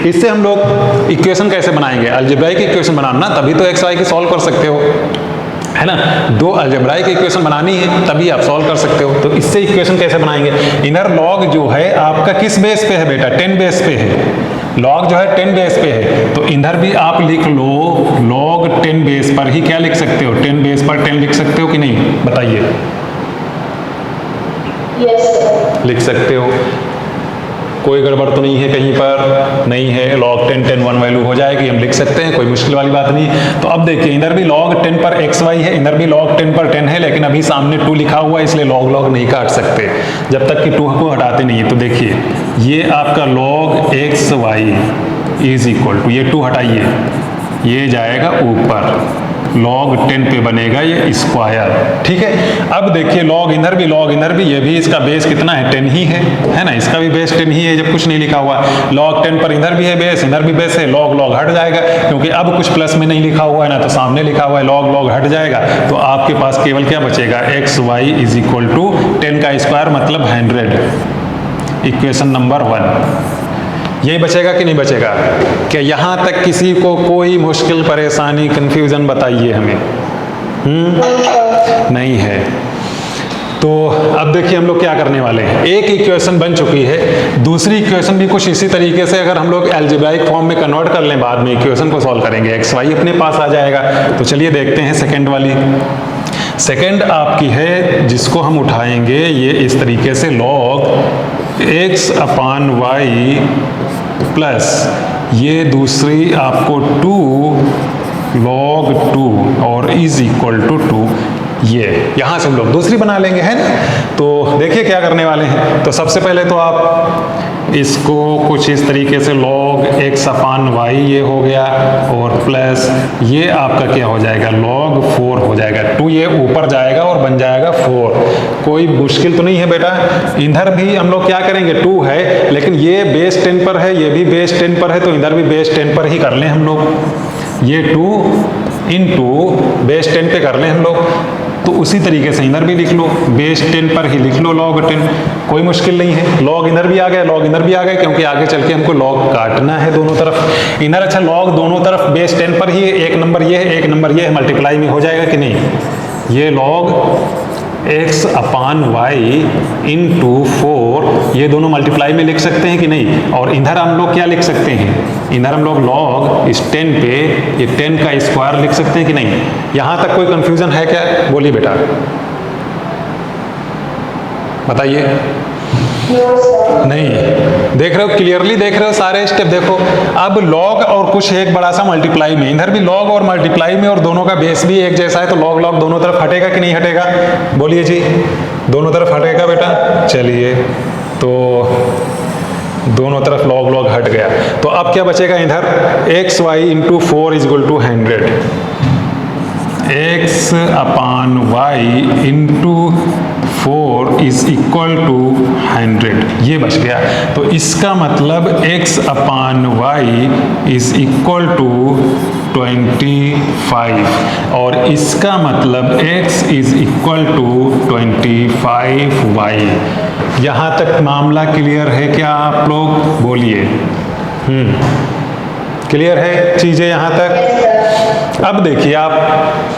इससे हम लोग इक्वेशन कैसे बनाएंगे, अलजेब्राइक इक्वेशन बनाना, तभी तो x y की सॉल्व कर सकते हो, है ना। 2 अलजेब्राइक इक्वेशन बनानी है तभी आप सॉल्व कर सकते हो। तो इससे इक्वेशन कैसे बनाएंगे, इनर लॉग जो है आपका किस बेस पे है बेटा, 10 बेस पे है। लॉग जो है 10 बेस पे है, तो इधर भी आप लिख लो log 10 बेस पर ही क्या लिख सकते हो, 10 बेस पर 10 लिख सकते हो कि नहीं, बताइए। yes, लिख सकते हो, कोई गड़बड़ तो नहीं है कहीं पर, नहीं है। log 10 10 1 वैल्यू हो जाएगी, हम लिख सकते हैं, कोई मुश्किल वाली बात नहीं। तो अब देखिए इधर भी log 10 पर xy है, इधर भी log 10 पर 10 है, लेकिन अभी सामने 2 लिखा हुआ है, इसलिए log log नहीं काट सकते जब तक कि 2 को हटाते नहीं है। तो देखिए ये आपका log xy is equal to, ये 2 हटाइए, ये जाएगा ऊपर, log 10 पे बनेगा ये स्क्वायर, ठीक है। अब देखिए log इधर भी, ये भी इसका बेस कितना है, 10 ही है ना, इसका भी बेस 10 ही है जब कुछ नहीं लिखा हुआ। log 10 पर इधर भी है बेस, इधर भी बेस है, log log हट जाएगा, क्योंकि अब कुछ प्लस में नहीं लिखा हुआ है ना, तो सामने लिखा हुआ है, log log हट जाएगा। तो आपके पास केवल क्या बचेगा, x y is equal to 10 का स्क्वायर मतलब 100, इक्वेशन नंबर 1। यही बचेगा कि नहीं बचेगा, क्या यहाँ तक किसी को कोई मुश्किल परेशानी कंफ्यूजन बताइए हमें, नहीं है। तो अब देखिए हम लोग क्या करने वाले हैं, एक इक्वेशन बन चुकी है, दूसरी इक्वेशन भी कुछ इसी तरीके से अगर हम लोग अलजेब्राइक फॉर्म में कन्वर्ट कर लें, बाद में इक्वेशन को सॉल्व करेंगे, x y अपने पास आ जाएगा। तो चलिए देखते हैं सेकेंड वाली। सेकेंड आपकी है जिसको हम उठाएंगे ये इस तरीके से, log x अपान y प्लस ये दूसरी आपको 2 log 2 और इज इक्वल टू 2, ये यहां से हम लोग दूसरी बना लेंगे, है ना। तो देखिए क्या करने वाले हैं। तो सबसे पहले तो आप इसको कुछ इस तरीके से log x अपान y ये हो गया, और प्लस ये आपका क्या हो जाएगा, log 4 हो जाएगा। 2 ये ऊपर जाएगा और बन जाएगा 4। कोई मुश्किल तो नहीं है बेटा। इधर भी हम लोग क्या करेंगे, 2 है लेकिन ये बेस 10 पर है, ये भी बेस 10 पर है, तो इधर भी बेस 10 पर ही कर लें हम लोग। ये 2 इंटू बेस 10 पे कर लें हम लोग। तो उसी तरीके से इधर भी लिख लो, बेस 10 पर ही लिख लो log 10, कोई मुश्किल नहीं है। log इधर भी आ गया, log इधर भी आ गया, क्योंकि आगे चल के हमको log काटना है दोनों तरफ। इधर अच्छा log दोनों तरफ बेस 10 पर ही है, एक नंबर ये है, एक नंबर ये है, मल्टीप्लाई में हो जाएगा कि नहीं। ये log x अपान y इंटू 4, ये दोनों मल्टीप्लाई में लिख सकते हैं कि नहीं। और इधर हम लोग क्या लिख सकते हैं, इधर हम लोग log इस 10 पे ये 10 का स्क्वायर लिख सकते हैं कि नहीं। यहां तक कोई कंफ्यूजन है क्या, बोलिए बेटा, बताइए। नहीं, देख रहे हो, क्लियरली देख रहे हो सारे स्टेप। देखो अब log और कुछ एक बड़ा सा मल्टीप्लाई में, इधर भी log और मल्टीप्लाई में, और दोनों का बेस भी एक जैसा है, तो log log दोनों तरफ हटेगा कि नहीं हटेगा, बोलिए जी। दोनों तरफ हटेगा बेटा। चलिए तो दोनों तरफ log log हट गया। तो अब क्या बचेगा इधर, x y into 4 is equal to 100, x upon y into 4 is equal to 100, ये बच गया। तो इसका मतलब x upon y is equal to 25 और इसका मतलब x is equal to 25y। यहाँ तक मामला क्लियर है क्या आप लोग, बोलिए। क्लियर है चीज़ें यहाँ तक। अब देखिए आप,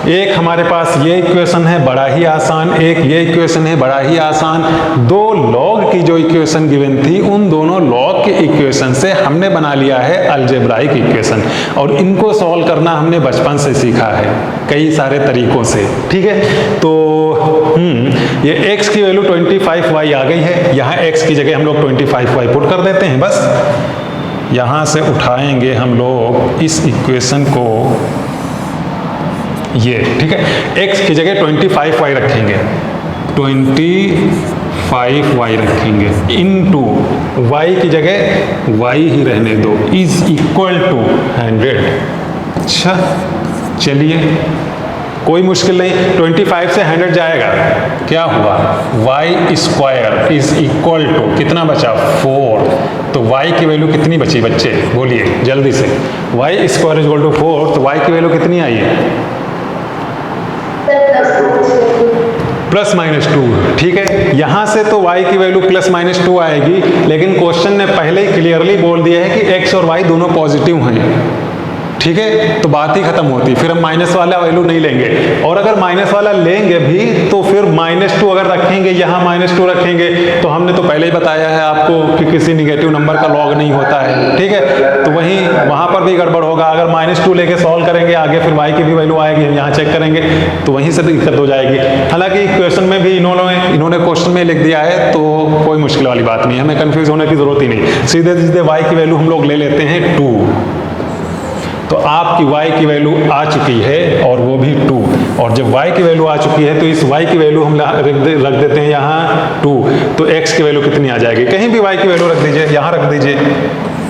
एक हमारे पास ये इक्वेशन है बड़ा ही आसान, एक ये इक्वेशन है बड़ा ही आसान। दो लॉग की जो इक्वेशन गिवन थी, उन दोनों लॉग के इक्वेशन से हमने बना लिया है अलजेब्राइक इक्वेशन, और इनको सॉल्व करना हमने बचपन से सीखा है कई सारे तरीकों से, ठीक है। तो ये x की वैल्यू 25y आ गई है, यहाँ x की जगह हम लोग 25y पुट कर देते हैं बस। यहाँ से उठाएंगे हम लोग इस इक्वेशन को, ये ठीक है, x की जगह 25y रखेंगे, 25y रखेंगे इनटू y की जगह y ही रहने दो, इज इक्वल टू 100। अच्छा चलिए, कोई मुश्किल नहीं, 25 से 100 जाएगा, क्या हुआ, y square is equal to कितना बचा 4। तो y की वैल्यू कितनी बची बच्चे, बोलिए जल्दी से, y square is equal to 4, तो y की वैल्यू कितनी आई है, प्लस माइनस 2, ठीक है। यहां से तो y की वैल्यू प्लस माइनस 2 आएगी, लेकिन क्वेश्चन ने पहले ही क्लियरली बोल दिया है कि x और y दोनों पॉजिटिव हैं, ठीक है। तो बात ही खत्म होती, फिर हम माइनस वाला वैल्यू नहीं लेंगे, और अगर माइनस वाला लेंगे भी तो फिर -2 अगर रखेंगे, यहाँ -2 रखेंगे, तो हमने तो पहले ही बताया है आपको कि किसी निगेटिव नंबर का लॉग नहीं होता है, ठीक है। तो वहीं वहाँ पर भी गड़बड़ होगा, अगर -2 लेके सॉल्व करेंगे आगे, फिर y की भी वैल्यू आएगी, हम यहाँ चेक करेंगे, तो वहीं से दिक्कत हो जाएगी। हालांकि क्वेश्चन में भी इन्होंने क्वेश्चन में लिख दिया है, तो कोई मुश्किल वाली बात नहीं है, हमें कन्फ्यूज होने की जरूरत ही नहीं, सीधे सीधे y की वैल्यू हम लोग ले लेते हैं 2। तो आपकी y की वैल्यू आ चुकी है, और वो भी 2, और जब y की वैल्यू आ चुकी है तो इस y की वैल्यू हम रख देते हैं यहाँ 2, तो x की वैल्यू कितनी आ जाएगी, कहीं भी y की वैल्यू रख दीजिए, यहाँ रख दीजिए,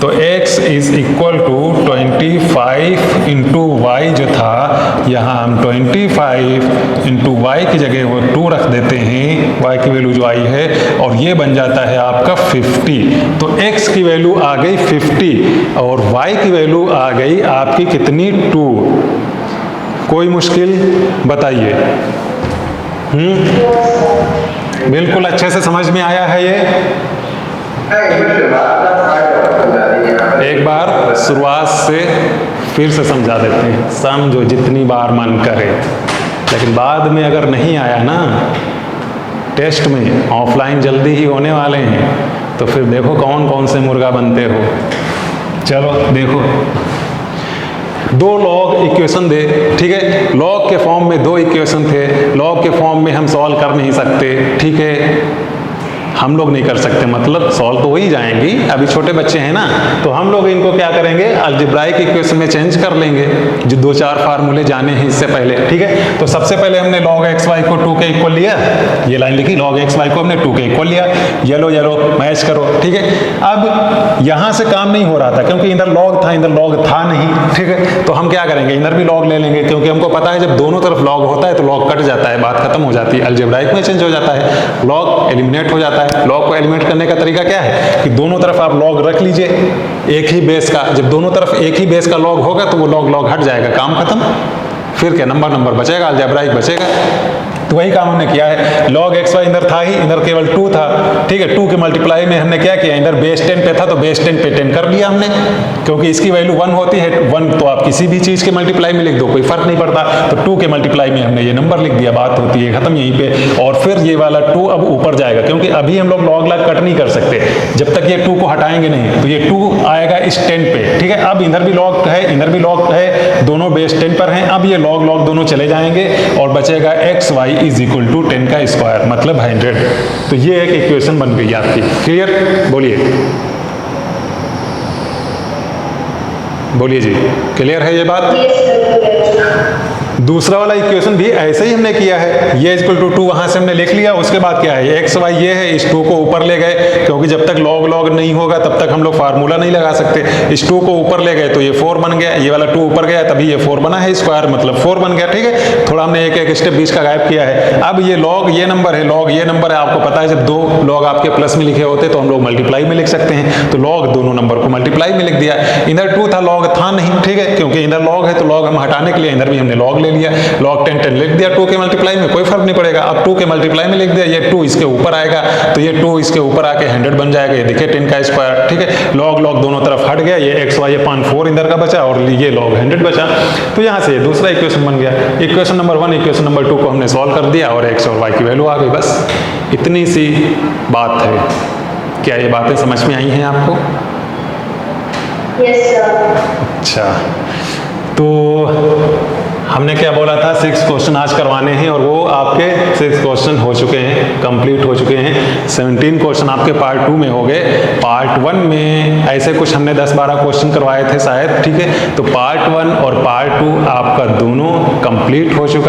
तो x is equal to 25 into y जो था, यहाँ हम 25 इंटू वाई की जगह वो 2 रख देते हैं, y की वैल्यू जो आई है, और ये बन जाता है आपका 50। तो x की वैल्यू आ गई 50 और y की वैल्यू आ गई आपकी कितनी 2। कोई मुश्किल बताइए। बिल्कुल अच्छे से समझ में आया है ये। एक बार शुरुआत से फिर से समझा देते हैं, समझो जितनी बार मन करे, लेकिन बाद में अगर नहीं आया ना, टेस्ट में ऑफलाइन जल्दी ही होने वाले हैं, तो फिर देखो कौन कौन से मुर्गा बनते हो। चलो देखो, दो लॉग इक्वेशन दे, ठीक है, लॉग के फॉर्म में दो इक्वेशन थे, लॉग के फॉर्म में हम सॉल्व कर नहीं सकते, ठीक है, हम लोग नहीं कर सकते, मतलब सॉल्व तो हो ही जाएंगी, अभी छोटे बच्चे हैं ना, तो हम लोग इनको क्या करेंगे, अलजेब्राइक इक्वेशन में चेंज कर लेंगे, जो 2-4 फार्मूले जाने हैं इससे पहले, ठीक है। तो सबसे पहले हमने log xy को 2 के इक्वल लिया, ये लाइन लिखी, log xy को हमने 2 के इक्वल लिया, येलो येलो मैच करो, ठीक है। अब यहाँ से काम नहीं हो रहा था, क्योंकि इधर log था, इधर log था नहीं, ठीक है, तो हम क्या करेंगे, इधर भी log ले लेंगे, क्योंकि हमको पता है जब दोनों तरफ log होता है तो log कट जाता है, बात खत्म हो जाती है, अलजेब्राइक में चेंज हो जाता है, log एलिमिनेट हो जाता है। लॉग को एलिमिनेट करने का तरीका क्या है कि दोनों तरफ आप लॉग रख लीजिए एक ही बेस का, जब दोनों तरफ एक ही बेस का लॉग होगा तो वो लॉग हट जाएगा, काम खत्म, फिर क्या नंबर बचेगा, अलजेब्राइक बचेगा। तो वही काम हमने किया है, log xy इधर था ही, इधर केवल 2 था, ठीक है, 2 के मल्टीप्लाई में हमने क्या किया, इधर बेस 10 पे था तो बेस 10 पे 10 कर लिया हमने, क्योंकि इसकी वैल्यू 1 होती है, 1 तो आप किसी भी चीज के मल्टीप्लाई में लिख दो, कोई फर्क नहीं पड़ता, तो 2 के मल्टीप्लाई में हमने ये नंबर लिख दिया, बात होती है खत्म यहीं पे। और फिर ये वाला 2 अब ऊपर जाएगा, क्योंकि अभी हम लोग log कट नहीं कर सकते, जब तक ये 2 को हटाएंगे नहीं, तो ये 2 आएगा इस 10 पे, ठीक है। अब इधर भी log है, इधर भी log है, दोनों बेस 10 पर हैं, अब ये log दोनों चले जाएंगे और बचेगा x y is equal to 10 का स्क्वायर, मतलब 100। तो ये एक इक्वेशन बन गई आपकी, क्लियर, बोलिए जी, क्लियर है ये बात। दूसरा वाला इक्वेशन भी ऐसे ही हमने किया है, ये इक्वल टू 2 वहां से हमने लिख लिया। उसके बाद क्या है, एक्स वाई ये है, इस 2 को ऊपर ले गए, क्योंकि जब तक लॉग लॉग नहीं होगा तब तक हम लोग फार्मूला नहीं लगा सकते। इस 2 को ऊपर ले गए तो ये 4 बन गया, ये वाला 2 ऊपर गया तभी ये 4 बना है, स्क्वायर मतलब 4 बन गया। ठीक है, थोड़ा हमने एक एक स्टेप बीच का गायब किया है। अब ये लॉग ये नंबर है, लॉग ये नंबर है, आपको पता है जब दो लॉग आपके प्लस में लिखे होते तो हम लोग मल्टीप्लाई में लिख सकते हैं, तो लॉग दोनों नंबर को मल्टीप्लाई में लिख दिया। इधर 2 था, लॉग था नहीं, ठीक है, क्योंकि इधर लॉग है तो लॉग हम हटाने के लिए इधर भी हमने लॉग ले लिया, लॉग 10 10 लिख दिया 2 के मल्टीप्लाई में, कोई फर्क नहीं पड़ेगा। अब 2 के मल्टीप्लाई में लिख दिया, ये 2 इसके ऊपर आएगा तो ये 2 इसके ऊपर आके 100 बन जाएगा, ये देखिए 10 का स्क्वायर। ठीक है, लॉग लॉग दोनों तरफ हट गया, ये एक्स वाई 4 इधर का बचा और ये लॉग 100 बचा, तो यहाँ से दूसरा इक्वेशन बन गया। इक्वेशन नंबर 1 इक्वेशन नंबर 2 को हमने सॉल्व कर दिया और एक्स और वाई की वैल्यू आ गई, बस इतनी सी बात है। क्या ये बातें समझ में आई हैं आपको? Yes sir. अच्छा, तो हमने क्या बोला था, 6 क्वेश्चन आज करवाने हैं और वो आपके 6 क्वेश्चन हो चुके हैं, कंप्लीट हो चुके हैं। 17 क्वेश्चन आपके पार्ट 2 में हो गए। पार्ट 1 में ऐसे कुछ हमने 10-12 क्वेश्चन करवाए थे शायद, ठीक है, तो पार्ट 1 और पार्ट 2 आपका दोनों कंप्लीट हो चुका है।